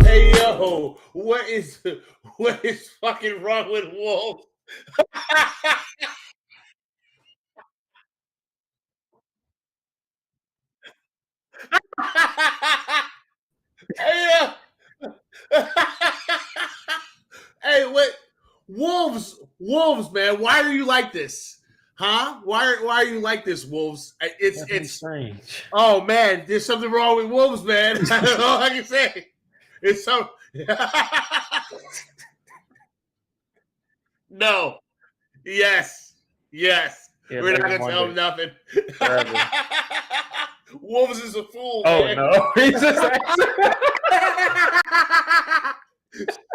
Hey yo, what is fucking wrong with Wolf? Hey, hey, what? Wolves, man. Why are you like this? Huh? Why are you like this, Wolves? Definitely strange. Oh man, there's something wrong with Wolves, man. That's all I can say. It's so no. Yes. Yes. Yeah, We're not maybe gonna one tell day. him nothing. Forever. Wolves is a fool, Oh man. no. He's just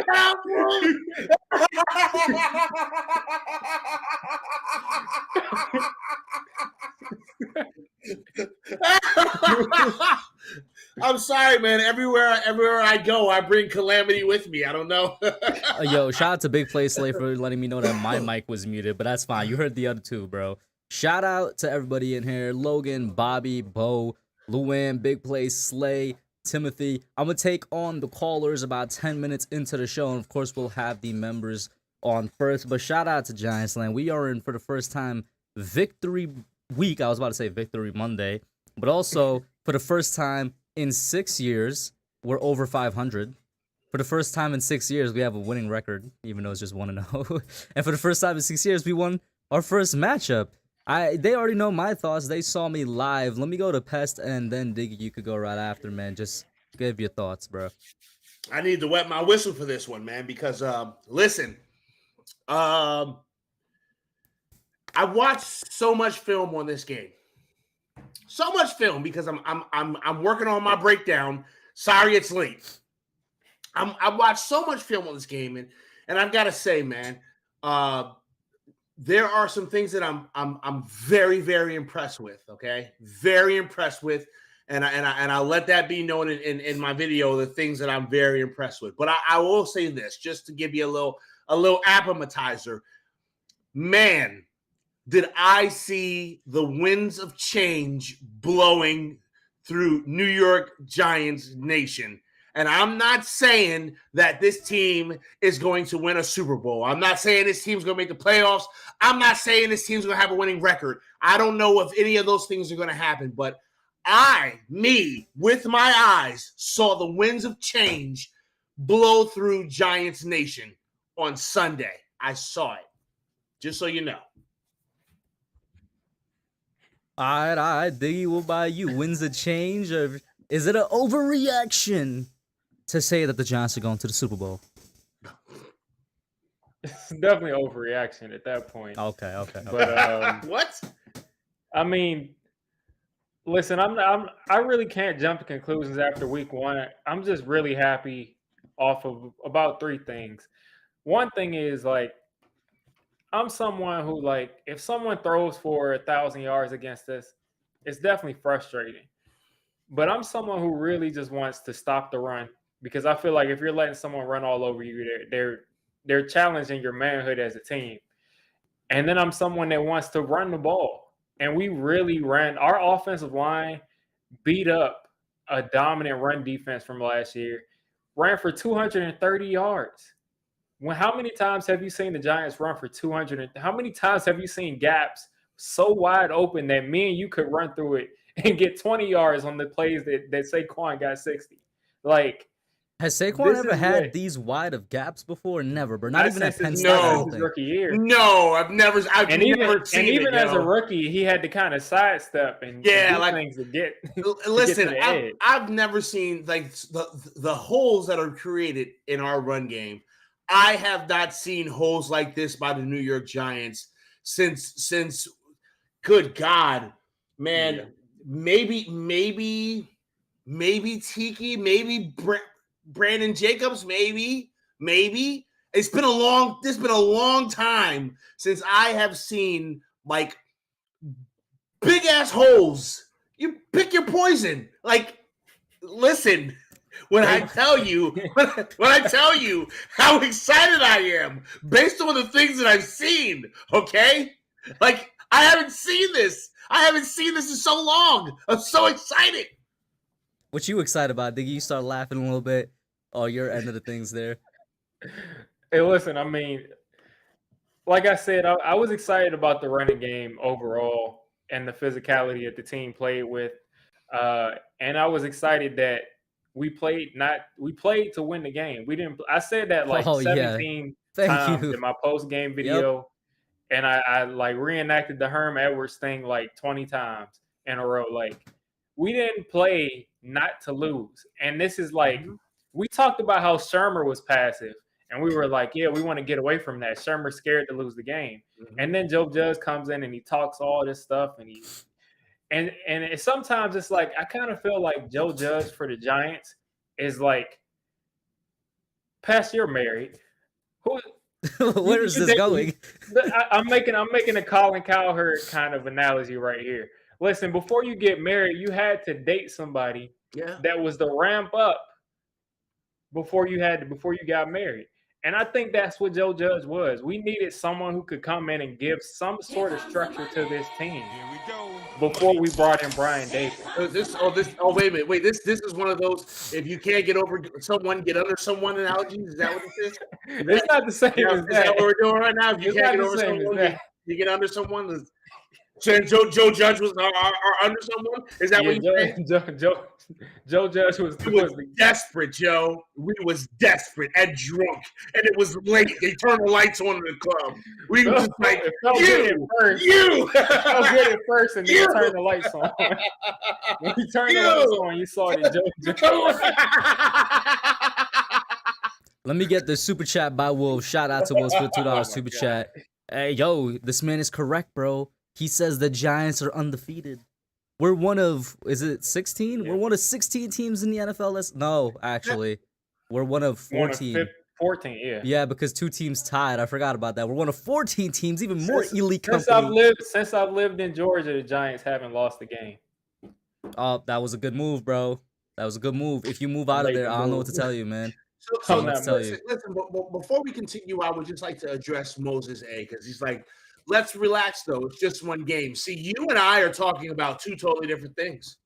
Stop, Wolves. I'm sorry, man. Everywhere I go, I bring calamity with me. I don't know. Yo, shout out to Big Play Slay for letting me know that my mic was muted, but that's fine. You heard the other two, bro. Shout out to everybody in here. Logan, Bobby, Bo, Luann, Big Play Slay, Timothy. I'm going to take on the callers about 10 minutes into the show, and of course, we'll have the members on first. But shout out to Giants Land. We are in, for the first time, Victory Week. I was about to say Victory Monday, but also for the first time in 6 years, we're over 500. For the first time in 6 years, we have a winning record, even though it's just 1-0. And for the first time in 6 years, we won our first matchup. They already know my thoughts. They saw me live. Let me go to Pest, and then Diggy, you could go right after, man. Just give your thoughts, bro. I need to wet my whistle for this one, man, because listen, I watched so much film on this game. So much film because I'm working on my breakdown. Sorry it's late. I watched so much film on this game, and I've got to say, man, there are some things that I'm very, very impressed with. Okay, very impressed with, and I'll let that be known in my video. The things that I'm very impressed with. But I will say this just to give you a little appetizer. Man, did I see the winds of change blowing through New York Giants Nation. And I'm not saying that this team is going to win a Super Bowl. I'm not saying this team's going to make the playoffs. I'm not saying this team's going to have a winning record. I don't know if any of those things are going to happen. But with my eyes, saw the winds of change blow through Giants Nation on Sunday. I saw it. Just so you know. All right, Diggy, what about you? Wins a change, or is it an overreaction to say that the Giants are going to the Super Bowl? It's definitely overreaction at that point. Okay. But what? I mean, listen, I really can't jump to conclusions after week one. I'm just really happy off of about three things. One thing is, like, I'm someone who, like, if someone throws for 1,000 yards against us, it's definitely frustrating. But I'm someone who really just wants to stop the run, because I feel like if you're letting someone run all over you, they're challenging your manhood as a team. And then I'm someone that wants to run the ball. And we really ran. Our offensive line beat up a dominant run defense from last year, ran for 230 yards. How many times have you seen the Giants run for 200? How many times have you seen gaps so wide open that me and you could run through it and get 20 yards on the plays that Saquon got 60? Like, has Saquon ever had these wide of gaps before? Never, but not even at Penn State. His rookie year. No, I've never seen it. And even as a rookie, he had to kind of sidestep and do things to get. Listen, I've never seen like the holes that are created in our run game. I have not seen holes like this by the New York Giants since good God, man. Yeah. Maybe Tiki, maybe Brandon Jacobs, maybe. It's been a long time since I have seen like big ass holes. You pick your poison. Like, listen. When I tell you how excited I am based on the things that I've seen, okay? Like, I haven't seen this in so long. I'm so excited. What you excited about? Did you start laughing a little bit? Oh, your end of the things there. Hey, listen, I mean, like I said, I was excited about the running game overall and the physicality that the team played with. And I was excited that we played to win the game. We didn't. I said that like Oh yeah. 17 Thank times you. in my post game Yep. video, and I like reenacted the Herm Edwards thing like 20 times in a row. Like we didn't play not to lose, and this is like we talked about how Shermer was passive. And we were like, yeah, we want to get away from that. Shermer's scared to lose the game. And then Joe Judge comes in and he talks all this stuff. And sometimes it's like, I kind of feel like Joe Judge for the Giants is like, Pass, you're married. Where is this going? I'm making a Colin Cowherd kind of analogy right here. Listen, before you get married, you had to date somebody that was the ramp up before you got married. And I think that's what Joe Judge was. We needed someone who could come in and give some sort of structure to this team before we brought in Brian Davis. Oh, wait a minute. Wait, this is one of those, if you can't get over someone, get under someone analogies. Is that what this is? It's not the same as that. Is that what we're doing right now? If you can't get over someone, you get under someone. Joe Judge was under someone? Is that what you saying? Joe Judge was desperate, Joe. We was desperate and drunk, and it was late. They turned the lights on in the club. We were just like, you. It felt good at first, and then you turned the lights on. When you turned the lights on, you saw that Joe Judge. Let me get the super chat by Wolf. Shout out to Wolf for $2 super chat. Hey, yo, this man is correct, bro. He says the Giants are undefeated. We're one of, is it 16? Yeah. We're one of 16 teams in the NFL. No, actually. We're one of 14. 14, yeah. Yeah, because 2 teams tied. I forgot about that. We're one of 14 teams, even more elite company. Since I've lived in Georgia, the Giants haven't lost a game. Oh, that was a good move, bro. That was a good move. If you move out of there, I don't know what to tell you, man. Listen, before we continue, I would just like to address Moses A, because he's like, let's relax, though. It's just one game. See, you and I are talking about 2 totally different things.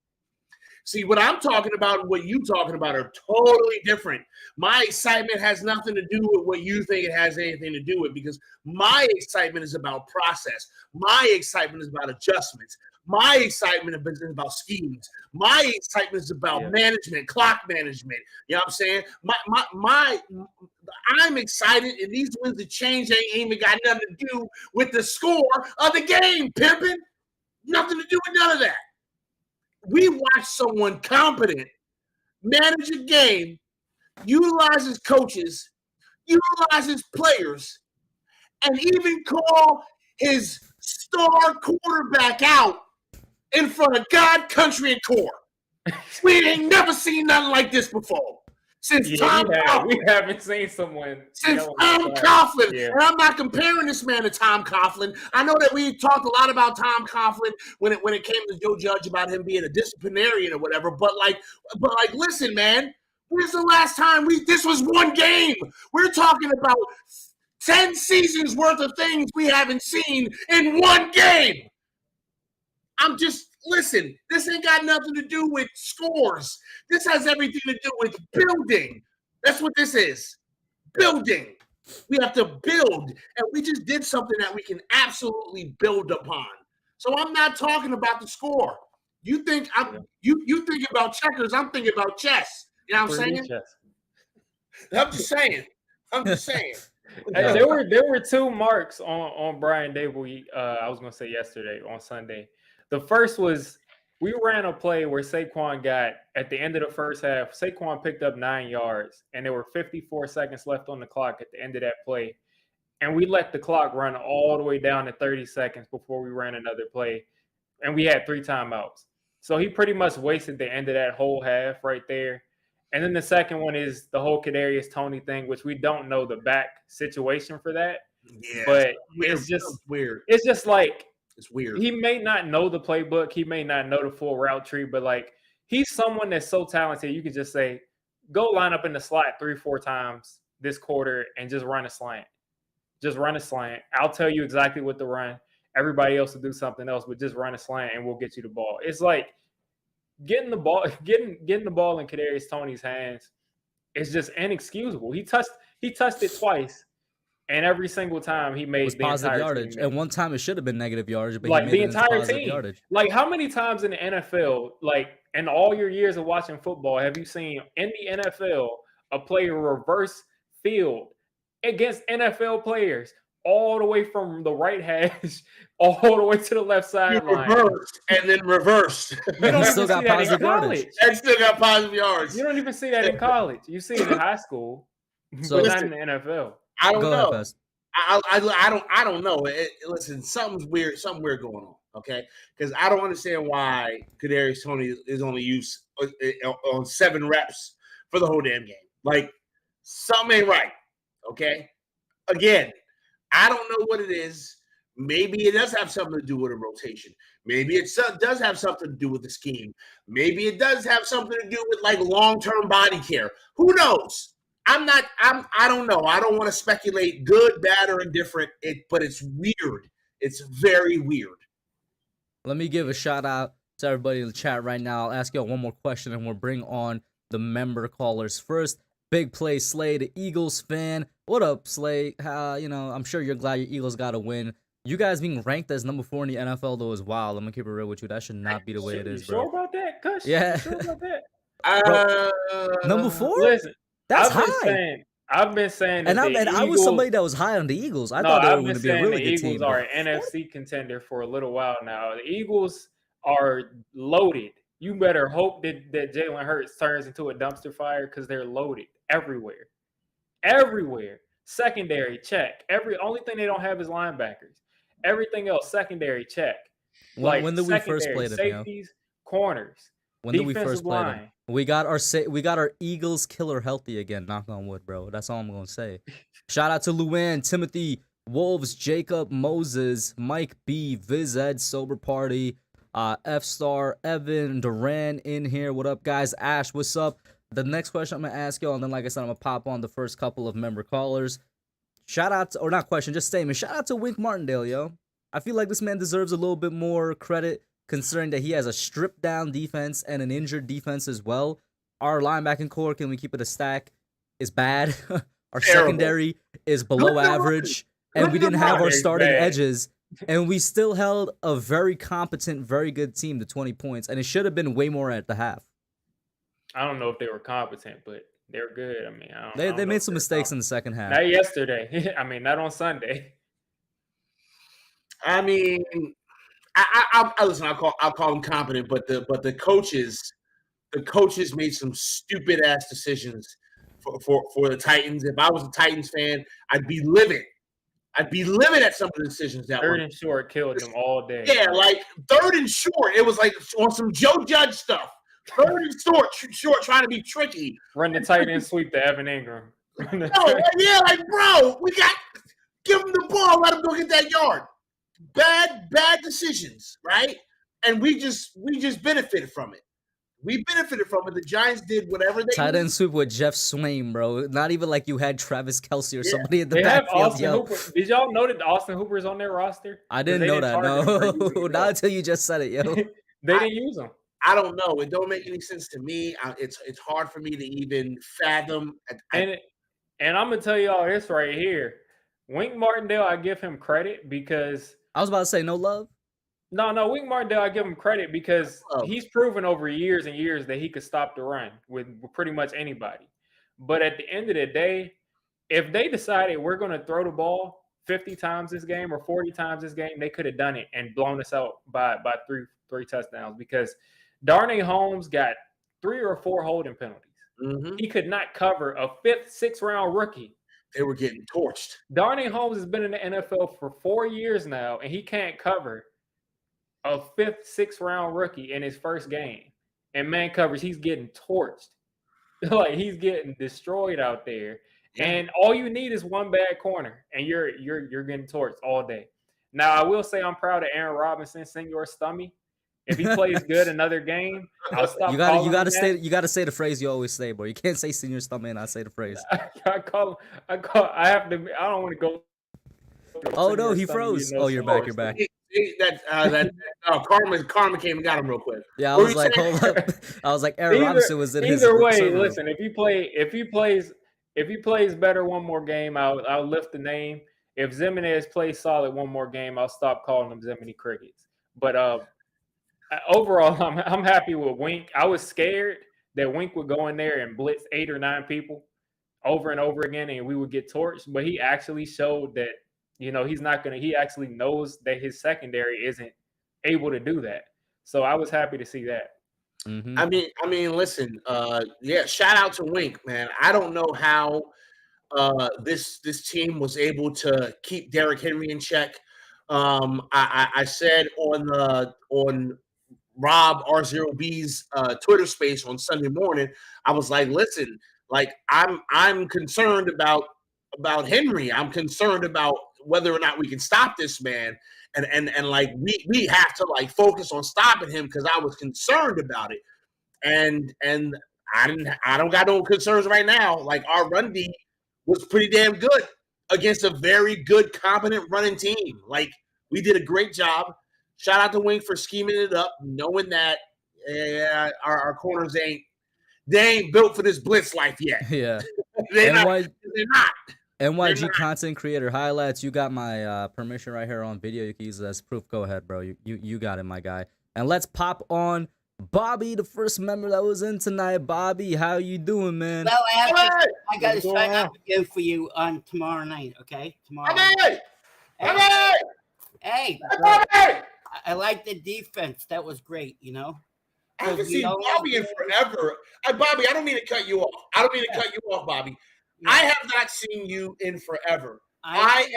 See, what I'm talking about and what you're talking about are totally different. My excitement has nothing to do with what you think it has anything to do with, because my excitement is about process. My excitement is about adjustments. My excitement is about schemes. My excitement is about management, clock management. You know what I'm saying? I'm excited, and these wins of change ain't even got nothing to do with the score of the game, pimping. Nothing to do with none of that. We watch someone competent manage a game, utilize his coaches, utilize his players, and even call his star quarterback out in front of God, country, and core. We ain't never seen nothing like this before. Since Tom Coughlin. We haven't seen someone. Since Tom Coughlin. Yeah. And I'm not comparing this man to Tom Coughlin. I know that we talked a lot about Tom Coughlin when it came to Joe Judge about him being a disciplinarian or whatever. But listen, man, when's the last time this was one game? We're talking about 10 seasons worth of things we haven't seen in one game. Listen, this ain't got nothing to do with scores. This has everything to do with building. That's what this is. Building. We have to build. And we just did something that we can absolutely build upon. So I'm not talking about the score. You think you think about checkers, I'm thinking about chess. You know what I'm saying? I'm just saying. There were 2 marks on Brian Dable. I was gonna say yesterday on Sunday. The first was we ran a play where Saquon got, at the end of the first half, Saquon picked up 9 yards, and there were 54 seconds left on the clock at the end of that play. And we let the clock run all the way down to 30 seconds before we ran another play. And we had 3 timeouts. So he pretty much wasted the end of that whole half right there. And then the second one is the whole Kadarius Toney thing, which we don't know the back situation for that. Yeah, but it's just weird. It's just like, it's weird. He may not know the playbook. He may not know the full route tree, but he's someone that's so talented. You could just say, go line up in the slot 3-4 times this quarter and just run a slant. Just run a slant. I'll tell you exactly what to run. Everybody else will do something else, but just run a slant and we'll get you the ball. It's like getting the ball in Kadarius Toney's hands is just inexcusable. He touched it twice, and every single time he made was the positive entire yardage, team and one time it should have been negative yardage, but like he made the it into entire positive team. yardage. Like, how many times in the NFL, like in all your years of watching football, have you seen in the NFL a player reverse field against NFL players all the way from the right hash all the way to the left sideline? Reversed and then reversed. You don't He even still got see that in positive yardage. college. And still got positive yards. You don't even see that in college. You see it in high school, So- but not in the NFL. I don't Go know. ahead, Fast. I don't know. Listen, something weird going on. Okay, because I don't understand why Kadarius Toney is only used on 7 reps for the whole damn game. Like, something ain't right. Okay, again, I don't know what it is. Maybe it does have something to do with a rotation. Maybe it does have something to do with the scheme. Maybe it does have something to do with like long-term body care. Who knows? I don't know. I don't want to speculate good, bad, or indifferent, but it's weird. It's very weird. Let me give a shout out to everybody in the chat right now. I'll ask y'all one more question and we'll bring on the member callers. First, Big Play Slay, the Eagles fan. What up, Slay? I'm sure you're glad your Eagles got a win. You guys being ranked as number 4 in the NFL though is wild. I'm gonna keep it real with you. That should not be the way it is, bro. Sure about that, Kush? Yeah. You sure about that? Number 4? Listen, That's I've been high. saying I've been saying that And I was somebody that was high on the Eagles. I thought they were going to be a really good team. The Eagles are an NFC contender for a little while now. The Eagles are loaded. You better hope that Jalen Hurts turns into a dumpster fire because they're loaded everywhere. Everywhere. Secondary, check. Only thing they don't have is linebackers. Everything else, secondary, check. When did we first play them? Safeties, corners. When did we first play line. them? We got our Eagles killer healthy again. Knock on wood, bro. That's all I'm gonna say. Shout out to Luann, Timothy, Wolves, Jacob, Moses, Mike B, Viz Ed, Sober Party, F Star, Evan, Duran in here. What up, guys? Ash, what's up? The next question I'm gonna ask y'all, and then like I said, I'm gonna pop on the first couple of member callers. Shout out to, or not question, just statement. Shout out to Wink Martindale, yo. I feel like this man deserves a little bit more credit, considering that he has a stripped down defense and an injured defense as well. Our linebacking core, can we keep it a stack, is bad. Our secondary is below average. And we didn't have our starting edges. And we still held a very competent, very good team to 20 points. And it should have been way more at the half. I don't know if they were competent, but they're good. I mean, they made some mistakes in the second half. Not yesterday. I mean, not on Sunday. I mean, I listen. I'll call them competent, but the coaches made some stupid ass decisions for the Titans. If I was a Titans fan, I'd be livid. I'd be livid at some of the decisions that third and short killed them all day. Yeah, like 3rd and short. It was like on some Joe Judge stuff. 3rd and short, trying to be tricky. Run the tight end sweep to Evan Ingram. Yeah, like bro, give him the ball, let him go get that yard. Bad decisions, right? And we just benefited from it. We benefited from it. The Giants did whatever they tight end sweep with Jeff Swain, bro. Not even like you had Travis Kelce or somebody in the they backfield. Austin Hooper. Did y'all know that Austin Hooper's on their roster? I didn't know that. No, not until you just said it, yo. They didn't use him. I don't know. It don't make any sense to me. It's hard for me to even fathom. And I'm gonna tell y'all this right here. Wink Martindale, I give him credit because I was about to say no love. No, Wink Martindale, I give him credit because he's proven over years and years that he could stop the run with pretty much anybody. But at the end of the day, if they decided we're going to throw the ball 50 times this game or 40 times this game, they could have done it and blown us out by three touchdowns because Darnay Holmes got 3 or 4 holding penalties. Mm-hmm. He could not cover a 5th, 6th round rookie. They were getting torched. Darnay Holmes has been in the NFL for 4 years now, and he can't cover a 5th, 6th round rookie in his first game. And man covers, he's getting torched. Like he's getting destroyed out there. Yeah. And all you need is one bad corner, and you're getting torched all day. Now I will say I'm proud of Aaron Robinson, Senor Stummy. If he plays good another game, I'll stop. You gotta say the phrase you always say, bro. You can't say Senor Stummy and I say the phrase. I have to. I don't want to go. Oh no, he froze. Oh, you're back. Karma came and got him real quick. Yeah, I What was were you like, saying? hold up. I was like, Aaron Robinson was in his Either way, server. listen. If he plays better one more game, I'll lift the name. If Zimenez plays solid one more game, I'll stop calling them Ziminy Crickets. But overall, I'm happy with Wink. I was scared that Wink would go in there and blitz 8 or 9 people over and over again, and we would get torched. But he actually showed that he's not gonna. He actually knows that his secondary isn't able to do that. So I was happy to see that. Mm-hmm. I mean, listen. Shout out to Wink, man. I don't know how this team was able to keep Derrick Henry in check. I said on Rob R0B's Twitter space on Sunday morning, I was like, listen, like I'm concerned about Henry. I'm concerned about whether or not we can stop this man. And like we have to like focus on stopping him because I was concerned about it. And I don't got no concerns right now. Like our run D was pretty damn good against a very good, competent running team. Like we did a great job. Shout out to Wink for scheming it up, knowing that our corners ain't built for this blitz life yet. Yeah. They're not. NYG content creator highlights. You got my permission right here on video. You can use it as proof. Go ahead, bro. You got it, my guy. And let's pop on Bobby, the first member that was in tonight. Bobby, how you doing, man? Well, I got to sign up again for you on tomorrow night. Okay, tomorrow. Hey, I like the defense. That was great. I haven't seen Bobby in forever. Bobby, I don't mean to cut you off. Bobby. Yeah. I have not seen you in forever. I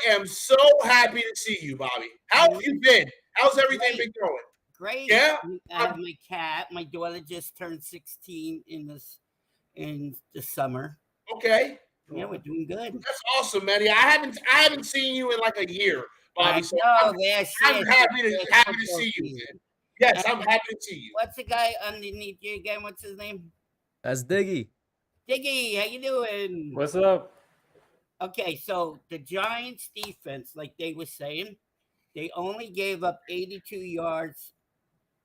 am so happy to see you, Bobby. How have you been? How's everything been going? Great. Yeah. I have my cat. My daughter just turned 16 in the summer. Okay. Yeah, we're doing good. That's awesome, man. Yeah, I haven't seen you in like a year, Bobby. So I'm happy to see you, man. Yes, I'm happy to see you. What's the guy underneath you again? What's his name? That's Diggy. Diggy, how you doing? What's up? Okay, so the Giants defense, like they were saying, they only gave up 82 yards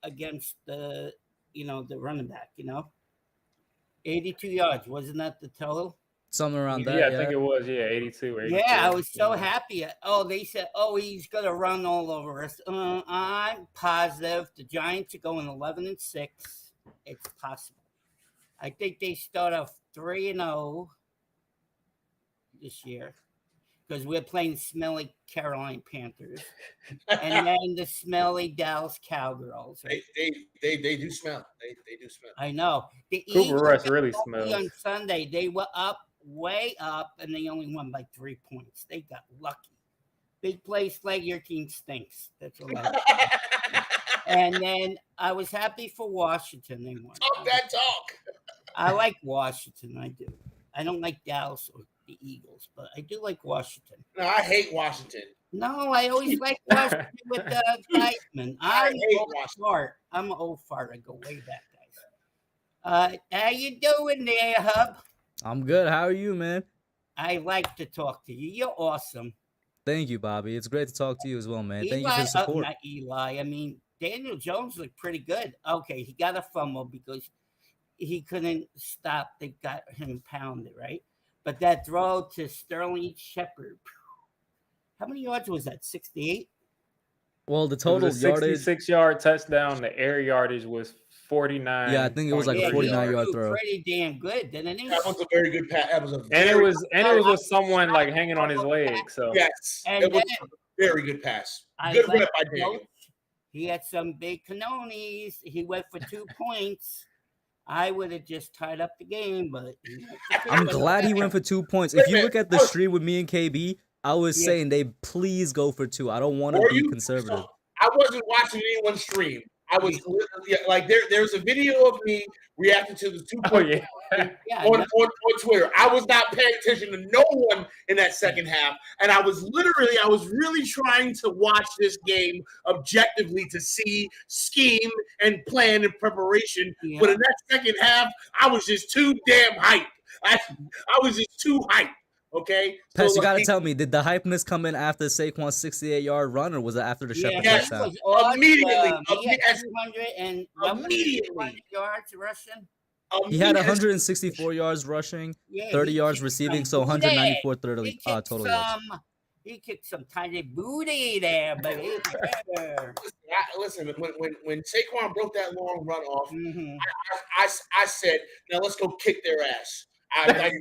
against the running back, 82 yards. Wasn't that the total? Something around that. Yeah, I think it was. Yeah, 82 or 82. Yeah, I was so happy. They said, he's going to run all over us. I'm positive the Giants are going 11-6. It's possible. I think they start off 3-0 this year because we're playing smelly Carolina Panthers and then the smelly Dallas Cowgirls. They do smell. They do smell. I know. The Cooper Rush really smells. On Sunday, they were way up, and they only won by 3 points. They got lucky. Big play, Slay, your team stinks. That's all I And then I was happy for Washington. They won. Talk that talk. I like Washington. I do. I don't like Dallas or the Eagles, but I do like Washington. No, I hate Washington. No, I always like Washington with the Heisman. I'm an old fart. I go way back, guys. How you doing there, Hub? I'm good. How are you, man? I like to talk to you. You're awesome. Thank you, Bobby. It's great to talk to you as well, man. Eli, thank you for the support. Not Eli. I mean, Daniel Jones looked pretty good. Okay, he got a fumble because he couldn't stop. They got him pounded, right? But that throw to Sterling Shepard, how many yards was that? 68? Well, the total yardage, 66-yard touchdown. The air yardage was 49. Yeah, I think it was like a 49-yard throw. Pretty damn good, didn't it? That was a very good pass. It was with someone like hanging on his leg. So yes, and it was a very good pass. Good rep by Daniel. He had some big canonis. He went for 2 points. I would have just tied up the game, but I'm glad he went for 2 points. If you look at the stream with me and KB, I was saying they please go for 2. I don't want to be conservative. I wasn't watching anyone's stream. I was like, there's a video of me reacting to the 2 point on Twitter. I was not paying attention to no one in that second half, and I was really trying to watch this game objectively to see scheme and plan and preparation. Yeah. But in that second half, I was just too damn hyped. I was just too hyped. Okay, Pess, you gotta like, tell me, did the hypeness come in after Saquon's 68-yard run, or was it after the Shepard Yeah, he touchdown? was awesome. Immediately, He had yes, 200 and what was it, immediately. 200 yards rushing. He had immediately- 164 yards rushing, Yeah, 30 he yards kicked receiving, some so 194 booty. He kicked total yards. He kicked some tiny booty there, baby. Listen, when Saquon broke that long run off, Mhm. I said, now let's go kick their ass. I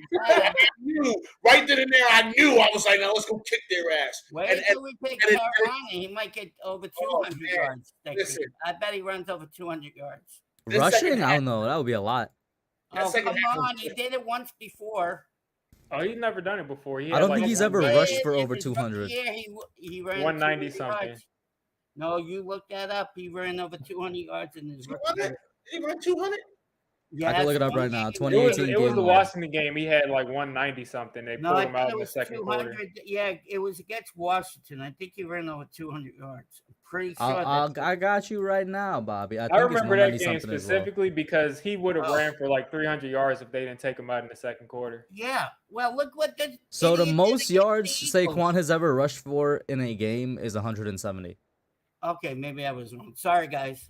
knew right then and there. I knew I was like, now let's go kick their ass. Wait And- till we take and it- Carolina. He might get over 200 man, yards. next listen. week. I bet he runs over 200 yards. This second Rushing? I half- don't know. That would be a lot. That Oh, second come half was on. He good. did it once before. Oh, he's never done it before. He I had don't like think he's one- ever Yeah, rushed for in over his rookie 200. year, he ran 190 200 something. yards. No, you look that up. He ran over 200 yards in his rookie 200? year. Did he run 200? I can look it up Yes, right now. one game. 2018 It was game the winner. Washington game. He had like 190 something. They No, pulled I him thought out it in the was second 200. quarter. Yeah, it was against Washington. I think he ran over 200 yards. I'm pretty sure. I got you right now, Bobby. I think I remember that it's game 190 something as well. specifically because he would have Oh. ran for like 300 yards if they didn't take him out in the second quarter. Yeah. Well, look what the So the idiot did most against yards the Eagles. Saquon has ever rushed for in a game is 170. Okay, maybe I was wrong. Sorry, guys.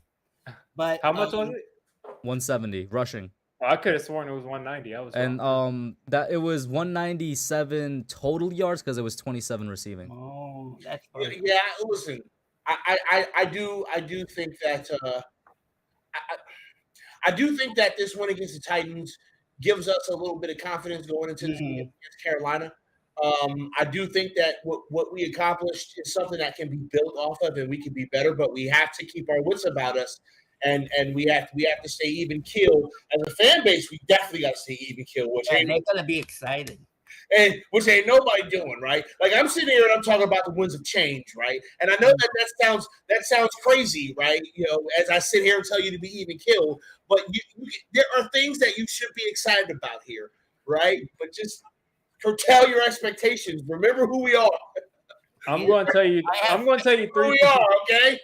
But How much was it? 170 rushing. Oh, I could have sworn it was 190. I was And wrong. that it was 197 total yards because it was 27 receiving. Oh, that's perfect. Yeah, listen, I do think that I do think that this win against the Titans gives us a little bit of confidence going into this game against Carolina. I do think that what we accomplished is something that can be built off of, and we can be better. But we have to keep our wits about us, and we have to stay even keel. As a fan base, we definitely got to stay even keel, which Yeah, ain't they're gonna be excited. nobody doing, right? Like I'm sitting here and I'm talking about the winds of change, right? And I know that sounds crazy, right? You know, as I sit here and tell you to be even killed, but there are things that you should be excited about here, right? But just curtail your expectations. Remember who we are. I'm going to tell you. I'm going to tell you Who three. we are, okay?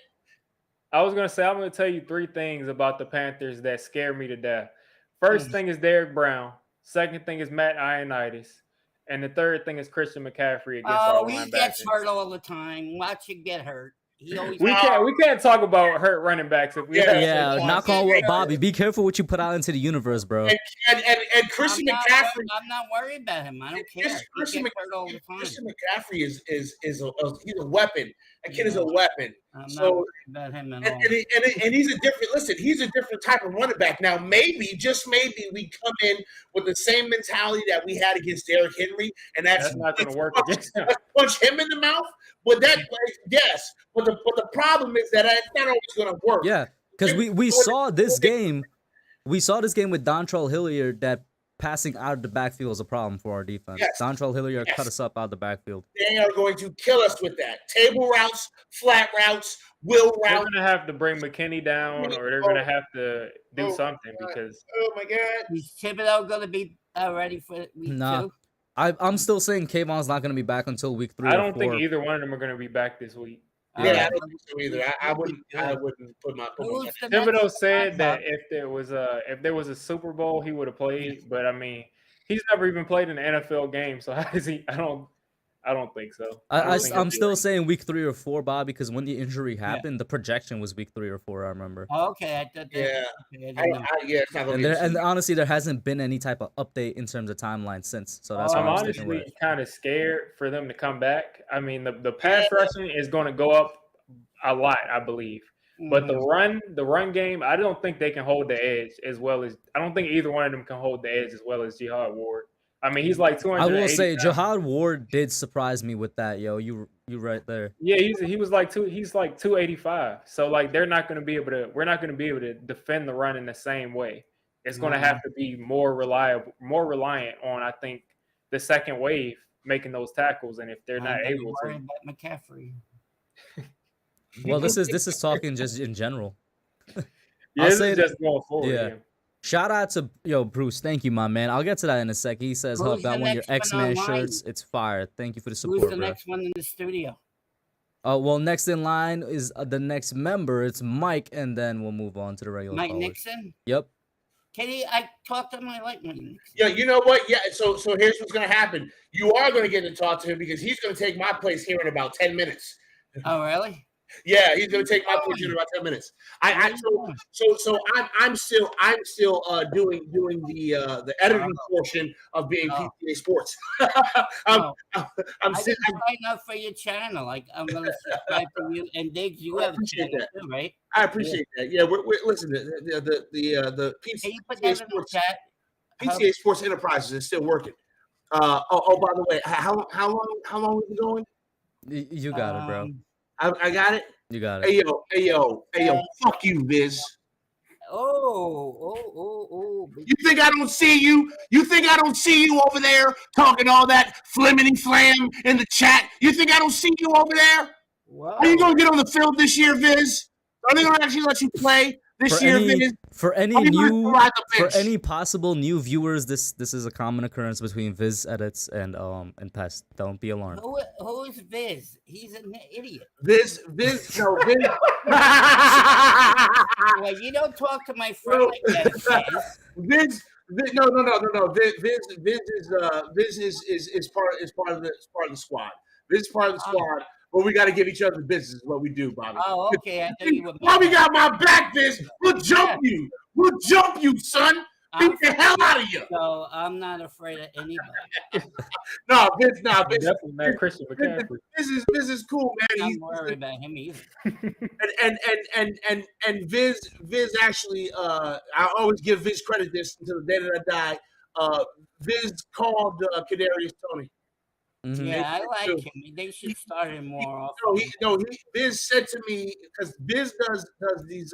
I was going to say I'm going to tell you three things about the Panthers that scare me to death. First thing is Derek Brown. Second thing is Matt Ioannidis. And the third thing is Christian McCaffrey against our Oh, he linebackers. gets hurt all the time. Watch him get hurt. He always We can't talk about hurt running backs if we have Yeah, Saquon. knock on wood, Bobby. Be careful what you put out into the universe, bro. And Christian McCaffrey. I'm not worried about him. I don't care. Christian He gets hurt all the time. Christian McCaffrey is he's a weapon. That kid is a weapon. I'm not So worried about him at all. and he's a different. Listen, he's a different type of running back. Now, maybe, just maybe, we come in with the same mentality that we had against Derrick Henry, and That's not going to work against him. let's punch him in the mouth. But yes. But the problem is that it's not always going to work. Yeah, because we saw this game. We saw this game with Dontrell Hilliard that passing out of the backfield is a problem for our defense. Yes. Dontrell Hilliard Yes. cut us up out of the backfield. They are going to kill us with that. Table routes, flat routes, will They're route. going to have to bring McKinney down, or they're going to have to do Oh, something God. because Oh my God! Is Thibodeau going to be ready for week Nah. 2? I'm still saying Kayvon's not going to be back until week 3 I or don't 4. think either one of them are going to be back this week. Yeah, I don't think so either. I wouldn't put my. Who's the Thibodeau next said that backup? if there was a Super Bowl, he would have played. But I mean, he's never even played an NFL game, so how does he? I don't think so. I'm still saying week 3 or 4, Bob, because when the injury happened, the projection was week 3 or 4. I remember. Oh, okay, I thought that. Yeah. Okay, I didn't know. It's not gonna be. And honestly, there hasn't been any type of update in terms of timeline since. So that's why I'm I'm sticking with honestly it. kind of scared for them to come back. I mean, the pass rushing is going to go up a lot, I believe. But the run game, I don't think they can hold the edge as well as I don't think either one of them can hold the edge as well as Jihad Ward. I mean, he's like 280. I will say, pounds. Jihad Ward did surprise me with that, yo. You right there. Yeah, he's like 285. So like we're not going to be able to defend the run in the same way. It's going to have to be more reliant on, I think, the second wave making those tackles, and if they're not able to. Worried about McCaffrey. Well, this is talking just in general. Yeah, I'll this say is just going forward. yeah. Yeah. Shout out to Bruce. Thank you, my man. I'll get to that in a sec. He says, Who's "Help the out one of your next one X-Man online? shirts. It's fire. Thank you for the support, Who's the bro." next one in the studio? Well, next in line is the next member. It's Mike, and then we'll move on to the regular Mike callers. Nixon? Yep. Can he? I talked to him. I like him. Yeah, you know what? Yeah, so here's what's going to happen. You are going to get to talk to him because he's going to take my place here in about 10 minutes. Oh, really? Yeah, he's going to take my place in about 10 minutes. I'm still doing the editing portion of being PTA Sports. I'm sitting. Sign up for your channel. Like I'm going to subscribe to you and Diggs. You have a channel too, right? I appreciate that. Yeah, we're listen. The PTA Sports. PTA Sports Enterprises is still working. By the way, how long is it going? You got it, bro. I got it. You got it. Hey yo! Fuck you, Viz. Oh! You think I don't see you? You think I don't see you over there talking all that flimity flam in the chat? You think I don't see you over there? Wow. Are you gonna get on the field this year, Viz? Are they gonna actually let you play this year, Viz? For any possible new viewers, this is a common occurrence between Viz edits and Pest. Don't be alarmed. Who is Viz? He's an idiot. Viz. Well, you don't talk to my friend like that. Viz, no. Viz is part of the squad. Viz is part of the squad. But we got to give each other the business. Is what we do, Bobby. Oh, okay. I thought you were. Bobby got my back, Viz. We'll jump you. We'll jump you, son. Beat the hell out of you. So I'm not afraid of anybody. No, Viz. Definitely not Christian McCaffrey. Viz is cool, man. I'm worried about him either. And Viz actually, I always give Viz credit this until the day that I die. Viz called Kadarius Toney. Mm-hmm. Yeah, I like him. They should start him more often. Viz said to me, because Viz does these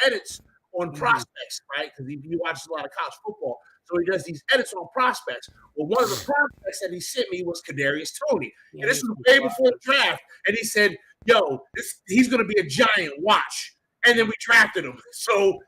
edits on prospects, right? Because he watches a lot of college football, so he does these edits on prospects. Well, one of the prospects that he sent me was Kadarius Toney, and this was way before the draft. And he said, "Yo, he's going to be a giant. Watch." And then we drafted him, so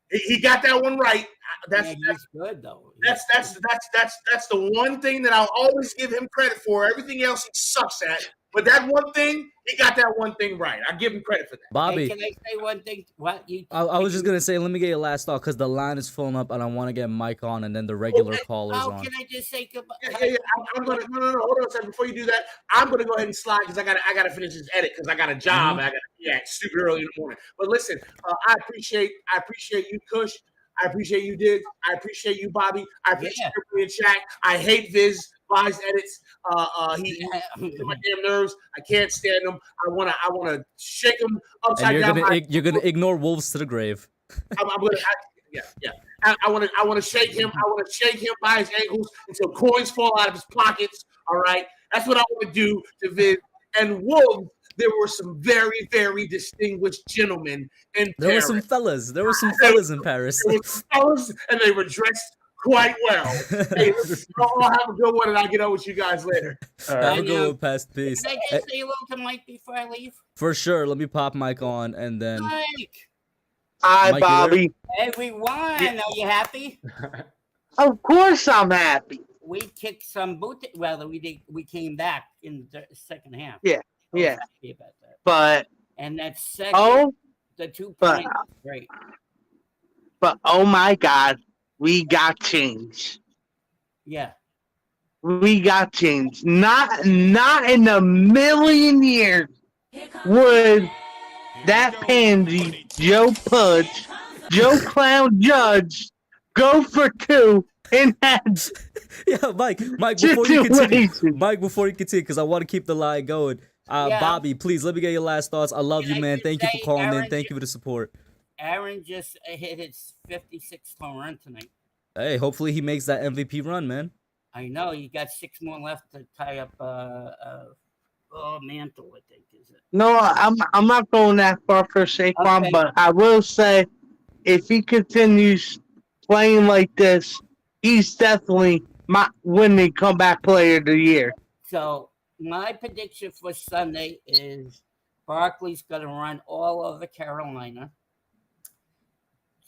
he got that one right. That's good though. That's the one thing that I'll always give him credit for. Everything else he sucks at, but that one thing, he got that one thing right. I give him credit for that. Bobby, hey, can I say one thing? What you? I was just gonna say, let me get your last thought because the line is filling up, and I want to get Mike on, and then the regular callers on. Can I just say goodbye? Yeah. I'm gonna no. Hold on a second. Before you do that, I'm gonna go ahead and slide because I gotta finish this edit because I got a job. And I gotta be at stupid early in the morning. But listen, I appreciate you, Kush. I appreciate you, Diggs. I appreciate you, Bobby. I appreciate you in chat. I hate Viz edits. He my damn nerves. I can't stand him. I wanna shake him upside down. You're gonna ignore wolves to the grave. I want to shake him. I want to shake him by his ankles until coins fall out of his pockets. All right, that's what I want to do to Viz and Wolves. There were some very, very distinguished gentlemen in Paris. There were some fellas. There were some fellas in Paris. There were some fellas, and they were dressed quite well. Hey, I'll have a good one, and I'll get on with you guys later. Have a good one, Past. Peace. Can I just say hello to Mike before I leave? For sure. Let me pop Mike on, and then... Mike! Hi, Mike, Bobby. Everyone, are you happy? Of course I'm happy. We kicked some boot. Well, we came back in the second half. Yeah. Yeah. Happy about that. But and that second, the 2 points, great. But oh my God, we got changed. Yeah. We got changed. Not in a million years would that pansy Joe Pudge, Joe Clown Judge go for 2 and had yeah, Mike, before you continue, because I want to keep the line going. Bobby, please let me get your last thoughts. I love you, man. Thank you for calling in. Thank you for the support. Aaron just hit his 56th home run tonight. Hey, hopefully he makes that MVP run, man. I know you got 6 more left to tie up. Mantle, I think is it? No, I'm not going that far for Saquon, okay. But I will say, if he continues playing like this, he's definitely my winning comeback player of the year. So my prediction for Sunday is Barkley's going to run all over Carolina.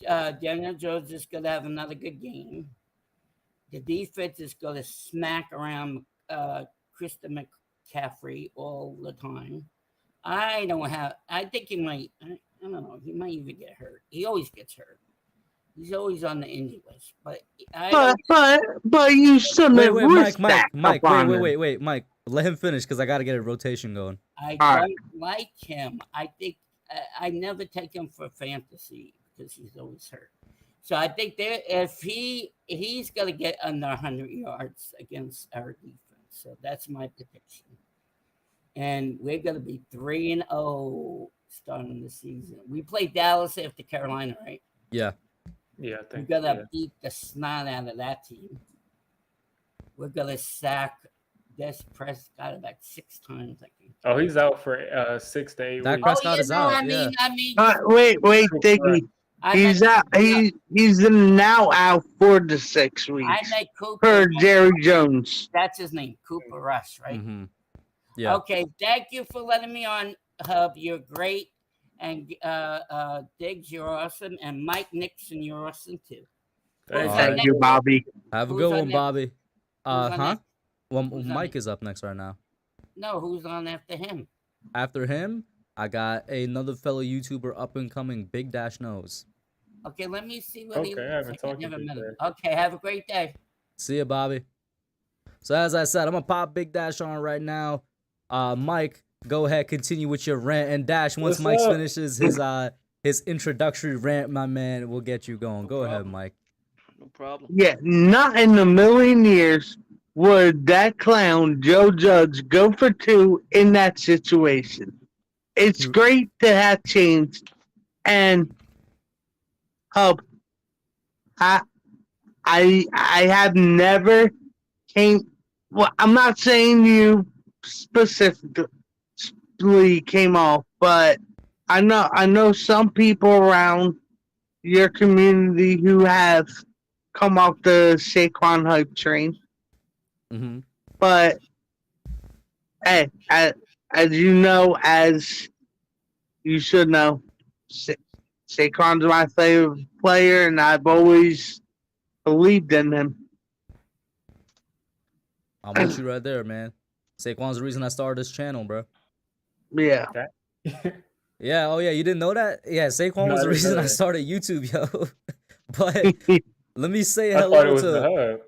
Daniel Jones is going to have another good game. The defense is going to smack around Krista McCaffrey all the time. I think he might. I don't know. He might even get hurt. He always gets hurt. He's always on the injury list, but I don't. But you shouldn't Wait, have wait, risked Mike, that Mike, up on him. wait, Mike. Let him finish because I got to get a rotation going. I All don't right. like him. I think I never take him for fantasy because he's always hurt. So I think if he's gonna get under 100 yards against our defense. So that's my prediction. And we're gonna be 3-0 starting the season. We play Dallas after Carolina, right? Yeah. Yeah, I We're think. gonna Yeah. beat the snot out of that team. We're gonna sack Des Prescott about 6 times, I think. Oh, he's out for 6 to 8 Dak weeks. Prescott is out, I mean, Wait, Diggy. He's out. He's now out 4 to 6 I weeks like Cooper. per Jerry Jones. That's his name, Cooper Rush, right? Mm-hmm. Yeah. Okay, thank you for letting me on, Hub. You're great. And Diggs, you're awesome. And Mike Nixon, you're awesome too. Thank Thank you, Bobby. Have a Who's good on one, next? Bobby. on Huh? next? Well, Who's on Mike next? is up next right now. No, who's on after him? After him, I got another fellow YouTuber up and coming, Big Dash Nose. Okay, let me see what he Okay, looks I haven't like. talked to Never Big met him. Dash. Okay, have a great day. See ya, Bobby. So as I said, I'm gonna pop Big Dash on right now. Mike, go ahead, continue with your rant and Dash. Once What's Mike up? finishes his introductory rant, my man, we'll get you going. Go ahead, Mike. No problem. Yeah, not in a million years would that clown Joe Judge go for 2 in that situation. It's great to have changed, and Hub, I have never came. Well, I'm not saying you specifically came off, but I know some people around your community who have come off the Saquon hype train. Mm-hmm. But hey, as you know, as you should know, Saquon's my favorite player, and I've always believed in him. I'm with you right there, man. Saquon's the reason I started this channel, bro. Yeah. Yeah, oh yeah, you didn't know that? Yeah, Saquon No, was I the didn't reason know I that. started YouTube, yo. But let me say I thought it hello was to the hub.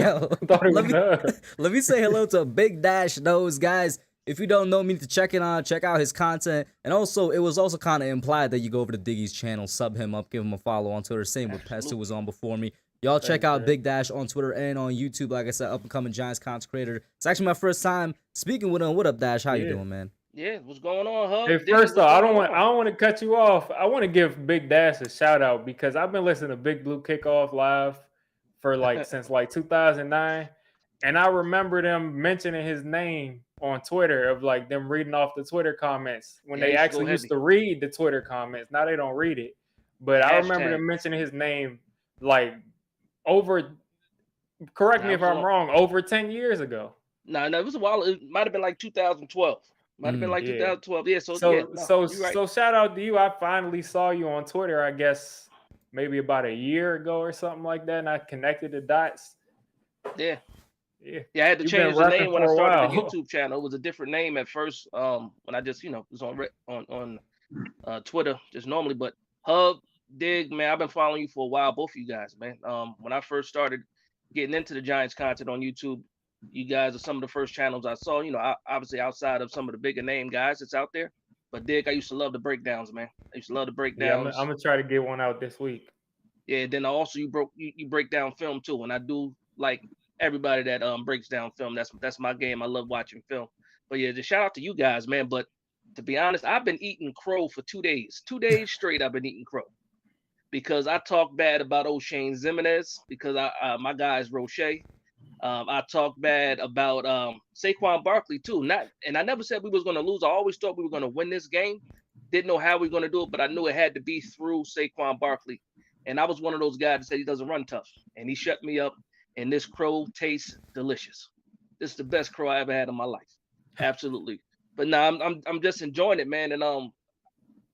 Yo, I thought it was let me- the hub. let me say hello to Big Dash Nose, guys. If you don't know me, to check out his content. And also, it was also kind of implied that you go over to Diggy's channel, sub him up, give him a follow on Twitter. Same with Pest, who was on before me. Y'all check Thanks, out man. Big Dash on Twitter and on YouTube. Like I said, up and coming Giants content creator. It's actually my first time speaking with him. What up, Dash? How you Yeah. doing, man? Yeah, what's going on, Hub? Hey, Diggy, first what's off, I going don't on? want to cut you off. I want to give Big Dash a shout out because I've been listening to Big Blue Kickoff live for since 2009, and I remember them mentioning his name on Twitter of them reading off the Twitter comments when Yeah, they he used to go actually used heavy. to read the Twitter comments. Now they don't read it, but I remember Hashtag. them mentioning his name over. Correct me Nah, if it was I'm wrong. Over 10 years ago. No, it was a while. It might have been like 2012. Might have been like Yeah. 2012. Yeah, so So yeah, no, you're right. so shout out to you. I finally saw you on Twitter, I guess maybe about a year ago or something like that, and I connected the dots. Yeah. Yeah. Yeah, I had to You've change been the name repping when I for a started the while. YouTube channel. It was a different name at first. When I just was on Twitter just normally, but Hub, Dig, man, I've been following you for a while, both of you guys, man. When I first started getting into the Giants content on YouTube, you guys are some of the first channels I saw. Obviously outside of some of the bigger name guys that's out there. But Dig, I used to love the breakdowns, man. I used to love the Yeah, I'm breakdowns. gonna try to get one out this week. Yeah, then also you break down film too, and I do like everybody that breaks down film. That's my game. I love watching film. But yeah, just shout out to you guys, man. But to be honest, I've been eating crow for 2 days. 2 days straight, I've been eating crow because I talk bad about O'Shane Zimenez because my guy is Roche. I talk bad about Saquon Barkley too. And I never said we was going to lose. I always thought we were going to win this game. Didn't know how we were going to do it, but I knew it had to be through Saquon Barkley. And I was one of those guys that said he doesn't run tough. And he shut me up. And this crow tastes delicious. This is the best crow I ever had in my life. Absolutely. But now I'm just enjoying it, man. And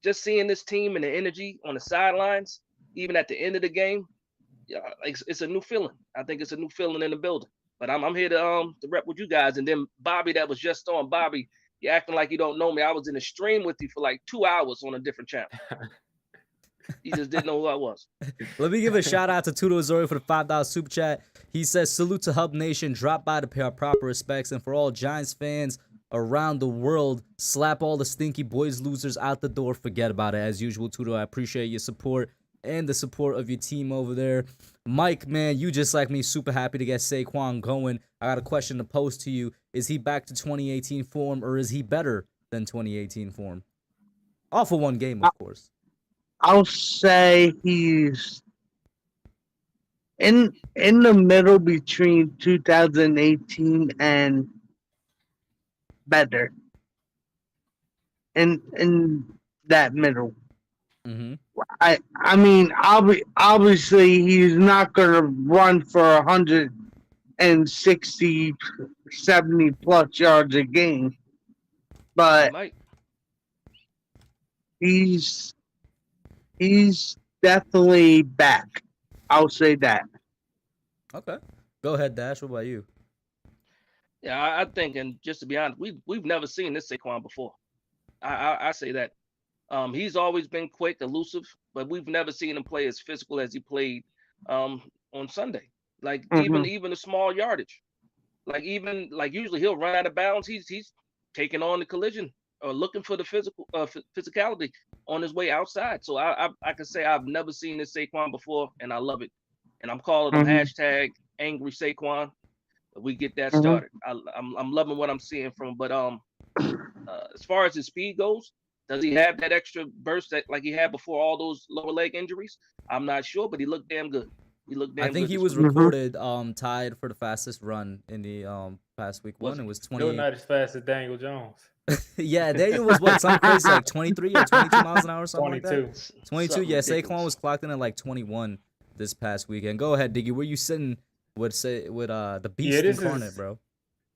just seeing this team and the energy on the sidelines, even at the end of the game, it's a new feeling. I think it's a new feeling in the building. But I'm here to rep with you guys. And then Bobby, that was just on. Bobby, you're acting like you don't know me. I was in a stream with you for like 2 hours on a different channel. He just didn't know who I was. Let me give a shout out to Tudo Azori for the $5 super chat. He says, salute to Hub Nation. Drop by to pay our proper respects. And for all Giants fans around the world, slap all the stinky boys losers out the door. Forget about it. As usual, Tudo, I appreciate your support and the support of your team over there. Mike, man, you just like me, super happy to get Saquon going. I got a question to pose to you. Is he back to 2018 form, or is he better than 2018 form? All for one game, of course. I'll say he's in the middle between 2018 and better. In that middle. Mm-hmm. I mean, obviously he's not gonna run for 160, 70 plus yards a game, but he's definitely back. I'll say that. Okay, go ahead, Dash. What about you? Yeah, I think, and just to be honest, we've never seen this Saquon before. I say that. He's always been quick, elusive, but we've never seen him play as physical as he played on Sunday. Like even a small yardage. Like usually he'll run out of bounds. He's taking on the collision or looking for the physicality on his way outside. So I can say I've never seen this Saquon before, and I love it. And I'm calling him hashtag angry Saquon. We get that started. I'm loving what I'm seeing from him. But as far as his speed goes, does he have that extra burst that like he had before all those lower leg injuries? I'm not sure, but he looked damn good. I think he was recorded tied for the fastest run in the past week one. It was 20. Still not as fast as Daniel Jones. Yeah, Daniel was what, something crazy, like 23 or 22 miles an hour or something 22. like that? 22, yeah. Saquon was clocked in at like 21 this past weekend. Go ahead, Diggy. Where you sitting with the beast incarnate, bro?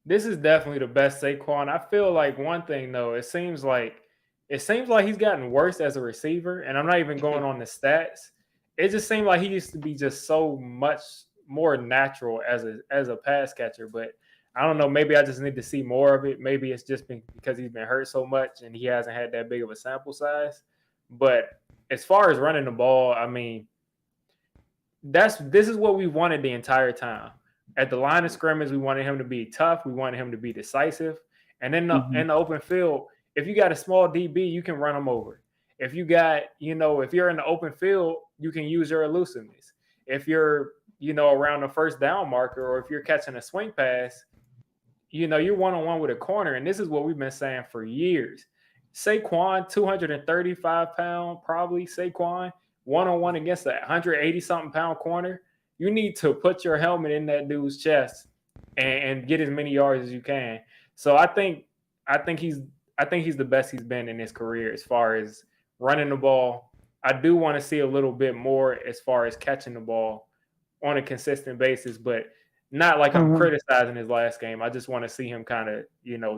This is definitely the best Saquon. I feel like one thing though, it seems like he's gotten worse as a receiver, and I'm not even going on the stats. It just seemed like he used to be just so much more natural as a pass catcher, but I don't know. Maybe I just need to see more of it. Maybe it's just been because he's been hurt so much and he hasn't had that big of a sample size. But as far as running the ball, I mean, this is what we wanted the entire time. At the line of scrimmage, we wanted him to be tough. We wanted him to be decisive. And in the open field, if you got a small DB, you can run him over. If you got, if you're in the open field, you can use your elusiveness. If you're, around the first down marker, or if you're catching a swing pass, you're one-on-one with a corner. And this is what we've been saying for years. Saquon, 235-pound, probably Saquon, one-on-one against a 180-something pound corner. You need to put your helmet in that dude's chest and get as many yards as you can. So I think he's the best he's been in his career as far as running the ball. I do want to see a little bit more as far as catching the ball on a consistent basis, but not like I'm criticizing his last game. I just want to see him kind of,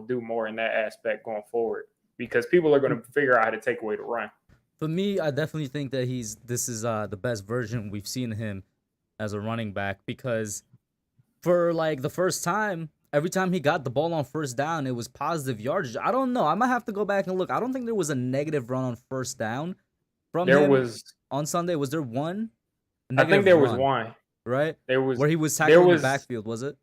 do more in that aspect going forward, because people are going to figure out how to take away the run. For me, I definitely think that this is the best version we've seen of him as a running back, because for like the first time, every time he got the ball on first down, it was positive yardage. I don't know. I might have to go back and look. I don't think there was a negative run on first down from him on Sunday. Was there one? I think there was one. Right? There was where he was tackling the backfield, was it?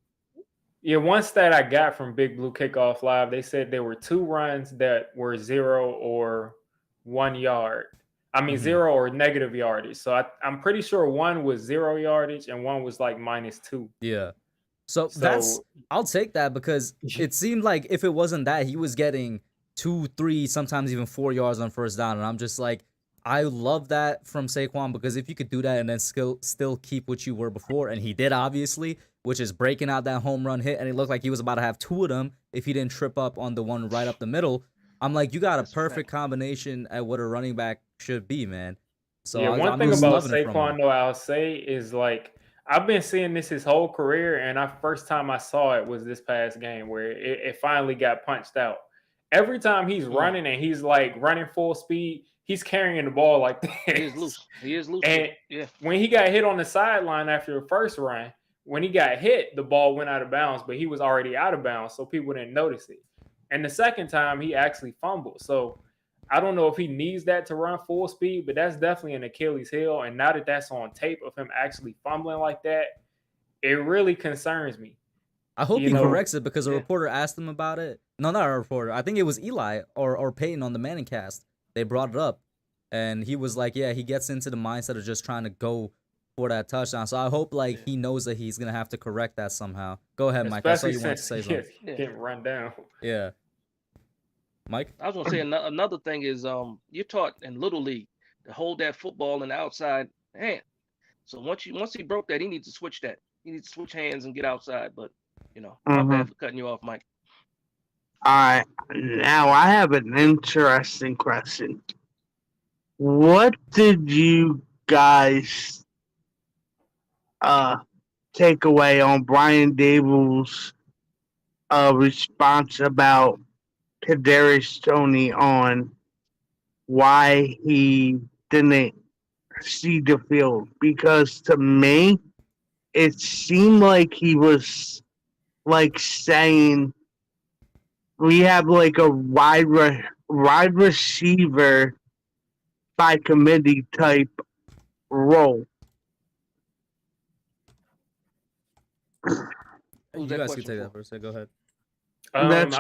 Yeah, one stat I got from Big Blue Kickoff Live, they said there were 2 runs that were 0 or 1 yard. I mean, 0 or negative yardage. So I'm pretty sure one was 0 yardage and one was like -2. Yeah. So I'll take that, because it seemed like if it wasn't that, he was getting 2, 3, sometimes even 4 yards on first down. And I'm just like, I love that from Saquon, because if you could do that and then still keep what you were before, and he did, obviously, which is breaking out that home run hit, and it looked like he was about to have 2 of them if he didn't trip up on the one right up the middle. I'm like, you got a perfect combination at what a running back should be, man. So yeah, one thing about Saquon, though, I'll say is like, I've been seeing this his whole career, and first time I saw it was this past game where it finally got punched out. Every time he's running and he's like running full speed, he's carrying the ball like this. He is loose. And when he got hit on the sideline after the first run, when he got hit, the ball went out of bounds, but he was already out of bounds, so people didn't notice it. And the second time, he actually fumbled. So I don't know if he needs that to run full speed, but that's definitely an Achilles heel. And now that that's on tape of him actually fumbling like that, it really concerns me. I hope You he know, corrects it because a reporter asked him about it. No, not a reporter. I think it was Eli or Peyton on the Manning cast. They brought it up, and he was like, "Yeah, he gets into the mindset of just trying to go for that touchdown." So I hope like he knows that he's gonna have to correct that somehow. Go ahead, Mike. I saw especially you wanted to since say he's something. getting run down. Yeah, Mike. I was gonna say another thing is you're taught in little league to hold that football in the outside hand. So once he broke that, he needs to switch that. He needs to switch hands and get outside. But my bad for cutting you off, Mike. All right. Now I have an interesting question. What did you guys take away on Brian Dable's response about Kadarius Toney on why he didn't see the field? Because to me, it seemed like he was like saying we have like a wide receiver by committee type role. You that guys can question take for? that for a second. Go ahead. That's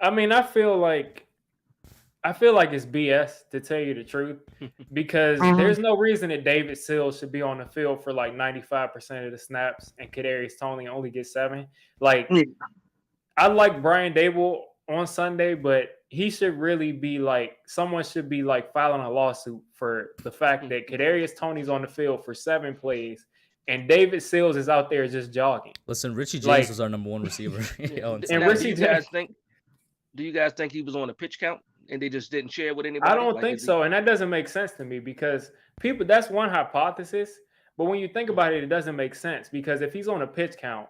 I mean, I feel like it's BS to tell you the truth because there's no reason that David Sills should be on the field for like 95% of the snaps and Kadarius Toney only gets 7. Like, I like Brian Dable on Sunday, but he should really be like someone should be like filing a lawsuit for the fact that Kadarius Toney's on the field for 7 plays and David Sills is out there just jogging. Listen, Richie James Like- was our number 1 receiver. And Now, Richie do you guys think he was on a pitch count and they just didn't share with anybody? I don't think so, and that doesn't make sense to me because that's one hypothesis, but when you think about it, it doesn't make sense because if he's on a pitch count,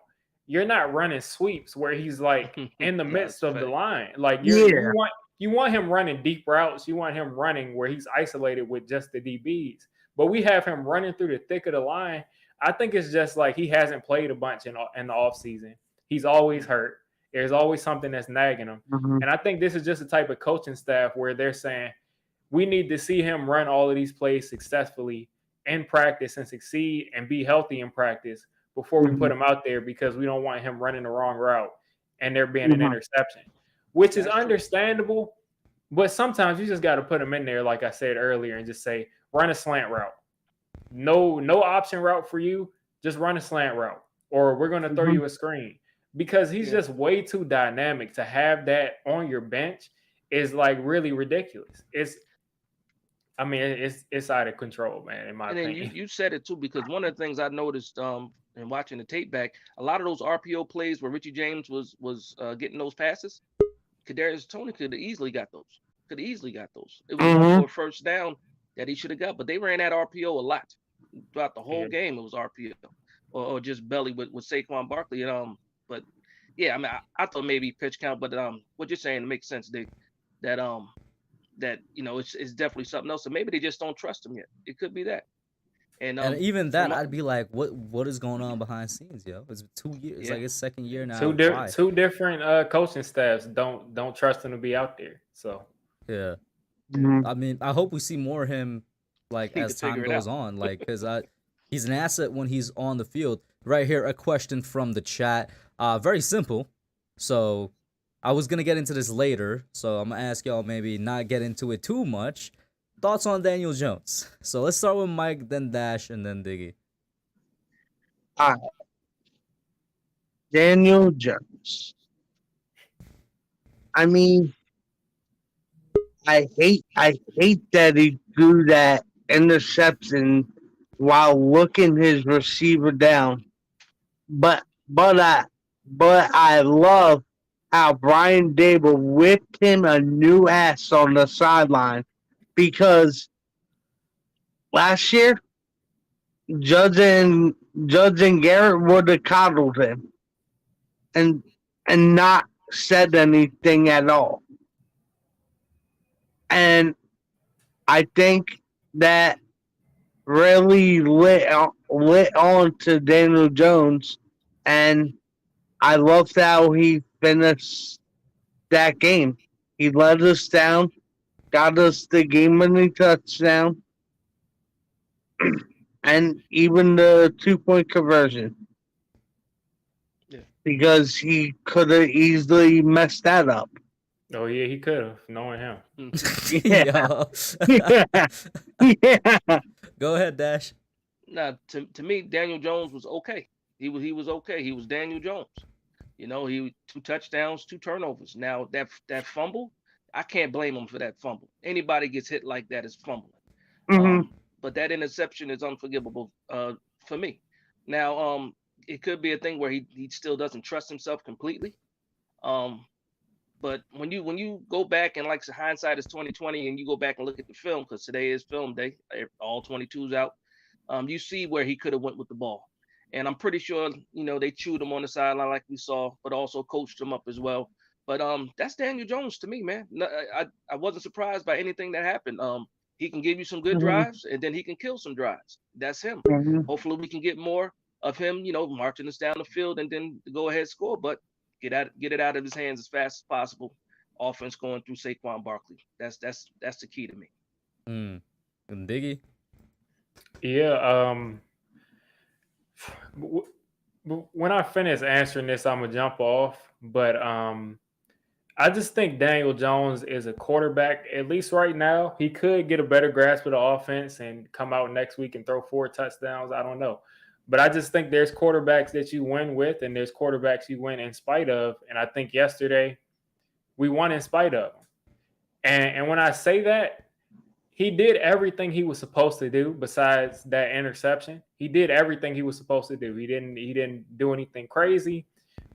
you're not running sweeps where he's like in the midst of the line. Like you want him running deep routes, you want him running where he's isolated with just the DBs. But we have him running through the thick of the line. I think it's just like he hasn't played a bunch in the offseason. He's always hurt. There's always something that's nagging him. And I think this is just a type of coaching staff where they're saying, we need to see him run all of these plays successfully in practice and succeed and be healthy in practice before we put him out there because we don't want him running the wrong route and there being an interception, which is understandable. But sometimes you just got to put him in there, like I said earlier, and just say, run a slant route. No option route for you. Just run a slant route or we're going to throw you a screen. Because he's just way too dynamic to have that on your bench is like really ridiculous. It's out of control, man, in my opinion. And you said it too, because one of the things I noticed in watching the tape back, a lot of those RPO plays where Richie James was getting those passes, Kadarius Toney could have easily got those. It was one more first down that he should have got, but they ran that RPO a lot throughout the whole game. It was RPO or just belly with Saquon Barkley. But yeah, I mean, I thought maybe pitch count, but what you're saying makes sense, Dick. That it's definitely something else. So maybe they just don't trust him yet. It could be that. And even that, I'd be like, what is going on behind the scenes, yo? It's 2 years. It's like his second year now. Two different coaching staffs don't trust him to be out there. So yeah, I mean, I hope we see more of him like as time goes on, like because he's an asset when he's on the field. Right here, a question from the chat. Very simple. So I was going to get into this later. So I'm going to ask y'all maybe not get into it too much. Thoughts on Daniel Jones? So let's start with Mike, then Dash, and then Diggy. All right. Daniel Jones. I mean, I hate that he threw that interception while looking his receiver down. But I love how Brian Dable whipped him a new ass on the sideline because last year Judge and Garrett would have coddled him and not said anything at all. And I think that really lit on to Daniel Jones, and I loved how he finished that game. He let us down, got us the game-winning touchdown, and even the 2-point conversion. Yeah. Because he could have easily messed that up. Oh yeah, he could have, knowing him. Yeah. Yo. Yeah. Go ahead, Dash. Now, to me, Daniel Jones was okay. He was okay. He was Daniel Jones. You know, he 2 touchdowns, 2 turnovers. Now that fumble, I can't blame him for that fumble. Anybody gets hit like that is fumbling. Mhm. But that interception is unforgivable for me. Now, it could be a thing where he still doesn't trust himself completely. But when you go back and like hindsight is 2020, and you go back and look at the film, because today is film day, all 22's out. You see where he could have went with the ball. And I'm pretty sure, they chewed him on the sideline like we saw, but also coached him up as well. But that's Daniel Jones to me, man. No, I wasn't surprised by anything that happened. He can give you some good drives, and then he can kill some drives. That's him. Hopefully we can get more of him, marching us down the field and then go ahead score, but get it out of his hands as fast as possible. Offense going through Saquon Barkley. That's the key to me. And Diggy? Yeah. When I finish answering this, I'm gonna jump off. But I just think Daniel Jones is a quarterback, at least right now. He could get a better grasp of the offense and come out next week and throw 4 touchdowns. I don't know. But I just think there's quarterbacks that you win with, and there's quarterbacks you win in spite of. And I think yesterday we won in spite of them. And when I say that, he did everything he was supposed to do besides that interception. He did everything he was supposed to do. He didn't do anything crazy.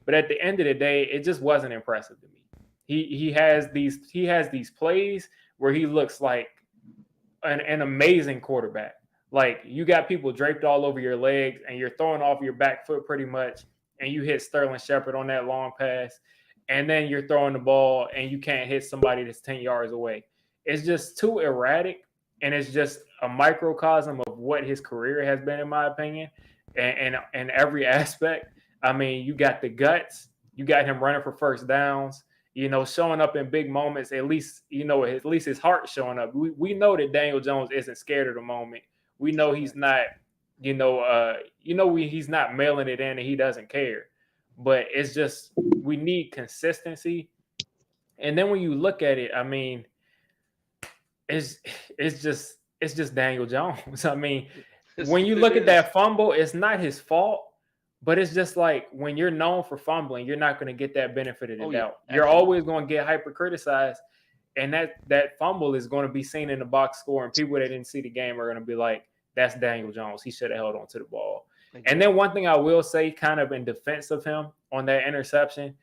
But at the end of the day, it just wasn't impressive to me. He has these plays where he looks like an amazing quarterback. Like, you got people draped all over your legs and you're throwing off your back foot pretty much, and you hit Sterling Shepard on that long pass, and then you're throwing the ball and you can't hit somebody that's 10 yards away. It's just too erratic, and it's just a microcosm of what his career has been, in my opinion, and every aspect. I mean, you got the guts, you got him running for first downs, showing up in big moments. At least his heart showing up. We know that Daniel Jones isn't scared of the moment. We know he's not, he's not mailing it in and he doesn't care. But it's just, we need consistency. And then when you look at it, I mean, it's just Daniel Jones. I mean, when you look at that fumble, it's not his fault. But it's just like, when you're known for fumbling, you're not going to get that benefit of the doubt. Yeah, you're always going to get hyper criticized, and that fumble is going to be seen in the box score, and people that didn't see the game are going to be like, "That's Daniel Jones. He should have held on to the ball." Exactly. And then one thing I will say, kind of in defense of him on that interception,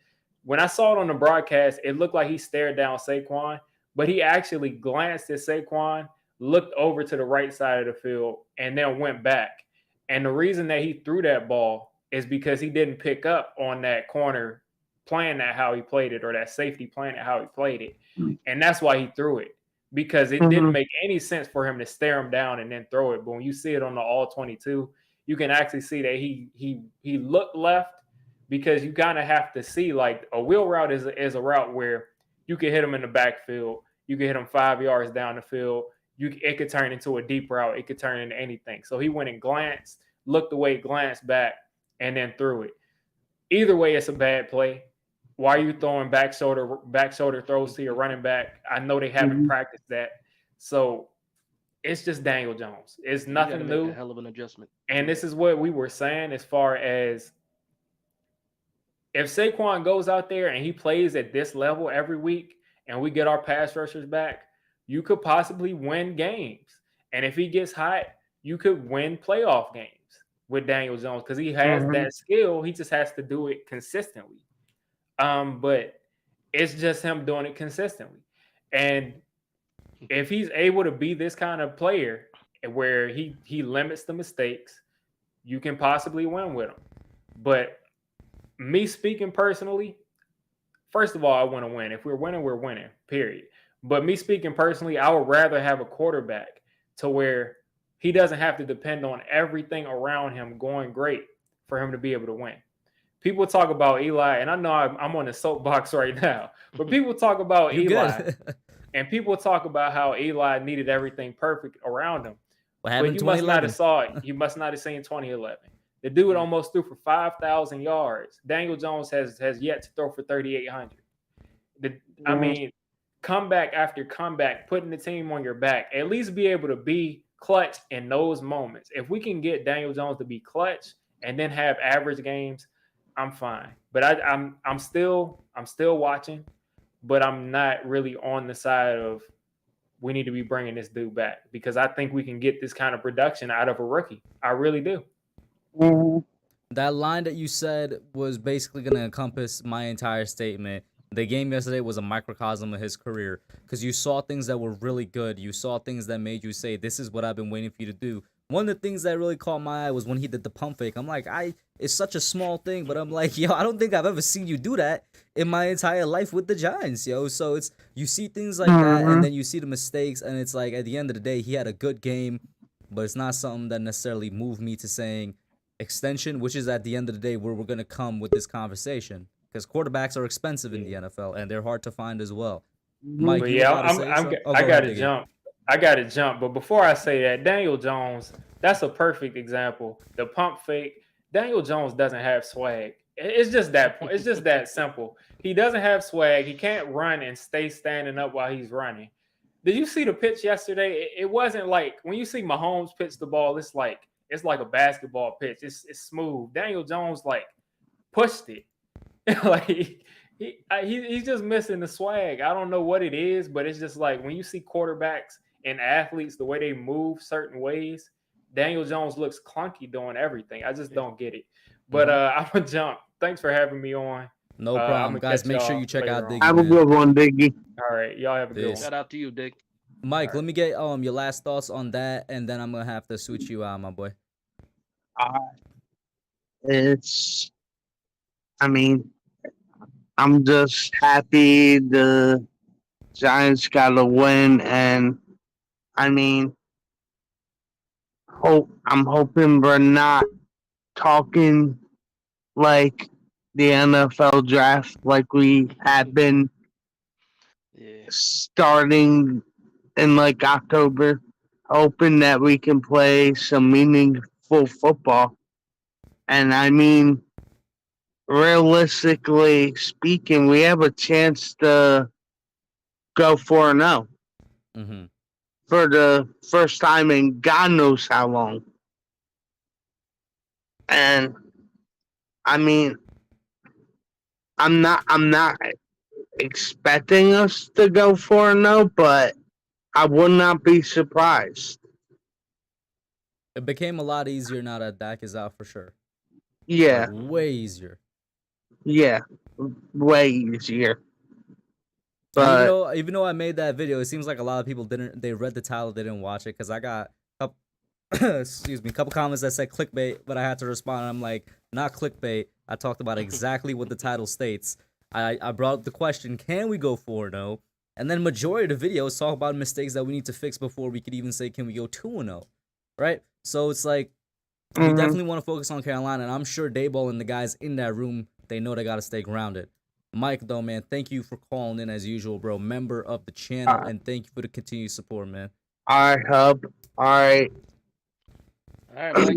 when I saw it on the broadcast, it looked like he stared down Saquon, but he actually glanced at Saquon, looked over to the right side of the field, and then went back. And the reason that he threw that ball is because he didn't pick up on that corner playing that how he played it, or that safety playing it how he played it. And that's why he threw it, because it didn't make any sense for him to stare him down and then throw it. But when you see it on the all 22, you can actually see that he looked left, because you kind of have to see, like, a wheel route is a route where you can hit him in the backfield, you can hit him 5 yards down the field, it could turn into a deep route, it could turn into anything. So he went and glanced, looked away, glanced back, and then threw it. Either way, it's a bad play. Why are you throwing back shoulder throws to your running back? I know they haven't practiced that. So it's just Daniel Jones. It's nothing new. A hell of an adjustment. And this is what we were saying, as far as, if Saquon goes out there and he plays at this level every week, and we get our pass rushers back, you could possibly win games. And if he gets hot, you could win playoff games with Daniel Jones, because he has that skill. He just has to do it consistently. But it's just him doing it consistently. And if he's able to be this kind of player, where he limits the mistakes, you can possibly win with him. But me speaking personally, first of all, I want to win. If we're winning, we're winning, period. But me speaking personally, I would rather have a quarterback to where he doesn't have to depend on everything around him going great for him to be able to win. People talk about Eli, and I know I'm on the soapbox right now, but people talk about Eli. And people talk about how Eli needed everything perfect around him. What But happened you must not 2011? have saw it. You must not have seen 2011. The dude almost threw for 5,000 yards. Daniel Jones has yet to throw for 3,800. I mean, comeback after comeback, putting the team on your back. At least be able to be clutch in those moments. If we can get Daniel Jones to be clutch and then have average games, I'm fine. But I'm still watching, but I'm not really on the side of we need to be bringing this dude back because I think we can get this kind of production out of a rookie. I really do. That line that you said was basically going to encompass my entire statement. The game yesterday was a microcosm of his career because you saw things that were really good. You saw things that made you say, this is what I've been waiting for you to do. One of the things that really caught my eye was when he did the pump fake. I'm like, it's such a small thing, but I'm like, yo, I don't think I've ever seen you do that in my entire life with the Giants, yo. So it's, you see things like that, and then you see the mistakes, and it's like, at the end of the day, he had a good game, but it's not something that necessarily moved me to saying extension, which is at the end of the day where we're going to come with this conversation. Because quarterbacks are expensive in the NFL, and they're hard to find as well. Mike, But you yeah, about to say something? I Go got ahead, to Diggy. jump. I got to jump. But before I say that, Daniel Jones, that's a perfect example. The pump fake. Daniel Jones doesn't have swag. It's just that. It's just that simple. He doesn't have swag. He can't run and stay standing up while he's running. Did you see the pitch yesterday? It wasn't like when you see Mahomes pitch the ball. It's like a basketball pitch. It's smooth. Daniel Jones like pushed it. Like he's just missing the swag. I don't know what it is, but it's just like when you see quarterbacks and athletes, the way they move certain ways, Daniel Jones looks clunky doing everything. I just don't get it. But I'm gonna jump. Thanks for having me on. No I'm problem, gonna guys. catch Make sure y'all you check out later on. Diggy, Have a man. good one, Diggy. All right, y'all have a good Peace. one. Shout out to you, Dick. Mike, let me get your last thoughts on that, and then I'm gonna have to switch you out, my boy. It's, I mean, I'm just happy the Giants got a win, and I mean, I'm hoping we're not talking like the NFL draft like we have been Yeah. starting in like October, hoping that we can play some meaningful football. And I mean, realistically speaking, we have a chance to go 4-0 Mm-hmm. for the first time in God knows how long. And I mean, I'm not expecting us to go 4-0, but I would not be surprised. It became a lot easier now that Dak is out for sure. Yeah, Like, way easier. yeah, way easier. And But even though I made that video, it seems like a lot of people didn't. They read the title, they didn't watch it because I got a couple comments that said clickbait, but I had to respond. I'm like, not clickbait. I talked about exactly what the title states. I brought up the question, can we go 4-0? And then majority of the videos talk about mistakes that we need to fix before we could even say, can we go 2-0? Right? So it's like, we definitely want to focus on Carolina, and I'm sure Dayball and the guys in that room, they know they got to stay grounded. Mike, though, man, thank you for calling in as usual, bro. Member of the channel, and thank you for the continued support, man. all right, Hub. All right. All right, Mike.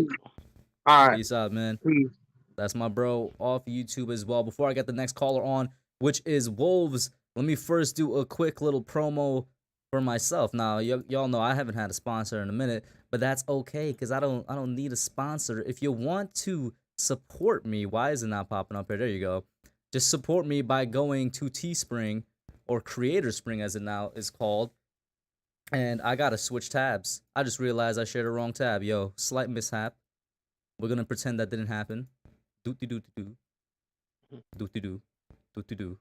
All right. Peace out, man. Peace. That's my bro off YouTube as well. Before I get the next caller on, which is Wolves, let me first do a quick little promo for myself. Now, y'all know I haven't had a sponsor in a minute, but that's okay because I don't need a sponsor. If you want to support me, why is it not popping up here? There you go. Just support me by going to Teespring, or Creator Spring as it now is called. And I gotta switch tabs. I just realized I shared the wrong tab. Yo, slight mishap. We're gonna pretend that didn't happen. Doo-doo-doo-doo-doo. Doo-doo-doo. Doo-doo-doo.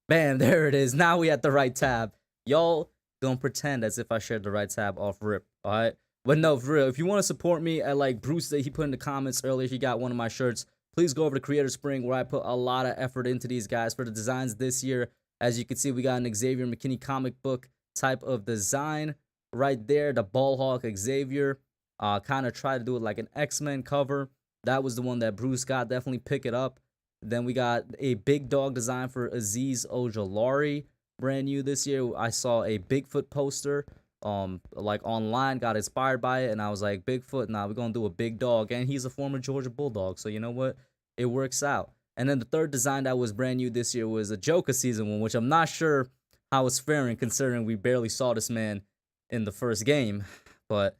Bam, there it is. Now we at the right tab. Y'all gonna pretend as if I shared the right tab off rip, alright? But no, for real, if you want to support me at like Bruce that he put in the comments earlier, he got one of my shirts, please go over to Creator Spring where I put a lot of effort into these guys for the designs this year. As you can see, we got an Xavier McKinney comic book type of design right there. The Ball Hawk Xavier. Kind of try to do it like an X-Men cover. That was the one that Bruce got. Definitely pick it up. Then we got a big dog design for Aziz Ojolari. brand new this year. I saw a Bigfoot poster, like online, got inspired by it, and I was like, Bigfoot, nah, we're gonna do a big dog, and he's a former Georgia Bulldog, so you know what? It works out. And then the third design that was brand new this year was a Joker season one, which I'm not sure how it's faring considering we barely saw this man in the first game, but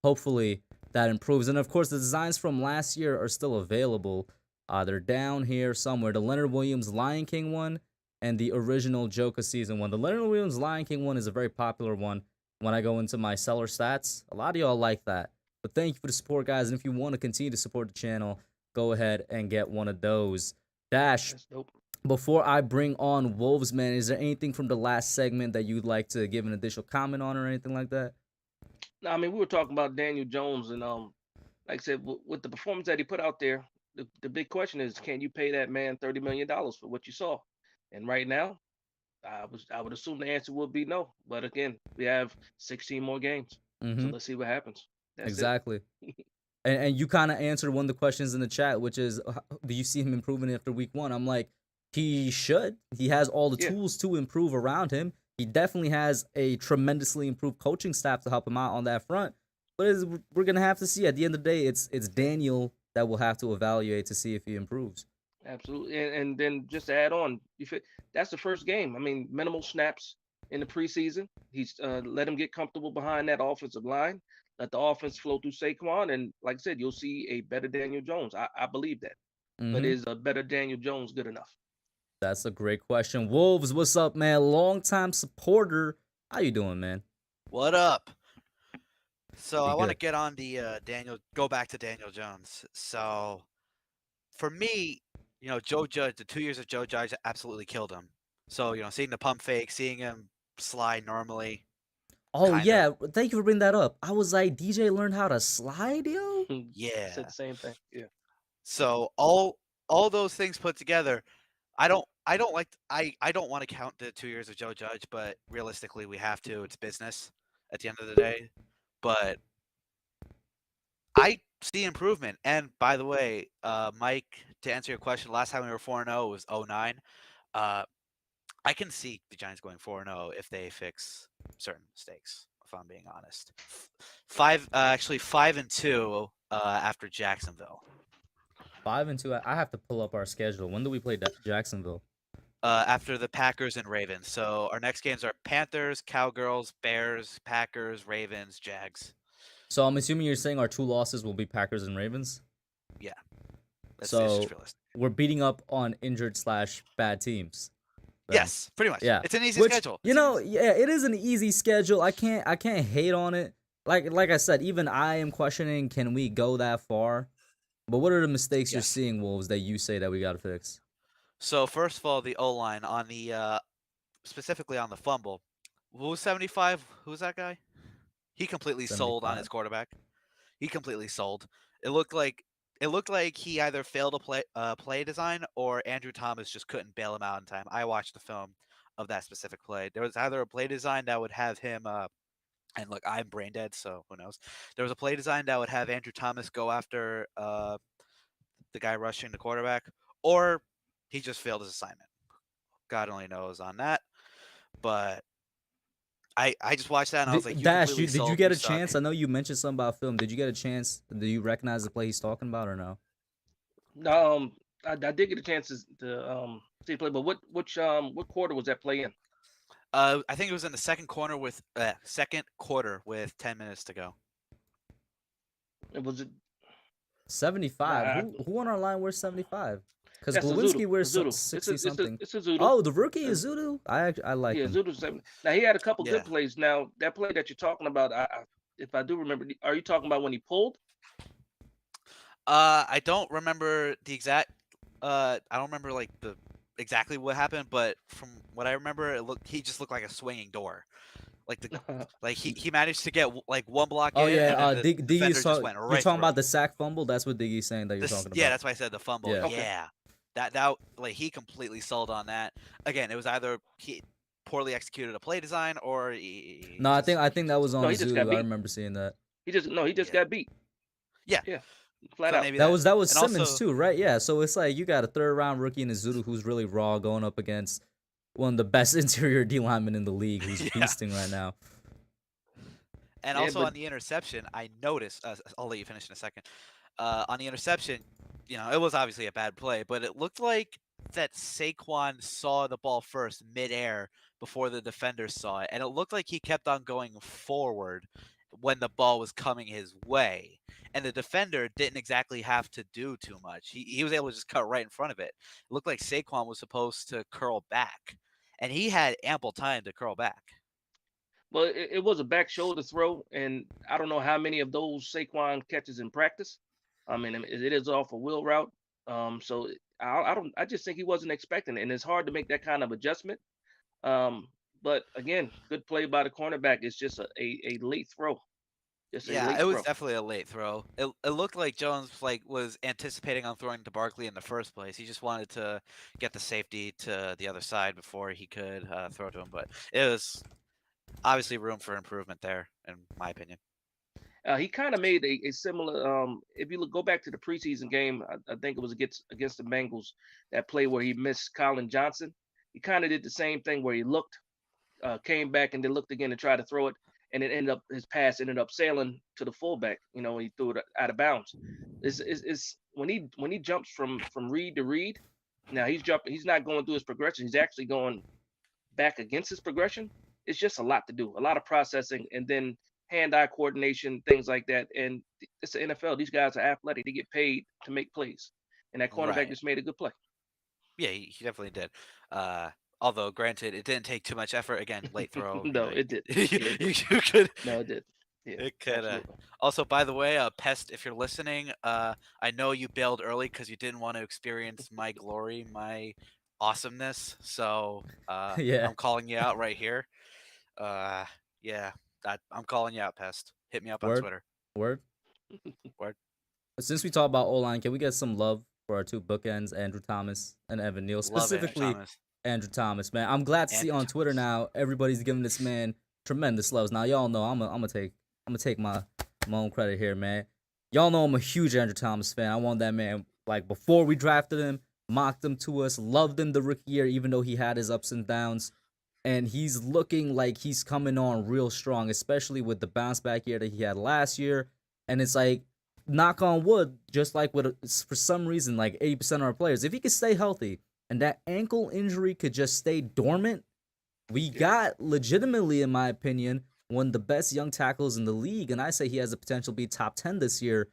hopefully that improves. And of course, the designs from last year are still available. They're down here somewhere. The Leonard Williams Lion King one and the original Joker season one. The Leonard Williams Lion King one is a very popular one. When I go into my seller stats, a lot of y'all like that. But thank you for the support, guys. And if you want to continue to support the channel, go ahead and get one of those. Dash, before I bring on Wolves, man, is there anything from the last segment that you'd like to give an additional comment on or anything like that? No, I mean, we were talking about Daniel Jones, and like I said, with the performance that he put out there, the big question is, can you pay that man $30 million for what you saw? And right now, I would assume the answer would be no. But again, we have 16 more games, so let's see what happens. That's exactly. And you kind of answered one of the questions in the chat, which is, do you see him improving after week one? I'm like, he should. He has all the tools to improve around him. He definitely has a tremendously improved coaching staff to help him out on that front. But we're going to have to see. At the end of the day, it's Daniel that will have to evaluate to see if he improves. Absolutely. And then just to add on, that's the first game. I mean, minimal snaps in the preseason. He's let him get comfortable behind that offensive line. Let the offense flow through Saquon. And like I said, you'll see a better Daniel Jones. I believe that. But is a better Daniel Jones good enough? That's a great question. Wolves, what's up, man? Longtime supporter. How you doing, man? What up? So I want to get on the go back to Daniel Jones. So for me, Joe Judge, the 2 years of Joe Judge absolutely killed him. So, seeing the pump fake, seeing him slide normally. Oh, yeah. Thank you for bringing that up. I was like, DJ learned how to slide, yo? Yeah. Said the same thing. Yeah. So all those things put together, I don't want to count the 2 years of Joe Judge, but realistically we have to. It's business at the end of the day. But I see improvement. And by the way, Mike, to answer your question, last time we were 4-0 was 2009. I can see the Giants going 4-0 if they fix certain mistakes, if I'm being honest. 5-2 after Jacksonville. 5-2. I have to pull up our schedule. When do we play Jacksonville? After the Packers and Ravens. So our next games are Panthers, Cowgirls, Bears, Packers, Ravens, Jags. So I'm assuming you're saying our 2 losses will be Packers and Ravens? Yeah. So we're beating up on injured/bad teams. Yes, pretty much. Yeah. It's an easy schedule. It is an easy schedule. I can't hate on it. Like I said, even I am questioning, can we go that far? But what are the mistakes you're seeing, Wolves, that you say that we got to fix? So first of all, the O-line on the specifically on the fumble. Who was 75? Who was that guy? He completely 75. sold on his quarterback. He completely sold. It looked like he either failed a play design or Andrew Thomas just couldn't bail him out in time. I watched the film of that specific play. There was either a play design that would have him and look, I'm brain dead, so who knows. There was a play design that would have Andrew Thomas go after the guy rushing the quarterback, or he just failed his assignment. God only knows on that. But I just watched that and I was like, Dash, did you get a chance? I know you mentioned something about film. Did you get a chance? Do you recognize the play he's talking about or no? I did get a chance to see play, but what quarter was that play in? I think it was in the second quarter with 10 minutes to go. Was it 75? Who on our line wears 75? Because Glowinski wears 60 something. It's a Zudu. Oh, the rookie is Zudu. I like him. Yeah, Zudu's 70. Now he had a couple good plays. Now that play that you're talking about, if I do remember, are you talking about when he pulled? I don't remember the exact. I don't remember exactly what happened, but from what I remember, he just looked like a swinging door. He managed to get one block. Oh in, yeah, and Diggy's just went right you're talking about him. the sack fumble. That's what Diggy's saying that you're talking about. Yeah, that's why I said the fumble. Yeah. Okay. That he completely sold on that. Again, it was either he poorly executed a play design or I think that was on Zudu. I remember seeing that. He just got beat. Yeah. Flat out. That was Simmons too, right? Yeah. So it's like you got a 3rd round rookie in Zudu who's really raw going up against one of the best interior D linemen in the league who's Yeah. beasting right now. And Yeah, also but- on the interception, I noticed. I'll let you finish in a second. On the interception, it was obviously a bad play, but it looked like that Saquon saw the ball first midair before the defender saw it, and it looked like he kept on going forward when the ball was coming his way, and the defender didn't exactly have to do too much. He was able to just cut right in front of it. It looked like Saquon was supposed to curl back, and he had ample time to curl back. Well, it was a back shoulder throw, and I don't know how many of those Saquon catches in practice. I mean, it is off a wheel route. So I just think he wasn't expecting it, and it's hard to make that kind of adjustment. But again, good play by the cornerback. It's just a late throw. Just a Yeah, late it was throw. definitely a late throw. It looked like Jones was anticipating on throwing to Barkley in the first place. He just wanted to get the safety to the other side before he could throw to him. But it was obviously room for improvement there, in my opinion. He kind of made a similar. If you go back to the preseason game, I think it was against the Bengals, that play where he missed Colin Johnson. He kind of did the same thing where he looked, came back, and then looked again to try to throw it, and his pass ended up sailing to the fullback. He threw it out of bounds. It's when he jumps from read to read. Now he's jumping. He's not going through his progression. He's actually going back against his progression. It's just a lot to do, a lot of processing, and then hand-eye coordination, things like that. And it's the NFL. These guys are athletic. They get paid to make plays, and that cornerback Right. just made a good play. Yeah, he definitely did. Although, granted, it didn't take too much effort. Again, late throw. No, it did. You could. No, it did. Yeah, It could. absolutely. Also, by the way, Pest, if you're listening, I know you bailed early because you didn't want to experience my glory, my awesomeness. So Yeah. I'm calling you out right here. Yeah, I'm calling you out, Pest. Hit me up on Word. Twitter. Word. Word. Since we talk about O-line, can we get some love for our two bookends, Andrew Thomas and Evan Neal? Love Andrew Specifically, Thomas. Andrew Thomas, man. I'm glad to see Andrew on Twitter Thomas. now everybody's giving this man tremendous loves. Now y'all know I'm gonna take my own credit here, man. Y'all know I'm a huge Andrew Thomas fan. I want that man, like, before we drafted him, mocked him to us, loved him the rookie year, even though he had his ups and downs. And he's looking like he's coming on real strong, especially with the bounce back year that he had last year. And it's like, knock on wood, just like for some reason, like 80% of our players, if he could stay healthy and that ankle injury could just stay dormant, we got legitimately, in my opinion, one of the best young tackles in the league. And I say he has the potential to be top 10 this year.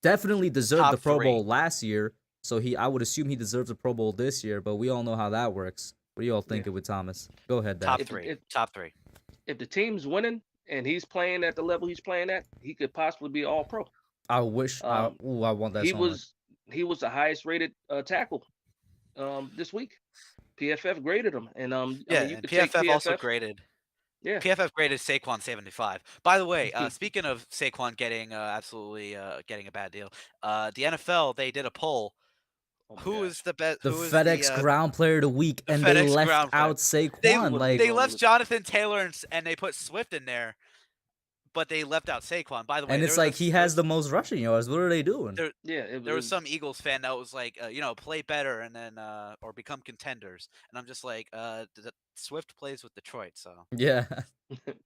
Definitely deserved Top the Pro 3. Bowl last year. So I would assume he deserves a Pro Bowl this year, but we all know how that works. What do you all think with Thomas? Go ahead, Dan. Top If- 3. if- Top 3. If the team's winning and he's playing at the level he's playing at, he could possibly be all pro. I wish. I Um, want that. He so much. was the highest rated tackle this week. PFF graded him, and Yeah, you and could take PFF also PFF. graded. Yeah. PFF graded Saquon 75. By the way, speaking of Saquon getting absolutely getting a bad deal, the NFL, they did a poll. Oh my Who gosh. is the best? The who is FedEx the, Ground Player of the Week, the and they FedEx left Ground Player. out Saquon. They They going left with- Jonathan Taylor and they put Swift in there, but they left out Saquon. By the way, and it's there was like he has the most rushing yards. What are they doing? Yeah, There was some Eagles fan that was like, play better and then or become contenders. And I'm just like, Swift plays with Detroit, so Yeah,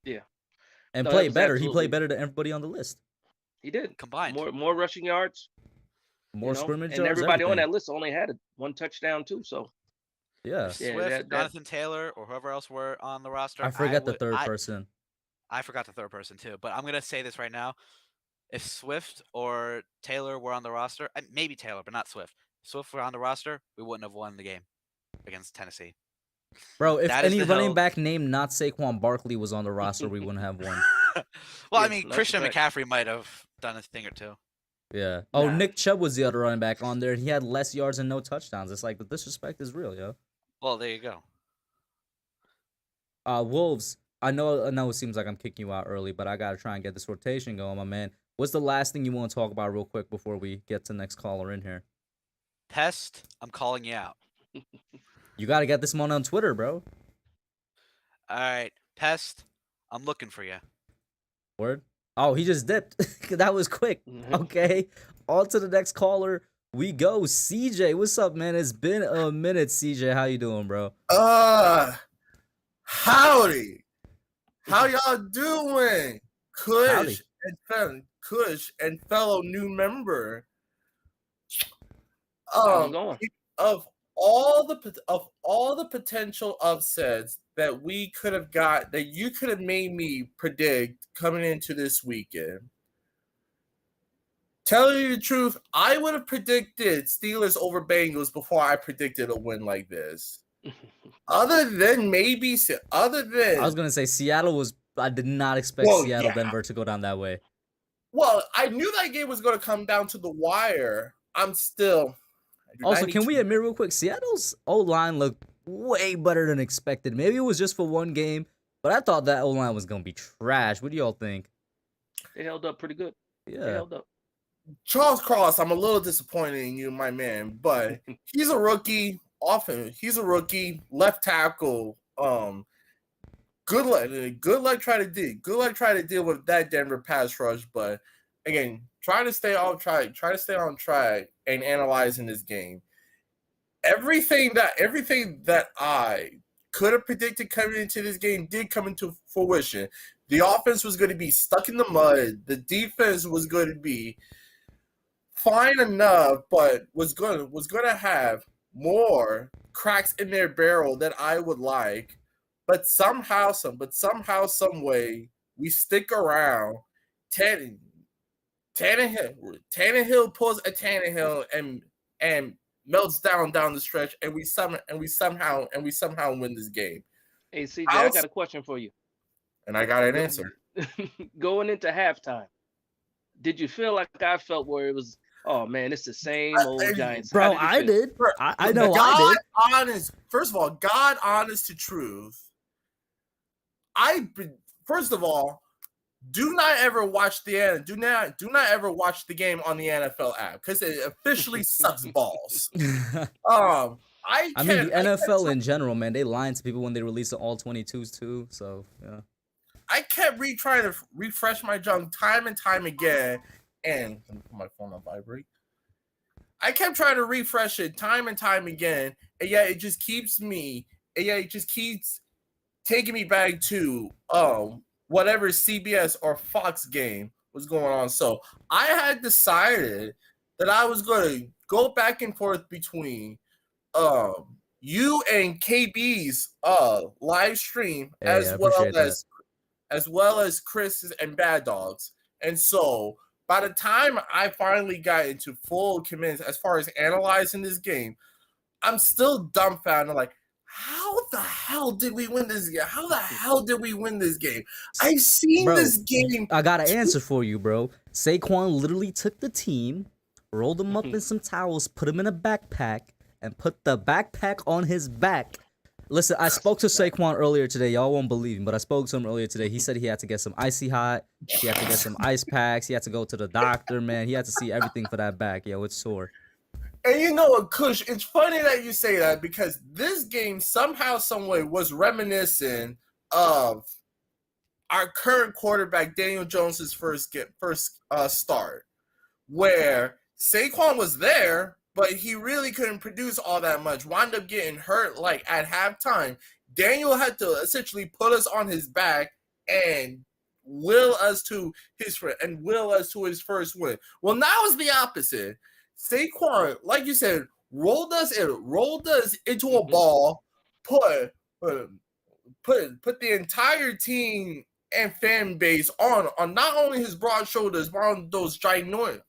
yeah, and No, that play was better. He absolutely- played better than everybody on the list. he did. combined. More rushing yards, More scrimmage and yards. everybody on everything. that list only had one touchdown too. So Yeah, If Yeah, Swift, that- Jonathan Taylor, or whoever else were on the roster. I forget the would- third person. I forgot the third person too, but I'm gonna say this right now: if Swift or Taylor were on the roster, maybe Taylor, but not Swift. Swift were on the roster, we wouldn't have won the game against Tennessee. Bro, if That is any the running hill. back named not Saquon Barkley was on the roster, we wouldn't have won. Well, I Yeah, mean, that's Christian a fact. McCaffrey might have done a thing or two. Yeah. Oh, Nah. Nick Chubb was the other running back on there, and he had less yards and no touchdowns. It's like the disrespect is real, yo. Well, there you go. Wolves. I know it seems like I'm kicking you out early, but I gotta try and get this rotation going, my man. What's the last thing you want to talk about real quick before we get to the next caller in here? Pest, I'm calling you out. You gotta get this one on Twitter, bro. All right, Pest, I'm looking for you. Word. Oh, he just dipped. That was quick. Mhm. Okay. On to the next caller. we go. CJ, what's up, man? It's been a minute, CJ. How you doing, bro? Howdy. How y'all doing? Howdy. Kush and fellow new member. How's it going? Of all the potential upsets that we could have got, that you could have made me predict coming into this weekend. Telling you the truth, I would have predicted Steelers over Bengals before I predicted a win like this. I was gonna say Seattle was. I did not expect Seattle Denver to go down that way. Well, I knew that game was going to come down to the wire. Also, can we admit real quick, Seattle's O-line looked way better than expected. Maybe it was just for one game, but I thought that O-line was going to be trash. What do y'all think? They held up pretty good. Yeah. They held up. Charles Cross, I'm a little disappointed in you, my man, but he's a rookie. He's a rookie, left tackle. Good luck trying to deal with that Denver pass rush, but again, try to stay on track and analyzing this game. Everything that I could have predicted coming into this game did come into fruition. The offense was going to be stuck in the mud. The defense was going to be fine enough, but was going to have more cracks in their barrel than I would like. But somehow, some way, we stick around. Tannehill pulls a Tannehill and melts down the stretch, and we somehow win this game. Hey, CJ, I got a question for you. And I got an answer. Going into halftime, did you feel like I felt where it was, oh man, it's the same old Giants? Bro, I did. I know I did. First of all, God honest to truth. First of all, do not ever watch the game on the NFL app because it officially sucks balls. I mean, the NFL in general, man, they lying to people when they release the all 22s too. So yeah, I kept trying to refresh my junk time and time again, and let me put my phone on vibrate. I kept trying to refresh it time and time again, and it just keeps taking me back to whatever CBS or Fox game was going on. So I had decided that I was going to go back and forth between you and KB's live stream as well as Chris's and Bad Dogs. And so by the time I finally got into full commitment as far as analyzing this game, I'm still dumbfounded, like, how the hell did we win this game? I've seen this game. I got an answer for you, bro. Saquon literally took the team, rolled them up in some towels, put them in a backpack, and put the backpack on his back. Listen, I spoke to Saquon earlier today. Y'all won't believe him, but I spoke to him earlier today. He said he had to get some icy hot. He had to get some ice packs. He had to go to the doctor, man. He had to see everything for that back. Yo, it's sore. And you know what, Kush, it's funny that you say that because this game somehow, someway was reminiscent of our current quarterback, Daniel Jones's first start, where Saquon was there, but he really couldn't produce all that much. Wound up getting hurt like at halftime. Daniel had to essentially put us on his back and will us to his first win. Well, now it's the opposite. Saquon, like you said, rolled us into a ball, put the entire team and fan base on not only his broad shoulders, but on those ginormous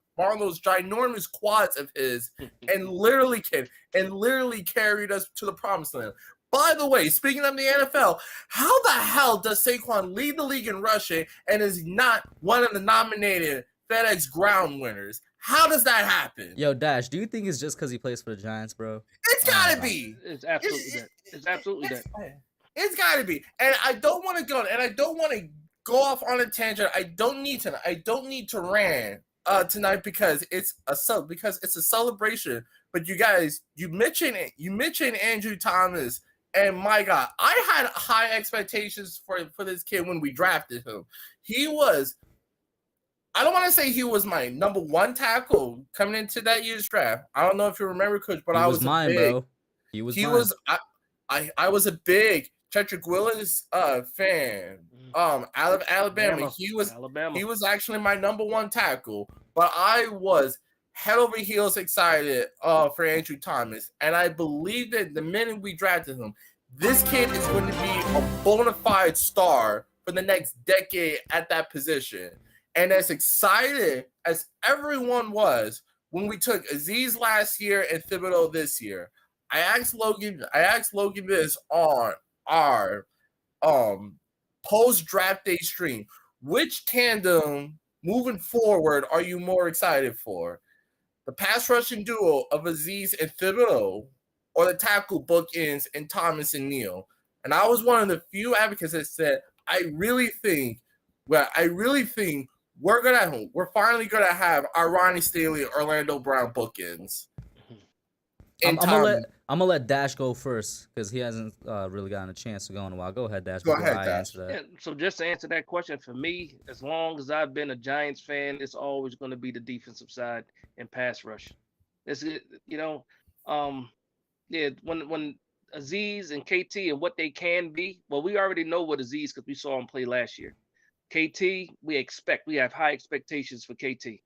quads of his, and literally carried us to the promised land. By the way, speaking of the NFL, how the hell does Saquon lead the league in rushing and is not one of the nominated FedEx ground winners? How does that happen? Yo, Dash, do you think it's just because he plays for the Giants, bro? It's gotta be. It's absolutely that. It's absolutely that. It's gotta be. And I don't want to go off on a tangent. I don't need to rant tonight because it's a celebration. But you guys, you mentioned Andrew Thomas, and my God, I had high expectations for this kid when we drafted him. He was I don't want to say he was my number one tackle coming into that year's draft. I don't know if you remember, Kush, but He I was was mine, a big, bro. He was mine. I was a big Cedric Willis fan. Out of Alabama. He was actually my number one tackle, but I was head over heels excited for Andrew Thomas, and I believe that the minute we drafted him, this kid is going to be a bona fide star for the next decade at that position. And as excited as everyone was when we took Aziz last year and Thibodeau this year, I asked Logan this on our post-draft day stream. Which tandem moving forward are you more excited for? The pass rushing duo of Aziz and Thibodeau, or the tackle bookends in Thomas and Neal? And I was one of the few advocates that said, I really think we're finally gonna have our Ronnie Stanley, Orlando Brown bookends. I'm gonna let Dash go first because he hasn't really gotten a chance to go in a while. Go ahead, Dash. Go ahead, I Dash. answer that. Yeah, so just to answer that question, for me, as long as I've been a Giants fan, it's always going to be the defensive side and pass rush. It's when Aziz and KT and what they can be. Well, we already know what Aziz because we saw him play last year. KT, we have high expectations for KT,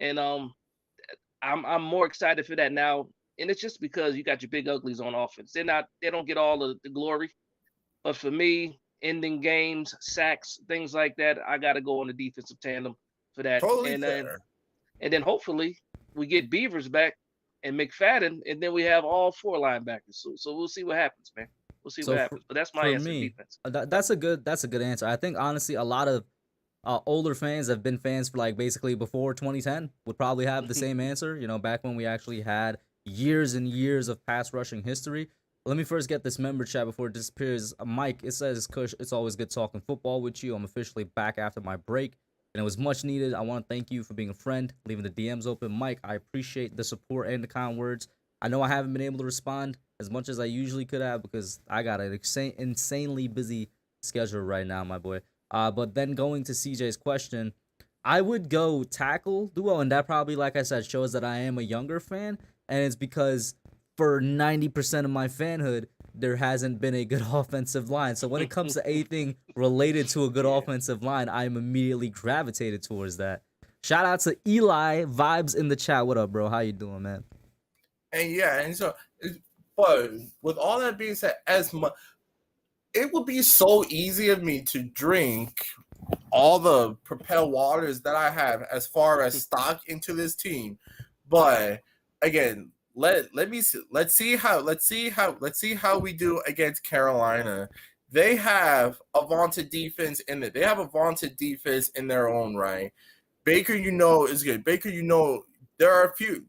and I'm more excited for that now. And it's just because you got your big uglies on offense. They don't get all the glory. But for me, ending games, sacks, things like that, I got to go on the defensive tandem for that. Totally and fair. And then hopefully we get Beavers back and McFadden, and then we have all 4 linebackers. So we'll see what happens, man. We'll see what happens. But that's my answer. Defense. That's a good answer. I think honestly, a lot of older fans have been fans for like basically before 2010 would probably have the same answer. You know, back when we actually had years and years of pass rushing history. Let me first get this member chat before it disappears. Mike, it says, Kush, it's always good talking football with you. I'm officially back after my break, and it was much needed. I want to thank you for being a friend, leaving the DMs open. Mike, I appreciate the support and the kind words. I know I haven't been able to respond as much as I usually could have because I got an insanely busy schedule right now, my boy. But then going to CJ's question, I would go tackle duo, and that probably, like I said, shows that I am a younger fan, and it's because for 90% of my fanhood, there hasn't been a good offensive line. So when it comes to anything related to a good offensive line, I'm immediately gravitated towards that. Shout out to Eli Vibes in the chat. What up, bro? How you doing, man? And so, but with all that being said, it would be so easy of me to drink all the propel waters that I have as far as stock into this team. But again, let's see how we do against Carolina. They have a vaunted defense in it. They have a vaunted defense in their own right. Baker, is good. Baker, there are a few.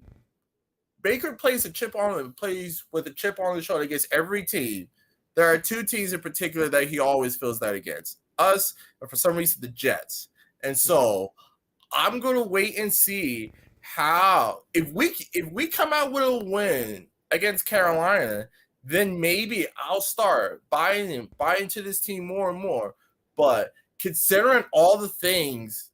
Baker plays with a chip on the shoulder against every team. There are 2 teams in particular that he always feels that against. Us, and for some reason, the Jets. And so I'm going to wait and see how if we come out with a win against Carolina, then maybe I'll start buying into this team more and more. But considering all the things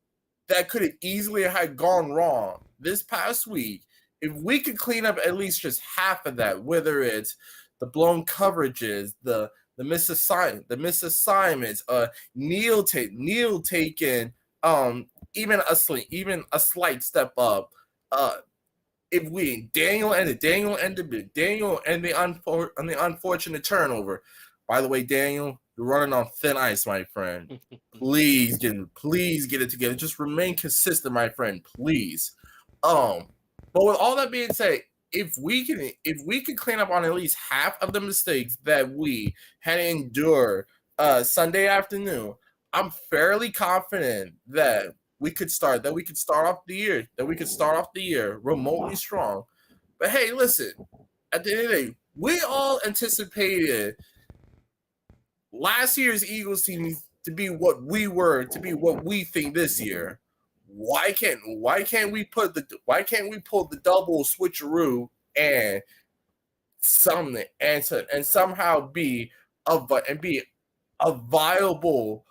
that could have easily had gone wrong this past week, if we could clean up at least just half of that, whether it's the blown coverages, the misassignments, Neal taking even a slight step up. If we Daniel and the unfortunate turnover. By the way, Daniel, you're running on thin ice, my friend. Please get it together. Just remain consistent, my friend. Please. But with all that being said, if we can clean up on at least half of the mistakes that we had to endure Sunday afternoon, I'm fairly confident that we could start off the year remotely strong. But hey, listen, at the end of the day, we all anticipated last year's Eagles team to be what we think this year. Why can't we pull the double switcheroo and somehow be a viable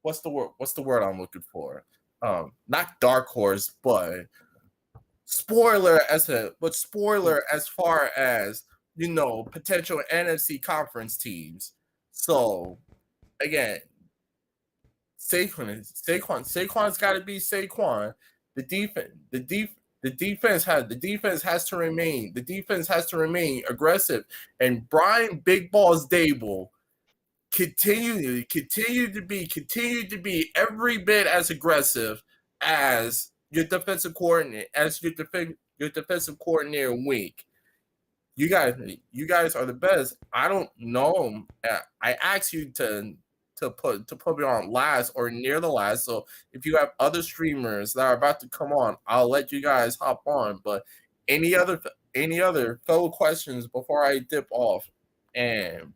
what's the word I'm looking for? not dark horse, but spoiler as far as potential NFC conference teams. So again, Saquon's got to be Saquon. The defense has to remain aggressive, and Brian Big Balls Dable continue to be every bit as aggressive as your defensive coordinator Wink. You guys are the best. I don't know. I asked you to put me on last or near the last. So if you have other streamers that are about to come on, I'll let you guys hop on. But any other fellow questions before I dip off? And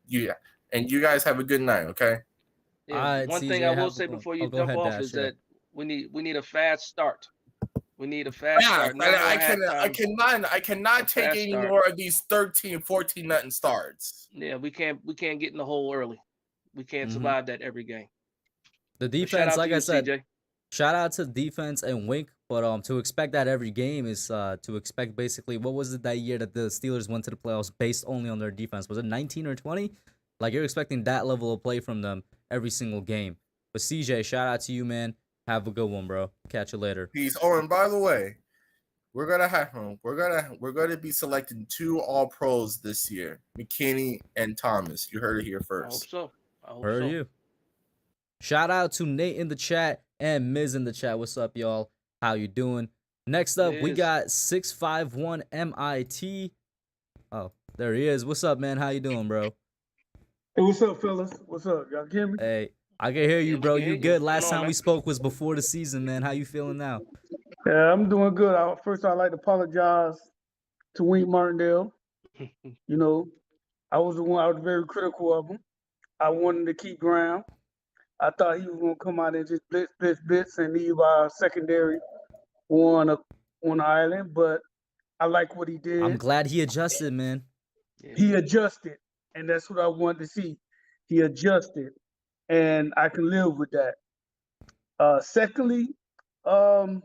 you guys have a good night, okay? Yeah, one thing I will say before you jump off is that we need a fast start. We need a fast start. I cannot take any more of these 13, 14 nothing starts. Yeah, we can't get in the hole early. We can't survive that every game. The defense, like I said, CJ. Shout out to defense and Wink, but to expect that every game is to expect basically what was it that year that the Steelers went to the playoffs based only on their defense? Was it 19 or 20? Like you're expecting that level of play from them every single game. But CJ, shout out to you, man. Have a good one, bro. Catch you later. Peace. Oh, and by the way, we're gonna be selecting 2 All-Pros this year, McKinney and Thomas. You heard it here first. I hope Heard so. you. Shout out to Nate in the chat and Miz in the chat. What's up, y'all? How you doing? Next up, we got 651 MIT. Oh, there he is. What's up, man? How you doing, bro? Hey, what's up, fellas? What's up? Y'all hear me? Hey, I can hear you, bro. You good? Last time we spoke was before the season, man. How you feeling now? Yeah, I'm doing good. First, I'd like to apologize to Wink Martindale. I was very critical of him. I wanted to keep ground. I thought he was going to come out and just blitz and leave our secondary on the island, but I like what he did. I'm glad he adjusted, man. He adjusted, and that's what I wanted to see. He adjusted, and I can live with that. Secondly, I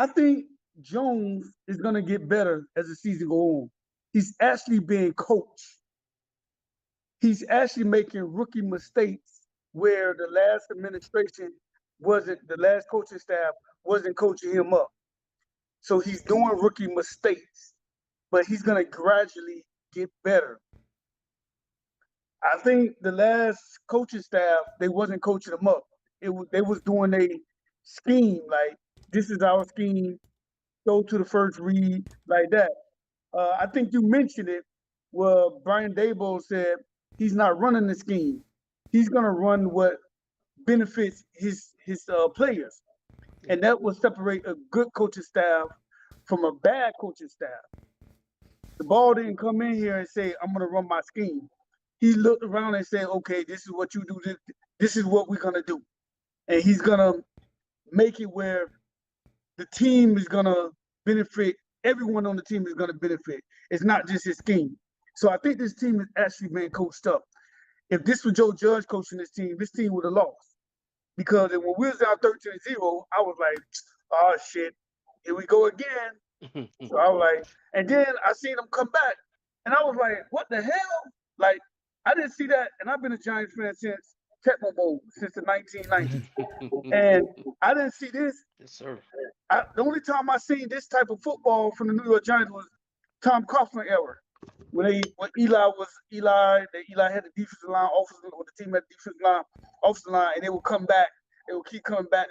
think Jones is going to get better as the season goes on. He's actually being coached. He's actually making rookie mistakes where the last coaching staff wasn't coaching him up. So he's doing rookie mistakes, but he's going to gradually get better. I think the last coaching staff, they wasn't coaching him up. They was doing a scheme, like, this is our scheme, go to the first read, like that. I think you mentioned it, where Brian Daboll said he's not running the scheme. He's going to run what benefits his players. And that will separate a good coaching staff from a bad coaching staff. The ball didn't come in here and say, I'm going to run my scheme. He looked around and said, okay, this is what you do. This is what we're going to do. And he's going to make it where the team is going to benefit. Everyone on the team is going to benefit. It's not just his scheme. So I think this team is actually being coached up. If this was Joe Judge coaching this team would have lost. Because when we was down 13-0, I was like, oh, shit, here we go again. So I was like, and then I seen them come back. And I was like, what the hell? Like, I didn't see that. And I've been a Giants fan since Tecmo Bowl, since the 1990s. And I didn't see this. Yes, sir. The only time I seen this type of football from the New York Giants was Tom Coughlin era. When Eli had the defensive line, the team had the defensive line, offensive line, and they would come back. They would keep coming back.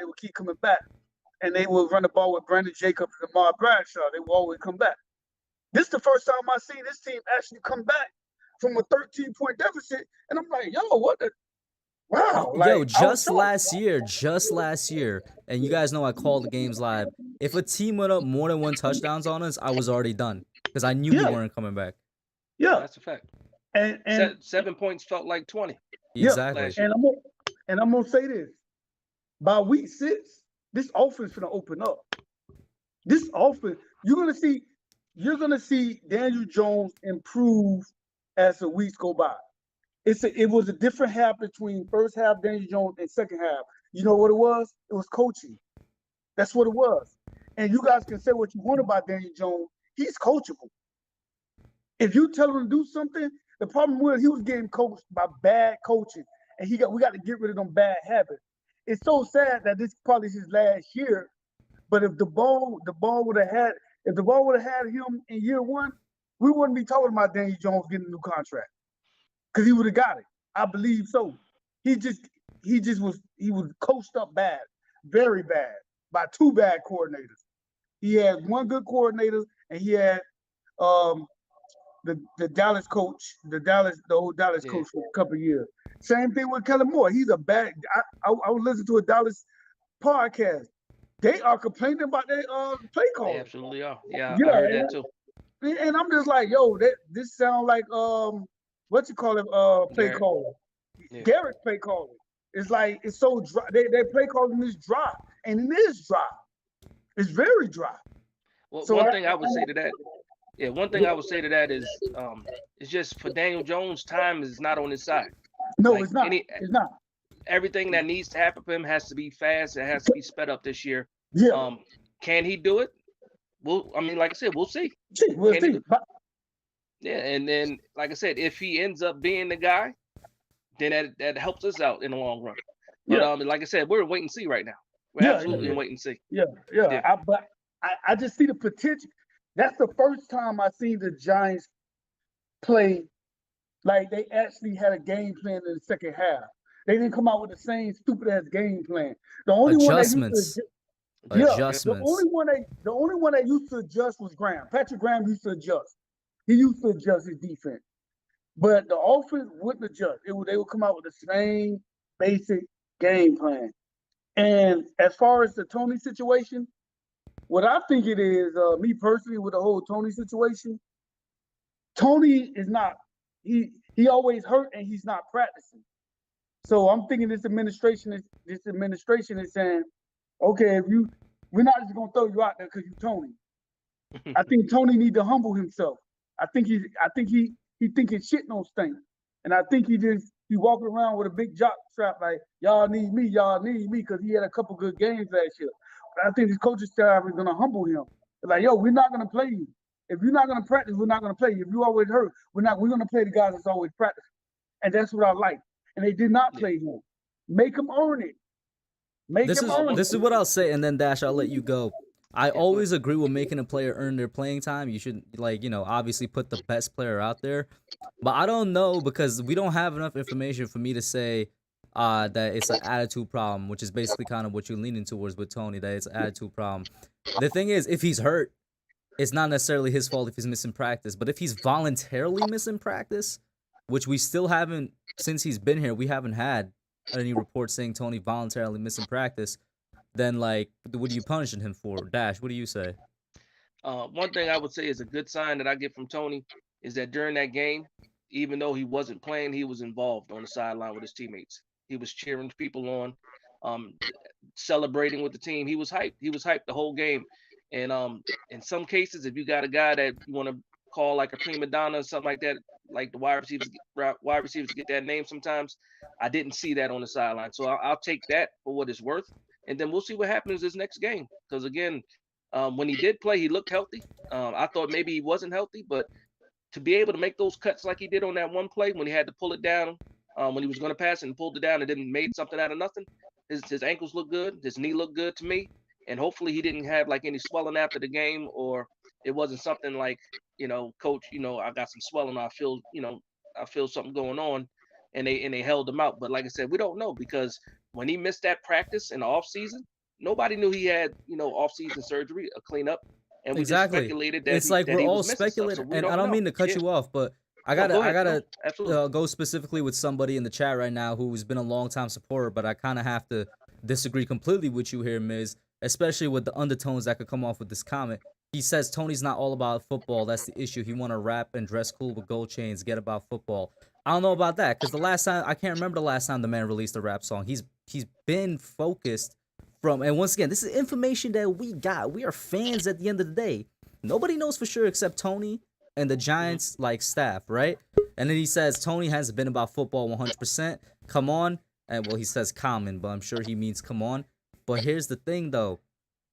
And they would run the ball with Brandon Jacobs and Lamar Bradshaw. They would always come back. This is the first time I seen this team actually come back from a 13-point deficit. And I'm like, yo, what the? Wow. Like, yo, just last year, and you guys know I called the games live. If a team went up more than 1 touchdowns on us, I was already done because I knew we weren't coming back. Yeah, that's a fact. And 7 points felt like 20. Exactly. And I'm gonna say this: by week 6, this offense gonna open up. This offense, you're gonna see Daniel Jones improve as the weeks go by. It was a different half between first half Daniel Jones and second half. You know what it was? It was coaching. That's what it was. And you guys can say what you want about Daniel Jones. He's coachable. If you tell him to do something, the problem was he was getting coached by bad coaching, and we got to get rid of them bad habits. It's so sad that this probably his last year. But if the ball would have had him in year one, we wouldn't be talking about Daniel Jones getting a new contract because he would have got it. I believe so. He was coached up bad, very bad, by two bad coordinators. He had one good coordinator, and he had the Dallas coach, the old Dallas coach for a couple of years. Same thing with Kellen Moore. He's a bad. I was listening to a Dallas podcast. They are complaining about their play call. They absolutely are. Yeah, I heard that too. And I'm just like, yo, this sound like what you call it, play caller. Yeah. Garrett's play caller. It's like it's so dry. Their play calling is dry, and it is dry. It's very dry. Well, So one thing I would say to that is it's just for Daniel Jones, time is not on his side. No, Like, it's not. It's not. Everything that needs to happen for him has to be fast. It has to be sped up this year. Yeah. Can he do it? Like I said, we'll see. We'll Can see. he- Yeah, and then like I said, if he ends up being the guy, then that helps us out in the long run. But like I said, we're in wait and see right now. We're absolutely in wait and see. Yeah. But I just see the potential. That's the first time I seen the Giants play like they actually had a game plan in the second half. They didn't come out with the same stupid ass game plan. The only Adjustments. one that Adjustments. the only one that used to adjust was Graham. Patrick Graham used to adjust. He used to adjust his defense. But the offense wouldn't adjust. They would come out with the same basic game plan. And as far as the Toney situation, what I think it is, me personally, with the whole Toney situation, Toney is not. He always hurt and he's not practicing. So I'm thinking this administration is saying, okay, we're not just gonna throw you out there because you're Toney. I think Toney need to humble himself. I think he thinking shit don't stink, and I think he walking around with a big jock strap like y'all need me, because he had a couple good games last year. But I think his coaching staff is gonna humble him. They're like, yo, we're not gonna play you. If you're not gonna practice, we're not gonna play you. If you always hurt, we're gonna play the guys that's always practicing. And that's what I like. And they did not play him. Make him earn it. This is what I'll say, and then Dash, I'll let you go. I always agree with making a player earn their playing time. You should, obviously put the best player out there. But I don't know, because we don't have enough information for me to say that it's an attitude problem, which is basically kind of what you're leaning towards with Toney, that it's an attitude problem. The thing is, if he's hurt, it's not necessarily his fault if he's missing practice. But if he's voluntarily missing practice, which we still haven't, since he's been here, we haven't had any reports saying Toney voluntarily missing practice, then, what are you punishing him for? Dash, what do you say? One thing I would say is a good sign that I get from Toney is that during that game, even though he wasn't playing, he was involved on the sideline with his teammates. He was cheering people on, celebrating with the team. He was hyped. He was hyped the whole game. And in some cases, if you got a guy that you want to call like a prima donna or something like that, like the wide receivers get that name sometimes, I didn't see that on the sideline. So I'll take that for what it's worth. And then we'll see what happens this next game. Because, again, when he did play, he looked healthy. I thought maybe he wasn't healthy. But to be able to make those cuts like he did on that one play when he had to pull it down, when he was going to pass and pulled it down and then made something out of nothing, his ankles look good. His knee looked good to me. And hopefully he didn't have, any swelling after the game, or it wasn't something like, coach, I got some swelling. I feel something going on. And they held him out. But like I said, we don't know, because when he missed that practice in the offseason, nobody knew he had, offseason surgery, a cleanup. And we just speculated that we're all speculating. And I don't mean to cut you off, but I gotta go specifically with somebody in the chat right now who's been a long-time supporter, but I kind of have to disagree completely with you here, Miz, especially with the undertones that could come off with this comment. He says Toney's not all about football. That's the issue. He want to rap and dress cool with gold chains, get about football. I don't know about that, because I can't remember the last time the man released a rap song. He's been focused from, and once again, this is information that we got. We are fans at the end of the day. Nobody knows for sure except Toney and the Giants staff, right? And then he says Toney hasn't been about football 100%. Come on. And well, he says common, but I'm sure he means come on. But here's the thing, though.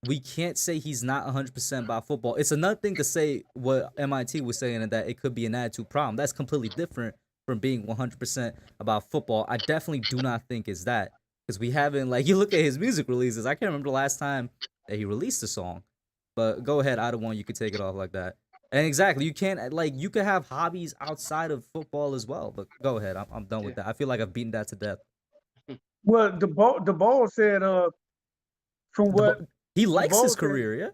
We can't say he's not 100% about football. It's another thing to say what MIT was saying, and that it could be an attitude problem. That's completely different from being 100% about football. I definitely do not think it's that, because we haven't, like, you look at his music releases. I can't remember the last time that he released a song. But go ahead, either one, you could take it off like that. And exactly, you can't, like, you could have hobbies outside of football as well. But go ahead, I'm done with that. I feel like I've beaten that to death. Well, the ball said, from what He likes his said, career, yeah.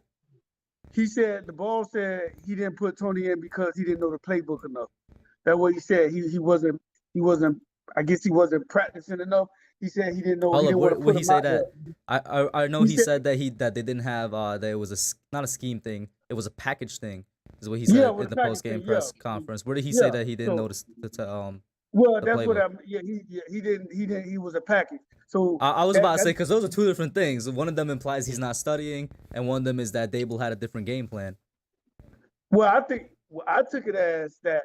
he said, the ball said he didn't put Toney in because he didn't know the playbook enough. That's what he said. He wasn't. I guess he wasn't practicing enough. He said he didn't know. Hold He up, didn't want to would put he him say out that? there. I know He he said- said that they didn't have that it was not a scheme thing. It was a package thing. Is what he Yeah, said it was in a the package post game thing, press yeah. conference. Where did he say Yeah, that he didn't so- notice the Well, the that's what playbook? he didn't. He was a package. So I was that- about to say, that- because those are two different things. One of them implies he's not studying, and one of them is that Dable had a different game plan. Well, I took it as that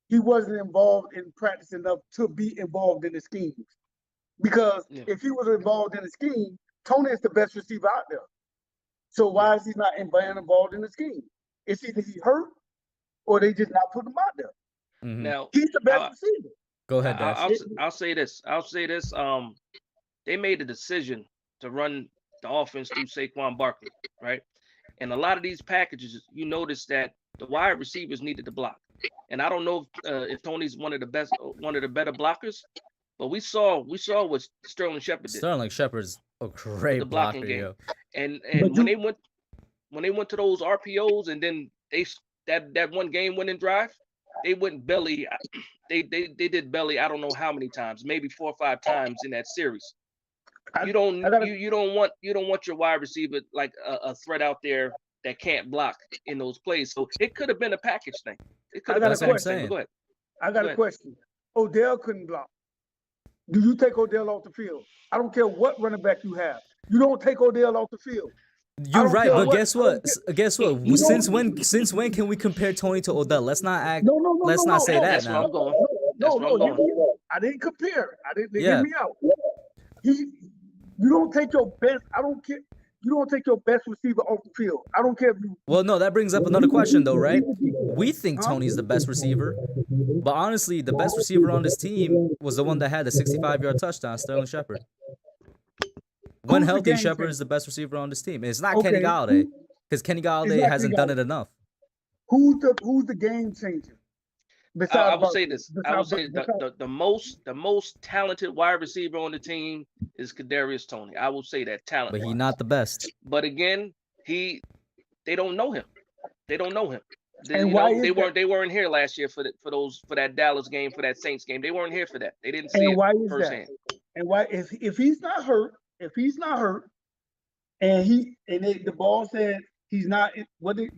he wasn't involved in practice enough to be involved in the schemes. Because if he was involved in the scheme, Toney is the best receiver out there. So why is he not involved in the scheme? It's either he hurt or they just not put him out there. Mhm. Now, He's the best receiver. Go ahead, Dash. I'll say this. They made a decision to run the offense through Saquon Barkley, right? And a lot of these packages, you notice that the wide receivers needed to block. And I don't know if Toney's one of the better blockers, but we saw what Sterling Shepard did. Sterling Shepard's a great The blocking blocker, game. yo. And when they went to those RPOs, and then that one game winning drive, they went belly. They did belly. I don't know how many times, maybe 4 or 5 times in that series. You don't want your wide receiver like a threat out there that can't block in those plays. So it could have been a package thing. It could have been a package thing. But go ahead. I got a question. Odell couldn't block. Do you take Odell off the field? I don't care what running back you have. You don't take Odell off the field. You're right, but guess what? Guess what? You Since don't- when can we compare Toney to Odell? Let's not act. No, Let's not say that That's now. where I'm going. That's where I'm hear me going. out. I didn't compare. I didn't Yeah. hear me out. You don't take your best. I don't care. You don't take your best receiver off the field. I don't care if you. Well, no, that brings up another question, though, right? We think Toney's the best receiver, but honestly, the best receiver on this team was the one that had the 65-yard touchdown, Sterling Shepard. When Who's the healthy, game Shepard changer? is the best receiver on this team. And it's not Okay, Kenny Galladay, because Kenny Galladay not hasn't Kenny done it enough. Who's the game changer? I will say this. I will Besides- say the most talented wide receiver on the team is Kadarius Toney. I will say that talent. But he's not the best. But again, they don't know him. They don't know him. And why is They weren't here last year for that Dallas game, for that Saints game. They weren't here for that. They didn't see And it why is firsthand. that? And why if he's not hurt, and the ball said he's not. What he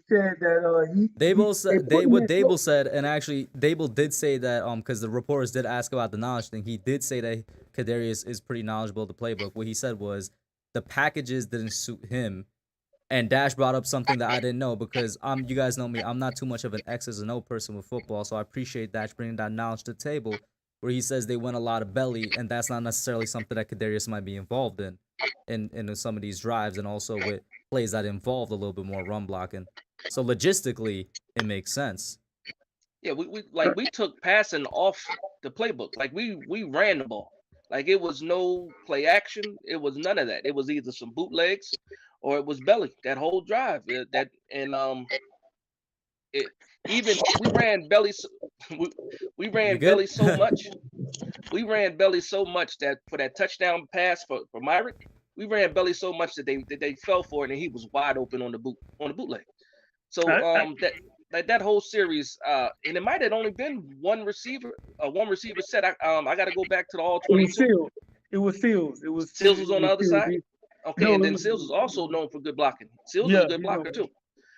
said that he. Dable they said put him what in Dable slow- said, and actually Dable did say that because the reporters did ask about the knowledge thing. He did say that Kadarius is pretty knowledgeable of the playbook. What he said was the packages didn't suit him. And Dash brought up something that I didn't know because you guys know me. I'm not too much of an X's and O person with football, so I appreciate Dash bringing that knowledge to the table. Where he says they went a lot of belly, and that's not necessarily something that Kadarius might be involved in some of these drives, and also with plays that involved a little bit more run blocking. So logistically, it makes sense. Yeah, we took passing off the playbook. Like we ran the ball. Like it was no play action. It was none of that. It was either some bootlegs or it was belly that whole drive. We ran belly. We ran belly so much. We ran belly so much that for that touchdown pass for Myrick, we ran belly so much that they fell for it and he was wide open on the bootleg. So that whole series, and it might have only been one receiver set. I got to go back to the all 22. It was Seals. Seals was on the other side. Okay, No, and then it was- Seals is also known for good blocking. Seals is a good blocker too.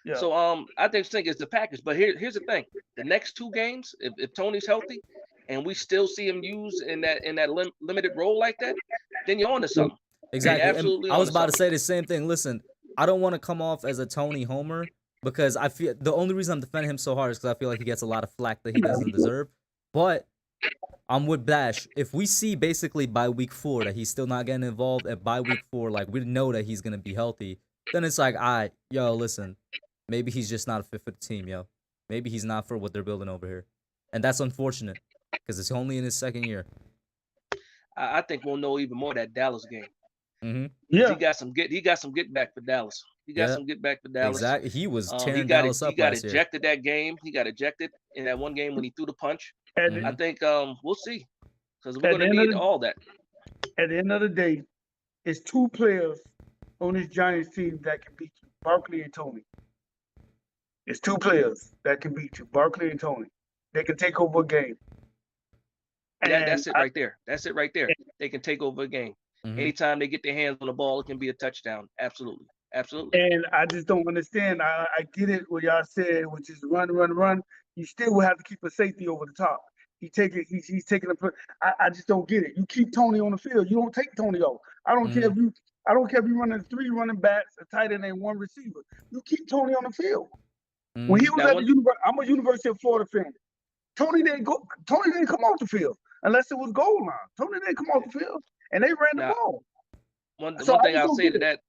Yeah. So I think it's the package. But here's the thing: the next 2 games, if Toney's healthy, and we still see him used in that limited role like that, then you're on to something. Exactly. You're absolutely And I was on about to something. say the same thing. Listen, I don't want to come off as a Toney homer, because I feel the only reason I'm defending him so hard is because I feel like he gets a lot of flack that he doesn't deserve. But I'm with Bash. If we see basically by week 4 that he's still not getting involved, and by week 4, like, we know that he's gonna be healthy, then it's like, all right, yo, listen, maybe he's just not a fit for the team, yo. Maybe he's not for what they're building over here, and that's unfortunate because it's only in his second year. I think we'll know even more that Dallas game. Mm-hmm. Yeah. He got some get back for Dallas. He got some get back for Dallas. Exactly. He was He tearing got Dallas up he got last year. ejected that game. He got ejected in that one game when he threw the punch. I think we'll see, because we're going to need all that. At the end of the day, it's 2 players on this Giants team that can beat you, Barkley and Toney. It's 2 players that can beat you, Barkley and Toney. They can take over a game. That's it right there. That's it right there. They can take over a game. Anytime they get their hands on the ball, it can be a touchdown. Absolutely. Absolutely. And I just don't understand. I get it what y'all said, which is run. You still will have to keep a safety over the top. He's taking I just don't get it. You keep Toney on the field. You don't take Toney off. I don't care if you running 3 running backs, a tight end, and 1 receiver. You keep Toney on the field. When he was at the university, I'm a University of Florida fan. Toney didn't come off the field unless it was goal line. Toney didn't come off the field, and they ran the ball. One thing I'll say to that,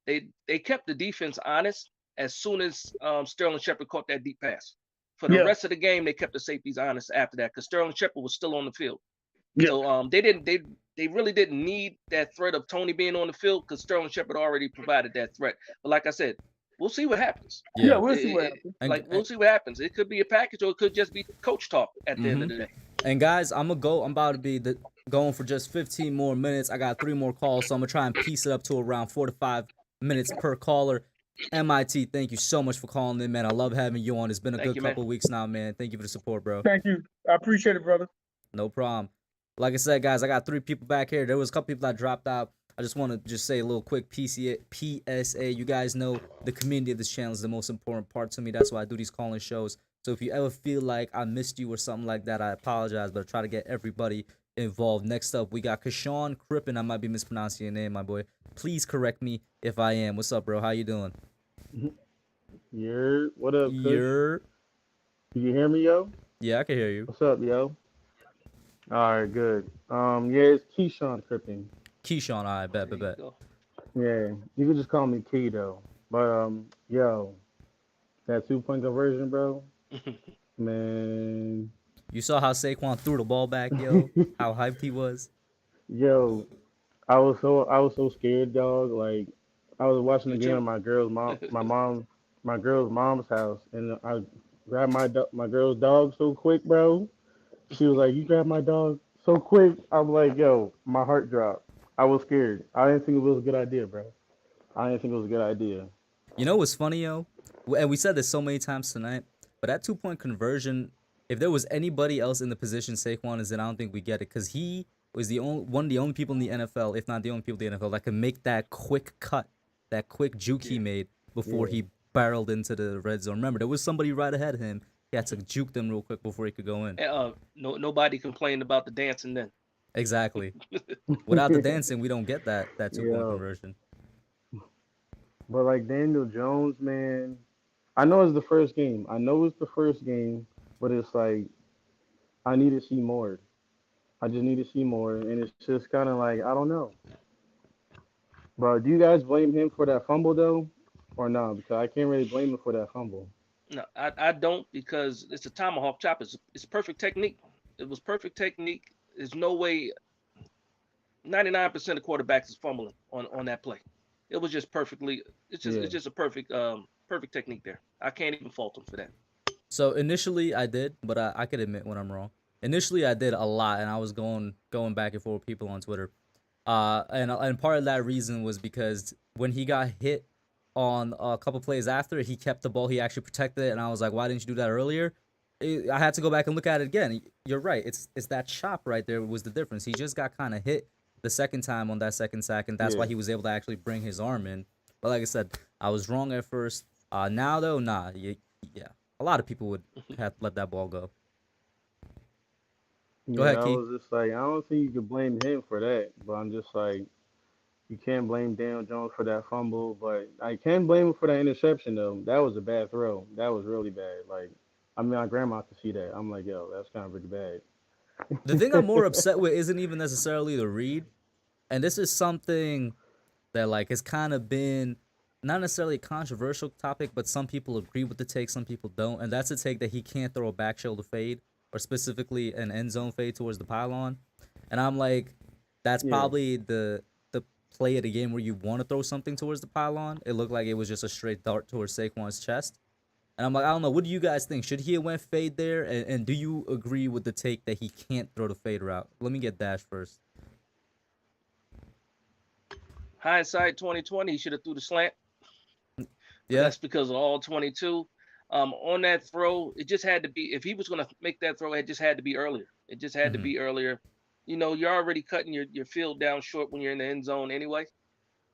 they kept the defense honest as soon as Sterling Shepard caught that deep pass. For the rest of the game, they kept the safeties honest after that because Sterling Shepard was still on the field. Yeah. So they really didn't need that threat of Toney being on the field because Sterling Shepard already provided that threat. But like I said, we'll see what happens. Yeah, we'll see what happens. We'll see what happens. It could be a package or it could just be coach talk at the end of the day. And guys, I'm about to be going for just 15 more minutes. I got 3 more calls, so I'm gonna try and piece it up to around 4 to 5 minutes per caller. MIT, thank you so much for calling in, man. I love having you on. It's been a good couple of weeks now, man. Thank you for the support, bro. Thank you. I appreciate it, brother. No problem. Like I said, guys, I got 3 people back here. There was a couple people that dropped out. I just want to say a little quick PSA. You guys know the community of this channel is the most important part to me. That's why I do these calling shows. So if you ever feel like I missed you or something like that, I apologize, but I try to get everybody involved. Next up, we got Keyshawn Crippen. I might be mispronouncing your name, my boy. Please correct me if I am. What's up, bro? How you doing? What up, Kush? Can you hear me, yo? Yeah, I can hear you. What's up, yo? All right, good. It's Keyshawn Crippen. Keyshawn, I bet. Yeah, you can just call me Key though. But yo, that 2-point conversion, bro. Man, you saw how Saquon threw the ball back, yo. How hyped he was. Yo, I was so scared, dog. Like, I was watching the game at my girl's mom's house, and I grabbed my girl's dog so quick, bro. She was like, "You grabbed my dog so quick." I'm like, yo, my heart dropped. I was scared. I didn't think it was a good idea, bro. I didn't think it was a good idea. You know what's funny, yo? And we said this so many times tonight, but that 2-point conversion, if there was anybody else in the position Saquon is in, I don't think we get it, because he was one of the only people in the NFL, if not the only people in the NFL, that could make that quick cut, that quick juke he made before he barreled into the red zone. Remember, there was somebody right ahead of him. He had to juke them real quick before he could go in. Nobody complained about the dancing then. Exactly. Without the dancing, we don't get that 2-point conversion. But like Daniel Jones, man, I know it's the first game. But it's like I need to see more. I just need to see more, and it's just kind of like I don't know. But do you guys blame him for that fumble though, or no? Because I can't really blame him for that fumble. No, I don't, because it's a tomahawk chop. It's perfect technique. It was perfect technique. There's no way 99% of quarterbacks is fumbling on that play. It was just perfectly. It's just a perfect technique there. I can't even fault him for that. So initially I did, but I could admit when I'm wrong. Initially I did a lot, and I was going back and forth with people on Twitter. And part of that reason was because when he got hit on a couple plays after, he kept the ball. He actually protected it, and I was like, why didn't you do that earlier? I had to go back and look at it again. You're right. It's that chop right there was the difference. He just got kind of hit the second time on that second sack, and that's why he was able to actually bring his arm in. But like I said, I was wrong at first. Now though, nah, yeah, a lot of people would have let that ball go. Go ahead, Key. I was just like, I don't think you could blame him for that, but I'm just like, You can't blame Daniel Jones for that fumble, but I can blame him for that interception though. That was a bad throw. That was really bad. Like, I mean, my grandma could see that. I'm like, yo, that's kind of really bad. The thing I'm more upset with isn't even necessarily the read, and this is something that like has kind of been not necessarily a controversial topic, but some people agree with the take, some people don't, and that's a take that he can't throw a back shoulder fade or specifically an end zone fade towards the pylon. And I'm like, that's Yeah. probably the play of the game where you want to throw something towards the pylon. It looked like it was just a straight dart towards Saquon's chest. And I'm like, I don't know. What do you guys think? Should he have went fade there? And do you agree with the take that he can't throw the fade route? Let me get Dash first. Hindsight 2020, he should have threw the slant. Yeah. That's because of all 22. On that throw, it just had to be, if he was going to make that throw, it just had to be earlier. It just had to be earlier. You know, you're already cutting your field down short when you're in the end zone anyway.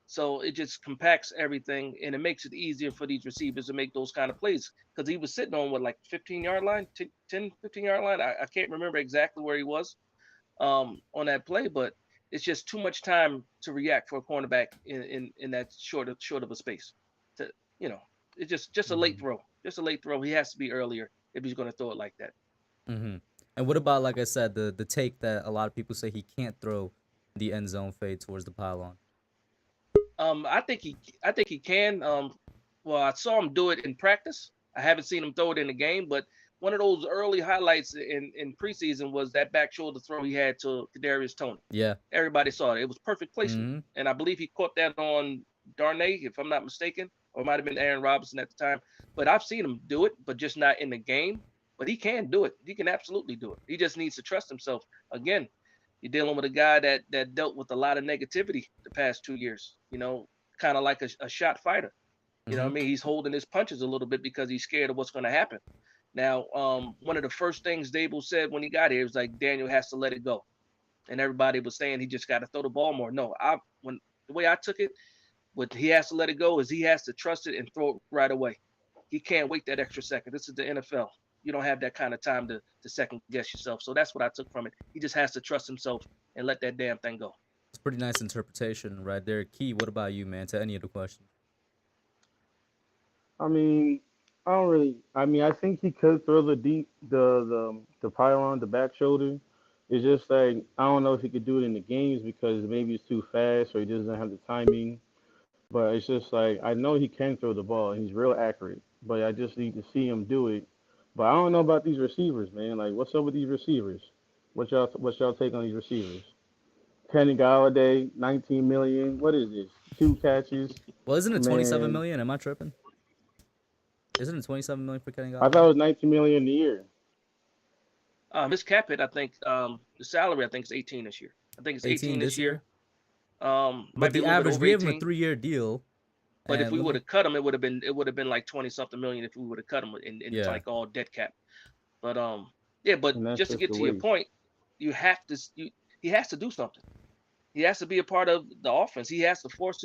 So it just compacts everything, and it makes it easier for these receivers to make those kind of plays. Because he was sitting on, what, like 15-yard line, 10, 15-yard line? I can't remember exactly where he was on that play, but it's just too much time to react for a cornerback in that short of a space. To, you know, it's just a late throw. Just a late throw. He has to be earlier if he's going to throw it like that. Mm-hmm. And what about, like I said, the take that a lot of people say he can't throw the end zone fade towards the pylon? I think he can. Well, I saw him do it in practice. I haven't seen him throw it in the game, but one of those early highlights in preseason was that back shoulder throw he had to Kadarius Toney. Yeah. Everybody saw it. It was perfect placement. And I believe he caught that on Darnay, if I'm not mistaken, or it might have been Aaron Robinson at the time. But I've seen him do it, but just not in the game. But he can do it. He can absolutely do it. He just needs to trust himself. Again, you're dealing with a guy that dealt with a lot of negativity the past 2 years, you know, kind of like a shot fighter. You know what I mean? He's holding his punches a little bit because he's scared of what's going to happen. Now, one of the first things Dable said when he got here was like, Daniel has to let it go. And everybody was saying he just got to throw the ball more. No, the way I took it, what he has to let it go is he has to trust it and throw it right away. He can't wait that extra second. This is the NFL. You don't have that kind of time to second guess yourself. So that's what I took from it. He just has to trust himself and let that damn thing go. It's pretty nice interpretation right there. Key, what about you, man, to any of the questions? I mean, I think he could throw the pylon, the back shoulder. It's just like, I don't know if he could do it in the games because maybe it's too fast or he doesn't have the timing. But it's just like, I know he can throw the ball. He's real accurate. But I just need to see him do it. But I don't know about these receivers, man. Like, what's up with these receivers? What's y'all take on these receivers? Kenny Galladay, 19 million. What is this? 2 catches. Well, isn't it 27 Man. million? Am I tripping? Isn't it 27 million for Kenny Galladay? I thought it was 19 million a year. His cap hit, I think, the salary, I think, is 18 this year. I think it's 18 this year. But the average, we have him a 3-year deal. But if we would have cut him, it would have been like 20-something million if we would have cut him in like all dead cap. But but just to get to your point, he has to do something. He has to be a part of the offense. He has to force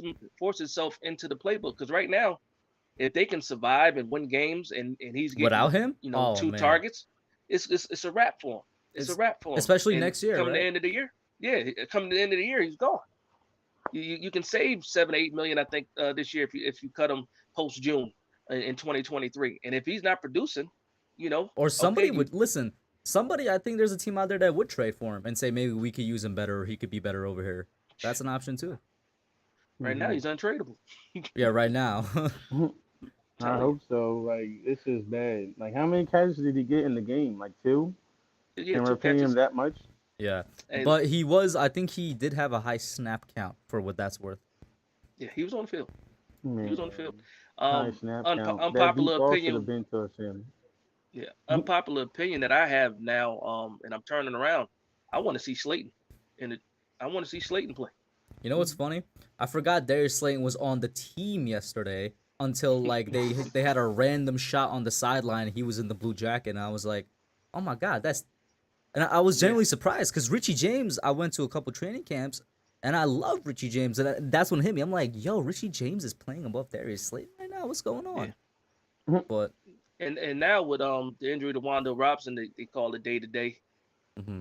himself into the playbook. Because right now, if they can survive and win games and he's getting without him, 2 targets, it's a wrap for him. It's a wrap for him. Especially and next year, coming right? the end of the year. Yeah, coming to the end of the year, he's gone. You can save 7-8 million, I think, this year if you cut him post June in 2023. And if he's not producing, or somebody would listen. Somebody, I think there's a team out there that would trade for him and say maybe we could use him better or he could be better over here. That's an option too. Right now, he's untradeable. Yeah, right now. I hope so. Like, this is bad. Like, how many catches did he get in the game? Like 2? Yeah, and we're paying him that much? Yeah, and, but I think he did have a high snap count for what that's worth. Yeah, he was on the field. Man. He was on the field. High snap count. Unpopular opinion. Been to him. Yeah, unpopular opinion that I have now, and I'm turning around. I want to see Slayton, I want to see Slayton play. You know what's funny? I forgot Darius Slayton was on the team yesterday until like they had a random shot on the sideline. He was in the blue jacket, and I was like, oh my god, and I was genuinely surprised because Richie James, I went to a couple training camps, and I love Richie James, and that's when it hit me. I'm like, yo, Richie James is playing above Darius Slayton right now. What's going on? Yeah. But and now with the injury to Wando Robson, they call it day-to-day.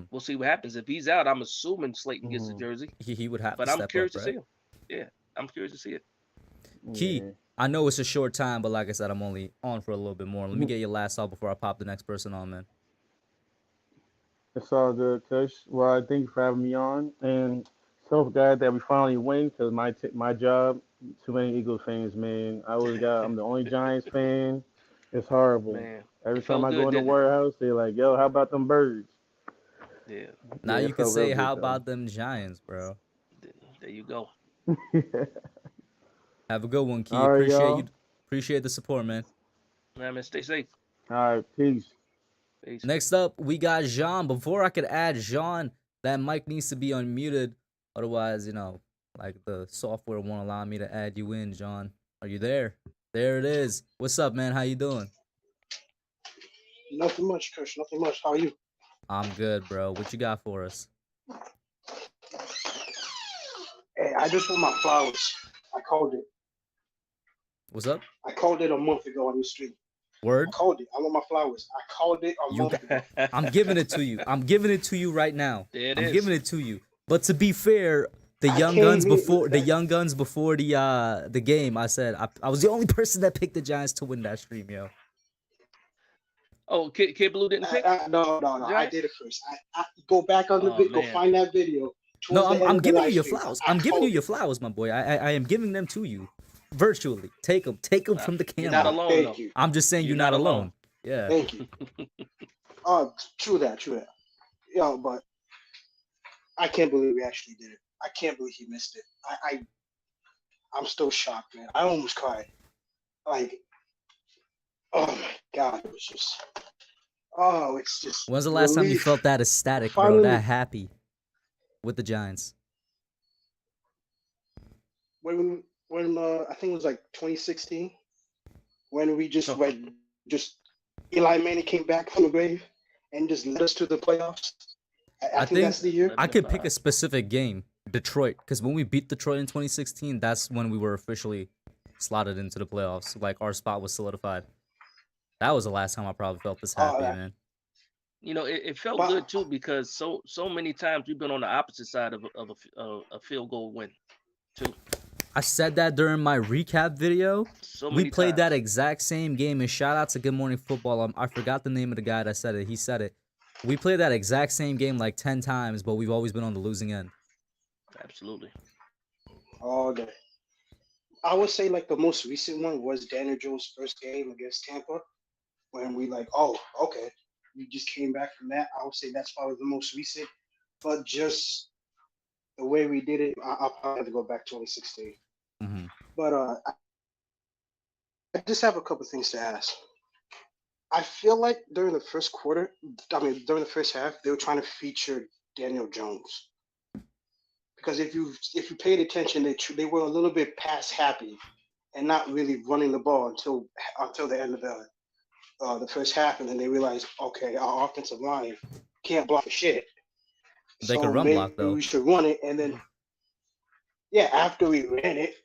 We'll see what happens. If he's out, I'm assuming Slayton gets the jersey. He would have but to I'm step curious up, to see right? him. yeah, I'm curious to see it. Key, Yeah. I know it's a short time, but like I said, I'm only on for a little bit more. Let me get your last thought before I pop the next person on, man. It's all good, Kush. Well, I thank you for having me on, and so glad that we finally win because my job, too many Eagles fans, man. I'm the only Giants fan. It's horrible. Man, Every it time felt I go good, in the didn't it? warehouse, they're like, "Yo, how about them birds?" Yeah, Now Yeah, you it can felt real say, how good though. about them Giants, bro? there you go. Have a good one, Key. All right, Appreciate you. y'all. Appreciate the support, man. Man, stay safe. All right, peace. Peace. Next up, we got Jean. Before I could add Jean, that mic needs to be unmuted. Otherwise, like the software won't allow me to add you in, John. Are you there? There it is. What's up, man? How you doing? Nothing much, Kush. Nothing much. How are you? I'm good, bro. What you got for us? Hey, I just want my flowers. I called it. What's up? I called it a month ago on the street. Word? I called it. I want my flowers. I called it a You month ago. I'm giving it to you. I'm giving it to you right now. There it I'm is. giving it to you. But to be fair, the I young came guns here- before the game, I said I was the only person that picked the Giants to win that stream, yo. Oh, Kid Blue didn't pick? No. I Giants? did it first. I go back on the Oh, video. Go man. find that video. No, Towards the end I'm of the giving you live your stream. flowers. I I'm giving you called your it. flowers, my boy. I am giving them to you virtually. Take them from the You're not camera. alone, Thank though. you. I'm just saying you're not alone. Yeah. Thank you. True that. Yo, but I can't believe we actually did it. I can't believe he missed it. I'm still shocked, man. I almost cried. Like, oh my God, it was just. Oh, it's just. When's the last time you relief. felt that ecstatic, bro? Finally- That happy with the Giants? When I think it was like 2016, when we just Eli Manning came back from the grave and just led us to the playoffs. I think that's the year. I could pick a specific game, Detroit, because when we beat Detroit in 2016, that's when we were officially slotted into the playoffs. Like our spot was solidified. That was the last time I probably felt this happy, man. You know, it felt good too because so many times we've been on the opposite side of a field goal win, too. I said that during my recap video. So We many played times. that exact same game, and shout out to Good Morning Football. I forgot the name of the guy that said it. He said it. We played that exact same game like 10 times, but we've always been on the losing end. Absolutely. All day. I would say like the most recent one was Daniel Jones' first game against Tampa, when we like, oh, okay, we just came back from that. I would say that's probably the most recent, but just the way we did it, I'll probably have to go back to 2016. Mm-hmm. But I just have a couple things to ask. I feel like during the first half, they were trying to feature Daniel Jones. Because if you paid attention, they were a little bit pass happy and not really running the ball until the end of the first half, and then they realized, okay, our offensive line can't block for shit. They can run block though. We should run it, and then after we ran it.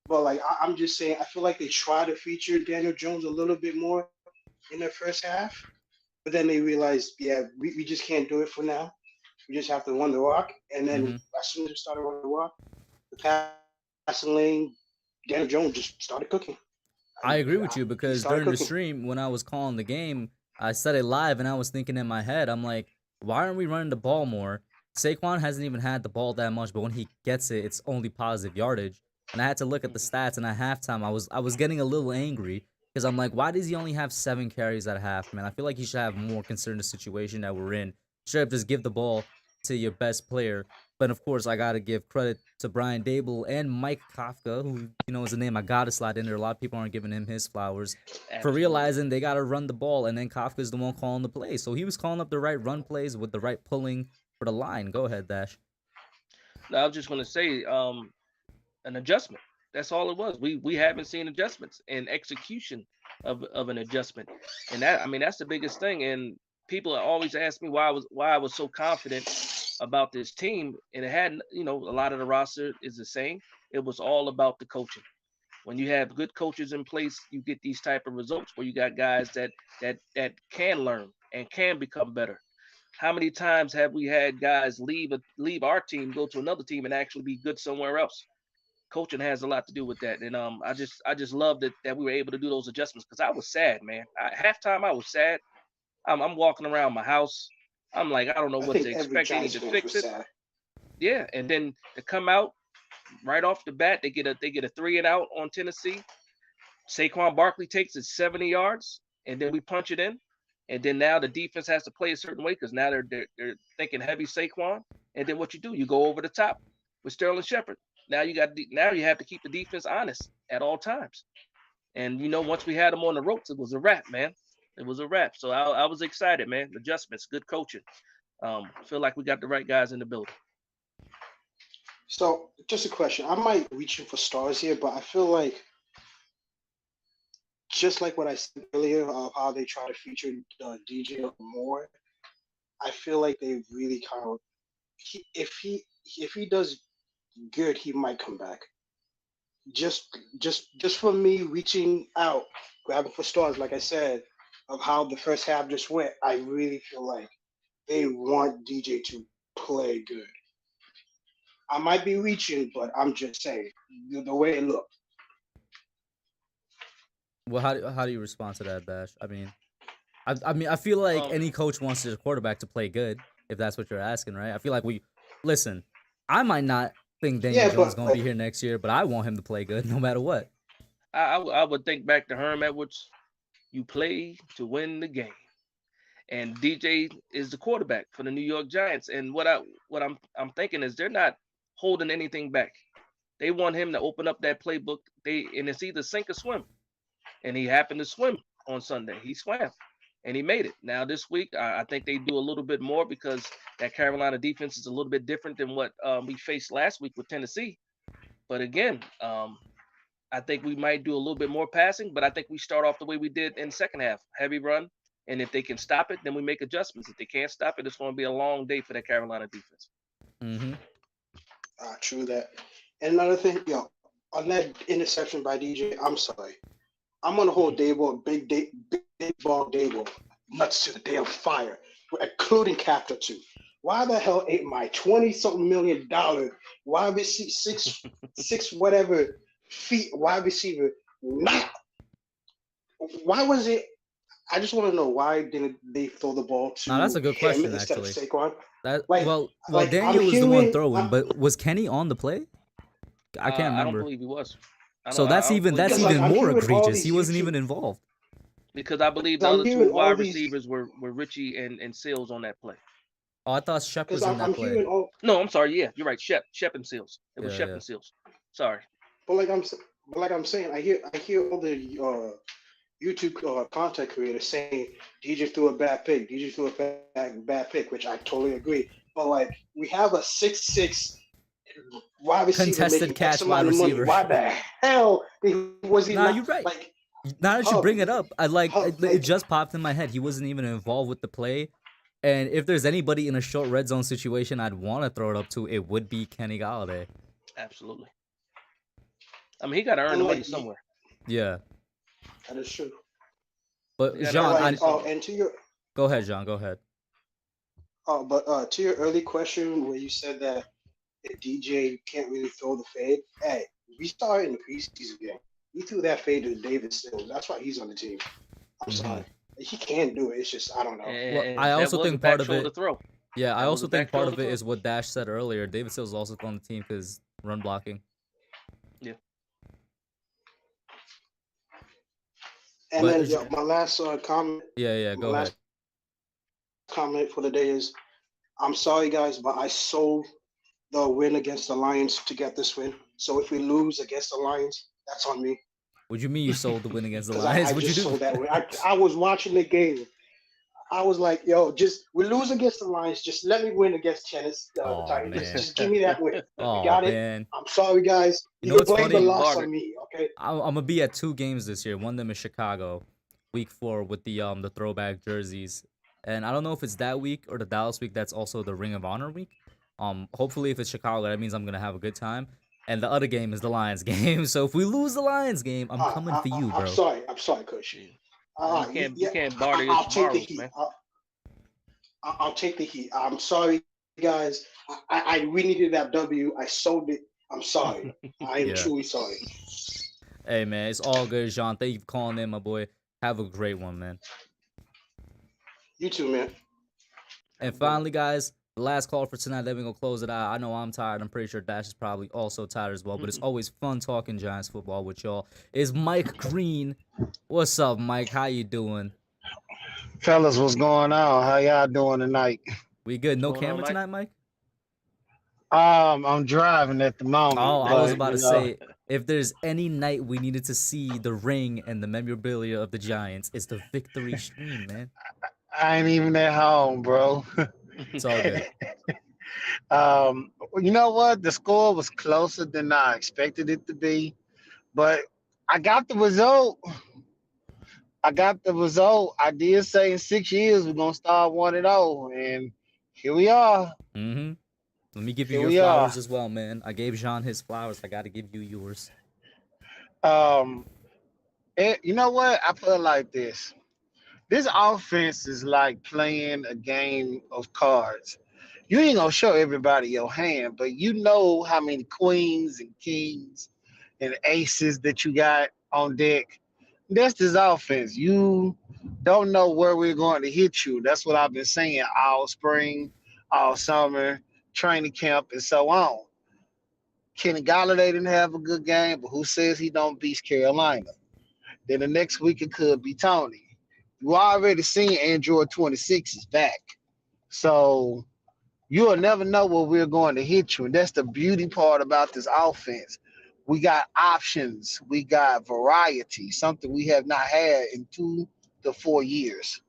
But like I'm just saying, I feel like they try to feature Daniel Jones a little bit more in the first half, but then they realized, we just can't do it for now. We just have to run the rock, and then as soon as we started running the rock, the passing lane, Daniel Jones just started cooking. I agree with you because started during the cooking. stream, when I was calling the game, I said it live and I was thinking in my head, I'm like, why aren't we running the ball more? Saquon hasn't even had the ball that much, but when he gets it, it's only positive yardage. And I had to look at the stats, and at halftime, I was getting a little angry because I'm like, why does he only have 7 carries at half, man? I feel like he should have more considered the situation that we're in. Should have just give the ball to your best player. But of course, I gotta give credit to Brian Dable and Mike Kafka, who is a name I gotta slide in there. A lot of people aren't giving him his flowers for realizing they gotta run the ball, and then Kafka's the one calling the plays. So he was calling up the right run plays with the right pulling for the line. Go ahead, Dash. Now, I was just gonna say, an adjustment. That's all it was. We haven't seen adjustments and execution of an adjustment, and that's the biggest thing. And people always ask me why I was so confident about this team, and it hadn't. A lot of the roster is the same. It was all about the coaching. When you have good coaches in place, you get these type of results where you got guys that can learn and can become better. How many times have we had guys leave our team, go to another team, and actually be good somewhere else? coaching has a lot to do with that. And I just love that we were able to do those adjustments because I was sad, man. Halftime I was sad. I'm walking around my house. I'm like, I don't know I what to think every expect. They need Giants to fan fix was it. sad. Yeah, and then to come out right off the bat, they get a 3-and-out on Tennessee. Saquon Barkley takes it 70 yards, and then we punch it in. And then now the defense has to play a certain way because now they're thinking heavy Saquon. And then what you do, you go over the top with Sterling Shepard. Now you have to keep the defense honest at all times. And once we had them on the ropes, it was a wrap, man. It was a wrap. So I was excited, man. Adjustments, good coaching. Feel like we got the right guys in the building. So, just a question. I might reaching for stars here, but I feel like just like what I said earlier of how they try to feature DJ more, I feel like they really kind of if he does good, he might come back. Just for me reaching out, grabbing for stars, like I said, of how the first half just went, I really feel like they want DJ to play good. I might be reaching, but I'm just saying the way it looked. Well, how do you respond to that, Bash? I mean, I feel like any coach wants their quarterback to play good, if that's what you're asking, right? I feel like listen. I might not think Daniel Jones is going to be here next year, but I want him to play good no matter what. I would think back to Herm Edwards. You play to win the game, and DJ is the quarterback for the New York Giants. And what I'm thinking is they're not holding anything back. They want him to open up that playbook. And it's either sink or swim. And he happened to swim on Sunday. He swam, and he made it. Now this week, I think they do a little bit more because that Carolina defense is a little bit different than what we faced last week with Tennessee. But again, I think we might do a little bit more passing, but I think we start off the way we did in the second half, heavy run. And if they can stop it, then we make adjustments. If they can't stop it, it's going to be a long day for that Carolina defense. Mm-hmm. True that. And another thing, on that interception by DJ, I'm sorry. I'm gonna hold Dable, big ball Dable, nuts to the damn fire, including Captor too. Why the hell ain't my $20-something million wide receiver, six whatever feet wide receiver not? Why was it? I just want to know why didn't they throw the ball to? No, that's a good question instead actually. Of Saquon? Well, Daniel was the one throwing, but was Kenny on the play? I can't remember. I don't believe he was. So that's even more egregious. He wasn't even involved. Because I believe the other two wide receivers were Richie and Seals on that play. Oh, I thought Shep was in that play. No, I'm sorry. Yeah, you're right. Shep and Seals. It was Shep and Seals. Sorry. But like I'm saying, I hear all the YouTube content creators saying DJ threw a bad pick. DJ threw a bad pick, which I totally agree. But like we have a 6'6" wide receiver contested catch wide receiver. Why the hell was he? Nah, you're right. Now that you bring it up, it just popped in my head. He wasn't even involved with the play. And if there's anybody in a short red zone situation I'd want to throw it up to, it would be Kenny Golladay. Absolutely. I mean, he got to earn the money somewhere. Yeah. That is true. But John, and to your go ahead, John. Go ahead. But to your early question where you said that DJ can't really throw the fade. Hey, we saw it in the preseason game. He threw that fade to David Stills. That's why he's on the team. I'm sorry. He can do it. It's just I don't know. Well, I also think part of it. Yeah, I also think part of it is what Dash said earlier. David Stills is also on the team because run blocking. Yeah. And then my last comment. Yeah. Go ahead. Comment for the day is, I'm sorry guys, but I sold the win against the Lions to get this win. So if we lose against the Lions, that's on me. What do you mean you sold the win against the Lions? What'd you do? Sold that win. I was watching the game. I was like, yo, we lose against the Lions. Just let me win against Titans. Just give me that win. You got it. I'm sorry, guys. You can blame the loss on me, okay? I'm gonna be at 2 games this year. One of them is Chicago, week 4 with the throwback jerseys. And I don't know if it's that week or the Dallas week. That's also the Ring of Honor week. Hopefully, if it's Chicago, that means I'm gonna have a good time. And the other game is the Lions game. So if we lose the Lions game, I'm coming for you, bro. I'm sorry, Kush. You can't barter your tomorrows, man. I'll take the heat. I'm sorry, guys. We needed that W. I sold it. I'm sorry. I am Yeah. truly sorry. Hey, man, it's all good, Jean. Thank you for calling in, my boy. Have a great one, man. You too, man. And finally, guys, the last call for tonight. Then we're going to close it out. I know I'm tired. I'm pretty sure Dash is probably also tired as well. But it's always fun talking Giants football with y'all. Is Mike Green. What's up, Mike? How you doing? Fellas, what's going on? How y'all doing tonight? We good? No What's going on, camera Mike? tonight, Mike? I'm driving at the moment. Oh, I was but, about you to know, say, if there's any night we needed to see the ring and the memorabilia of the Giants, it's the victory stream, man. I ain't even at home, bro. It's all good. You know what? The score was closer than I expected it to be, but I got the result. I did say in 6 years we're gonna start 1-0, and here we are. Mm-hmm. Let me give you Here your we flowers are. as well, man. I gave Jean his flowers. I got to give you yours. You know what? I put it like this. This offense is like playing a game of cards. You ain't gonna show everybody your hand, but you know how many queens and kings and aces that you got on deck. That's this offense. You don't know where we're going to hit you. That's what I've been saying all spring, all summer, training camp, and so on. Kenny Galladay didn't have a good game, but who says he don't beat Carolina? Then the next week it could be Tony. You already seen Android 26 is back. So you'll never know where we're going to hit you. And that's the beauty part about this offense. We got options. We got variety, something we have not had in 2 to 4 years.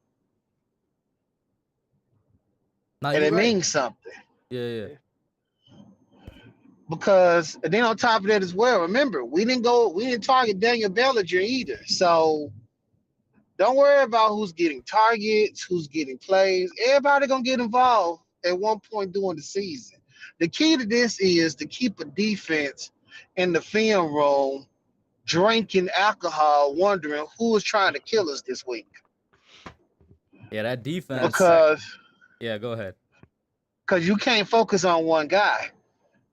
No, And you're it right. means something. Yeah. Because and then on top of that as well, remember, we didn't target Daniel Bellinger either. So don't worry about who's getting targets, who's getting plays. Everybody gonna get involved at one point during the season. The key to this is to keep a defense in the film room drinking alcohol, wondering who is trying to kill us this week. Yeah, that defense. Because go ahead. Because you can't focus on one guy.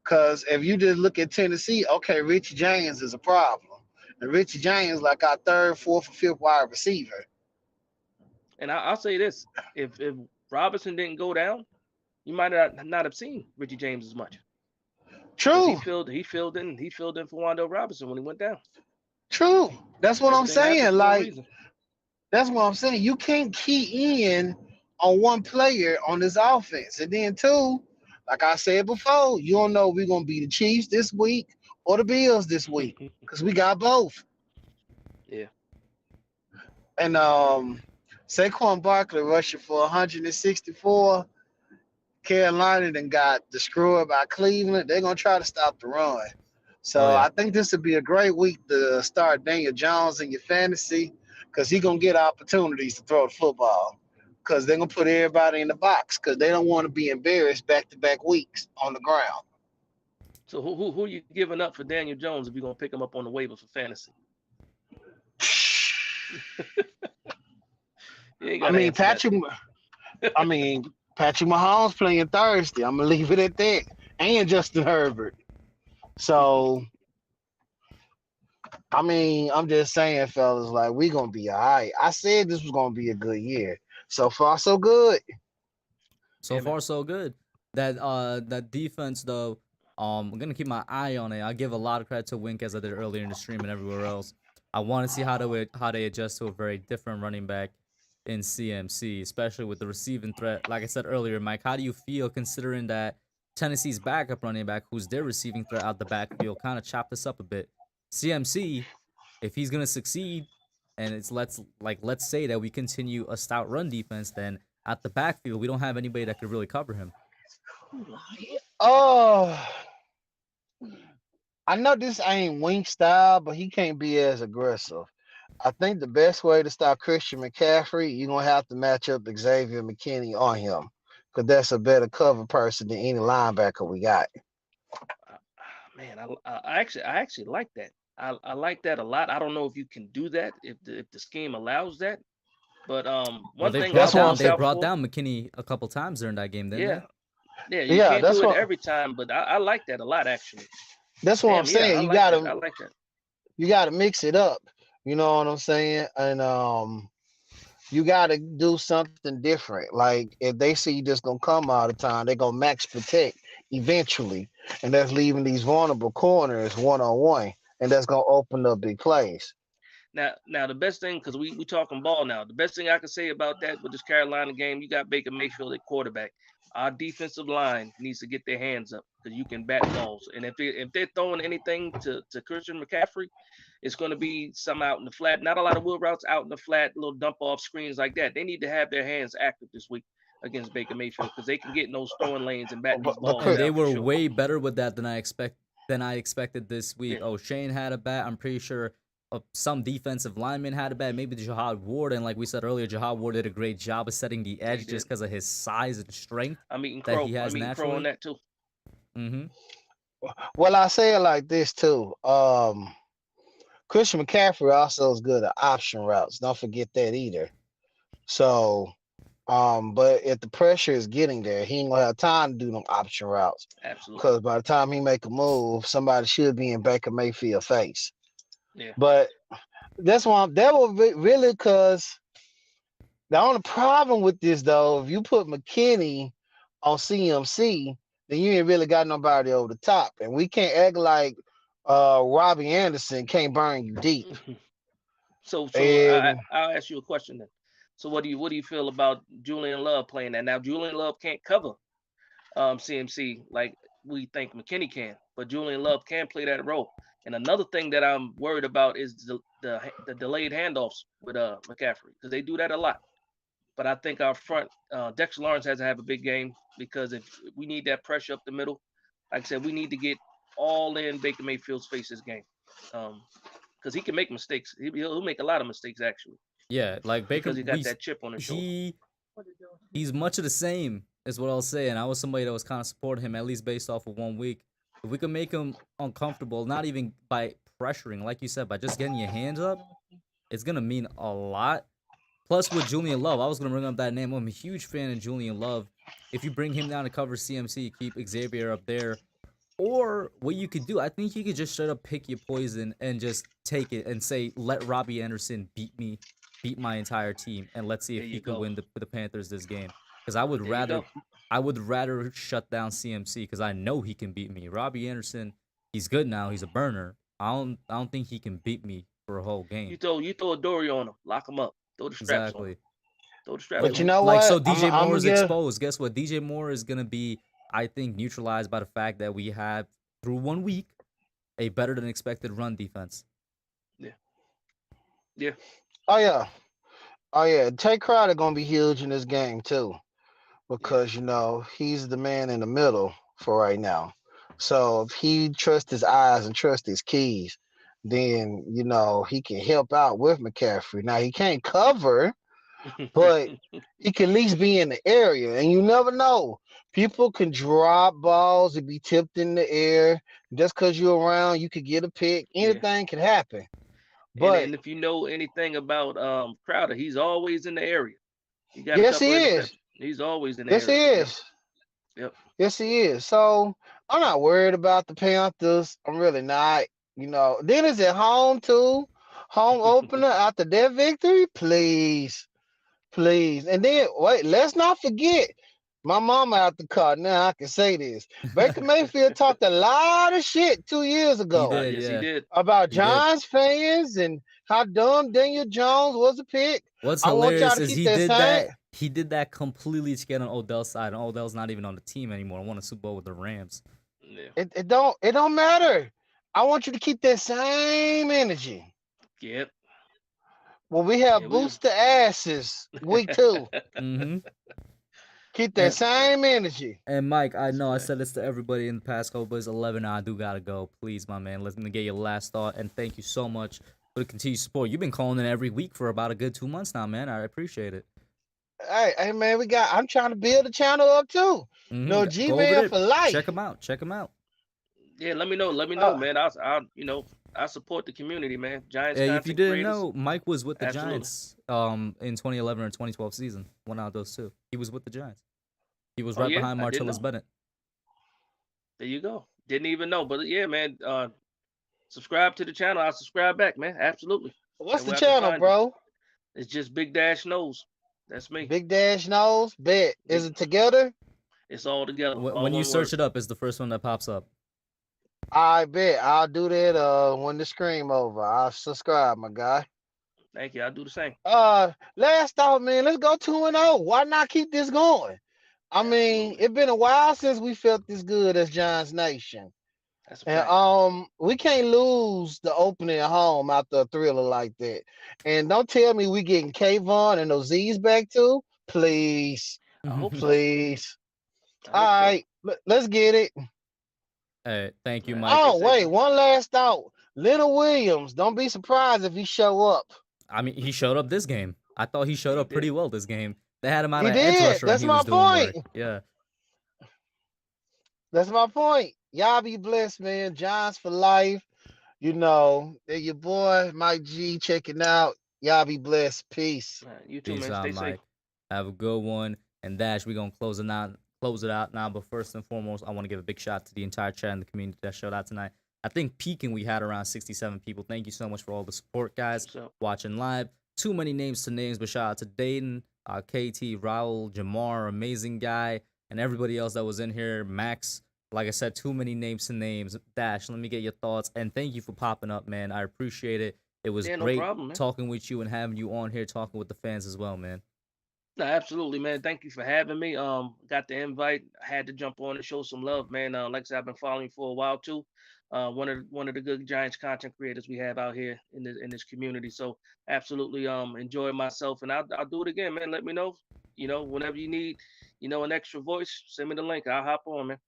Because if you just look at Tennessee, okay, Richie James is a problem. And Richie James like our third, fourth, or fifth wide receiver. And I'll say this: if Robinson didn't go down, you might not have seen Richie James as much. True. He filled in for Wando Robinson when he went down. True. That's what I'm saying. Like, that's what I'm saying. You can't key in on one player on this offense. And then two, like I said before, you don't know if we're gonna be the Chiefs this week or the Bills this week. Because we got both. Yeah. And Saquon Barkley rushing for 164. Carolina then got destroyed by Cleveland. They're gonna try to stop the run. So I think this would be a great week to start Daniel Jones in your fantasy because he's gonna get opportunities to throw the football. Because they're gonna put everybody in the box because they don't want to be embarrassed back-to-back weeks on the ground. So who are you giving up for Daniel Jones if you're gonna pick him up on the waiver for fantasy? Patrick Mahomes playing Thursday. I'm gonna leave it at that. And Justin Herbert. So I'm just saying, fellas, like we gonna be all right. I said this was gonna be a good year. So far, so good. So far, so good. That defense though, I'm gonna keep my eye on it. I give a lot of credit to Wink as I did earlier in the stream and everywhere else. I want to see how they adjust to a very different running back in CMC, especially with the receiving threat. Like I said earlier, Mike, how do you feel considering that Tennessee's backup running back, who's their receiving threat out the backfield, kind of chopped this up a bit? CMC, if he's gonna succeed, and let's say that we continue a stout run defense, then at the backfield we don't have anybody that could really cover him. Oh, I know this ain't Wink style, but he can't be as aggressive. I think the best way to stop Christian McCaffrey, you're gonna have to match up Xavier McKinney on him, because that's a better cover person than any linebacker we got. Man, I actually like that. I like that a lot. I don't know if you can do that if the scheme allows that. But one thing they brought down McKinney a couple times during that game, didn't they? Yeah, you can't do it every time, but I like that a lot actually. That's what I'm Damn, yeah, I saying. You like that. I gotta like that. you gotta mix it up. You know what I'm saying? And you gotta do something different. Like if they see you just gonna come all the time, they're gonna max protect eventually, and that's leaving these vulnerable corners one on one, and that's gonna open up big plays. Now the best thing, because we talking ball now. The best thing I can say about that with this Carolina game, you got Baker Mayfield at quarterback. Our defensive line needs to get their hands up because you can bat balls, and if they're throwing anything to Christian McCaffrey, it's going to be some out in the flat. Not a lot of wheel routes out in the flat, little dump off screens like that. They need to have their hands active this week against Baker Mayfield because they can get in those throwing lanes and bat these balls And down. they for were sure. way better with that than I expected this week. Yeah. Oh, Shane had a bat. I'm pretty sure some defensive lineman had a bat. Maybe Jahad Ward, and like we said earlier, Jahad Ward did a great job of setting the edge just because of his size and strength I'm eating that crow. he has I'm eating crow naturally. on that too. Mm-hmm. Well, I say it like this too. Christian McCaffrey also is good at option routes. Don't forget that either. So, but if the pressure is getting there, he ain't gonna have time to do them option routes. Absolutely. Because by the time he make a move, somebody should be in Baker Mayfield's face. Yeah. But that's why that was really because the only problem with this though, if you put McKinney on CMC, then you ain't really got nobody over the top, and we can't act like Robbie Anderson can't burn you deep. So And I'll ask you a question then. So what do you feel about Julian Love playing that? Now Julian Love can't cover CMC like we think McKinney can, but Julian Love can play that role. And another thing that I'm worried about is the delayed handoffs with McCaffrey because they do that a lot. But I think our front, Dexter Lawrence has to have a big game because if we need that pressure up the middle, like I said, we need to get all in Baker Mayfield's face this game. Because he can make mistakes. He'll make a lot of mistakes actually. Yeah, like Baker, because he got that chip on his shoulder. He's much of the same, is what I'll say. And I was somebody that was kind of supporting him, at least based off of 1 week. If we can make him uncomfortable, not even by pressuring, like you said, by just getting your hands up, it's going to mean a lot. Plus, with Julian Love, I was going to bring up that name. I'm a huge fan of Julian Love. If you bring him down to cover CMC, keep Xavier up there. Or what you could do, I think you could just straight up pick your poison and just take it and say, let Robbie Anderson beat beat my entire team, and let's see if he could win the Panthers this game. Because I would rather shut down CMC because I know he can beat me. Robbie Anderson, he's good now. He's a burner. I don't think he can beat me for a whole game. You throw a Dory on him, lock him up, throw the straps on him. Throw the straps but on you him. know like, what? So DJ Moore is exposed. Guess what? DJ Moore is gonna be, I think, neutralized by the fact that we have through 1 week a better than expected run defense. Yeah. Yeah. Oh yeah. Tay Crowder gonna be huge in this game too, because you know he's the man in the middle for right now. So if he trusts his eyes and trusts his keys, then you know he can help out with McCaffrey. Now he can't cover, but he can at least be in the area. And you never know. People can drop balls and be tipped in the air. Just because you're around, you could get a pick. Anything can happen. But and if you know anything about Crowder, he's always in the area. He got yes, a couple he is. He's always in the Yes, area. he is. Yep. Yes, he is. So I'm not worried about the Panthers. I'm really not. You know, then it's at home too. Home opener after their victory, please. And then wait, let's not forget. My mama out the car. Now I can say this. Baker Mayfield talked a lot of shit 2 years ago. He did, yes, he did. About Giants fans and how dumb Daniel Jones was a pick. What's I want y'all hilarious to is keep he that did same. that. He did that completely to get on Odell's side, and Odell's not even on the team anymore. Won a Super Bowl with the Rams. Yeah. It don't matter. I want you to keep that same energy. Yep. When we have booster asses week 2. Mm-hmm. Keep that same energy. And Mike, I know I said this to everybody in the past couple, but it's 11 now. I do gotta go. Please, my man, let me get your last thought. And thank you so much for the continued support. You've been calling in every week for about a good 2 months now, man. I appreciate it. Hey, man, I'm trying to build the channel up too. Mm-hmm. No G-Man for life. Check them out. Yeah, let me know, man. I support the community, man. Giants. Hey, if you didn't creators. know, Mike was with the Absolutely. Giants in 2011 or 2012 season. One out of those two. He was with the Giants. He was right behind Martellus Bennett. There you go. Didn't even know. But yeah, man. Subscribe to the channel. I'll subscribe back, man. Absolutely. What's That the way I can channel, find you. bro? It's just Big Dash Nose. That's me. Big Dash Nose. Bet. Is Big. it together? It's all together. All When you one word. search it up, it's the first one that pops up. I bet. I'll do that when the scream over. I'll subscribe, my guy. Thank you. I'll do the same. Last thought, man. Let's go 2-0. Why not keep this going? I mean, Absolutely. it's been a while since we felt this good as Giants Nation. That's a And fact. we can't lose the opening at home after a thriller like that. And don't tell me we getting Kayvon and Oziz back too. Please. I hope so. Please. I All hope so. right. Let's get it. Hey, thank you, Man, Mike. stay Oh, safe, wait. man. One last thought. Leonard Williams. Don't be surprised if he show up. I mean, he showed up this game. I thought he showed He up pretty did. well this game. They had him out He of edge did. rusher and That's he my was doing point. work. Yeah. That's my point. Y'all be blessed, man. Giants for life. You know, they're your boy, Mike G, checking out. Y'all be blessed. Peace. Man, you too, Peace man. out, Stay safe. Mike. Have a good one. And Dash, we're gonna close it out now. But first and foremost, I want to give a big shout out to the entire chat and the community that showed out tonight. I think peaking we had around 67 people. Thank you so much for all the support, guys. What's up? Watching live. Too many names to names, but shout out to Dayton, KT, Raul, Jamar, amazing guy, and everybody else that was in here. Max, like I said, too many names to names. Dash, let me get your thoughts. And thank you for popping up, man. I appreciate it. It was Yeah, no great problem, man. talking with you and having you on here talking with the fans as well, man. No, absolutely, man. Thank you for having me. Got the invite. I had to jump on and show some love, man. Like I said, I've been following you for a while too. One of the good Giants content creators we have out here in this community. So absolutely enjoy myself, and I'll do it again, man. Let me know. Whenever you need, an extra voice, send me the link. I'll hop on, man.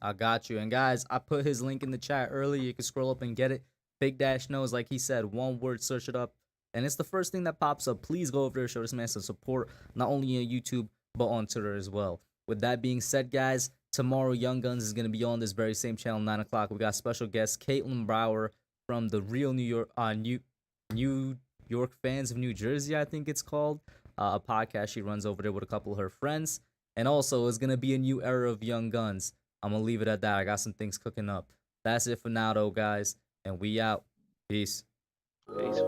I got you. And guys, I put his link in the chat earlier. You can scroll up and get it. Big Dash knows, like he said, one word, search it up. And it's the first thing that pops up. Please go over there, show this man some support, not only on YouTube, but on Twitter as well. With that being said, guys, tomorrow Young Guns is going to be on this very same channel, 9 o'clock. We got special guest Caitlin Brower from the Real New York Fans of New Jersey, I think it's called. A podcast she runs over there with a couple of her friends. And also, it's going to be a new era of Young Guns. I'm going to leave it at that. I got some things cooking up. That's it for now, though, guys. And we out. Peace. Peace.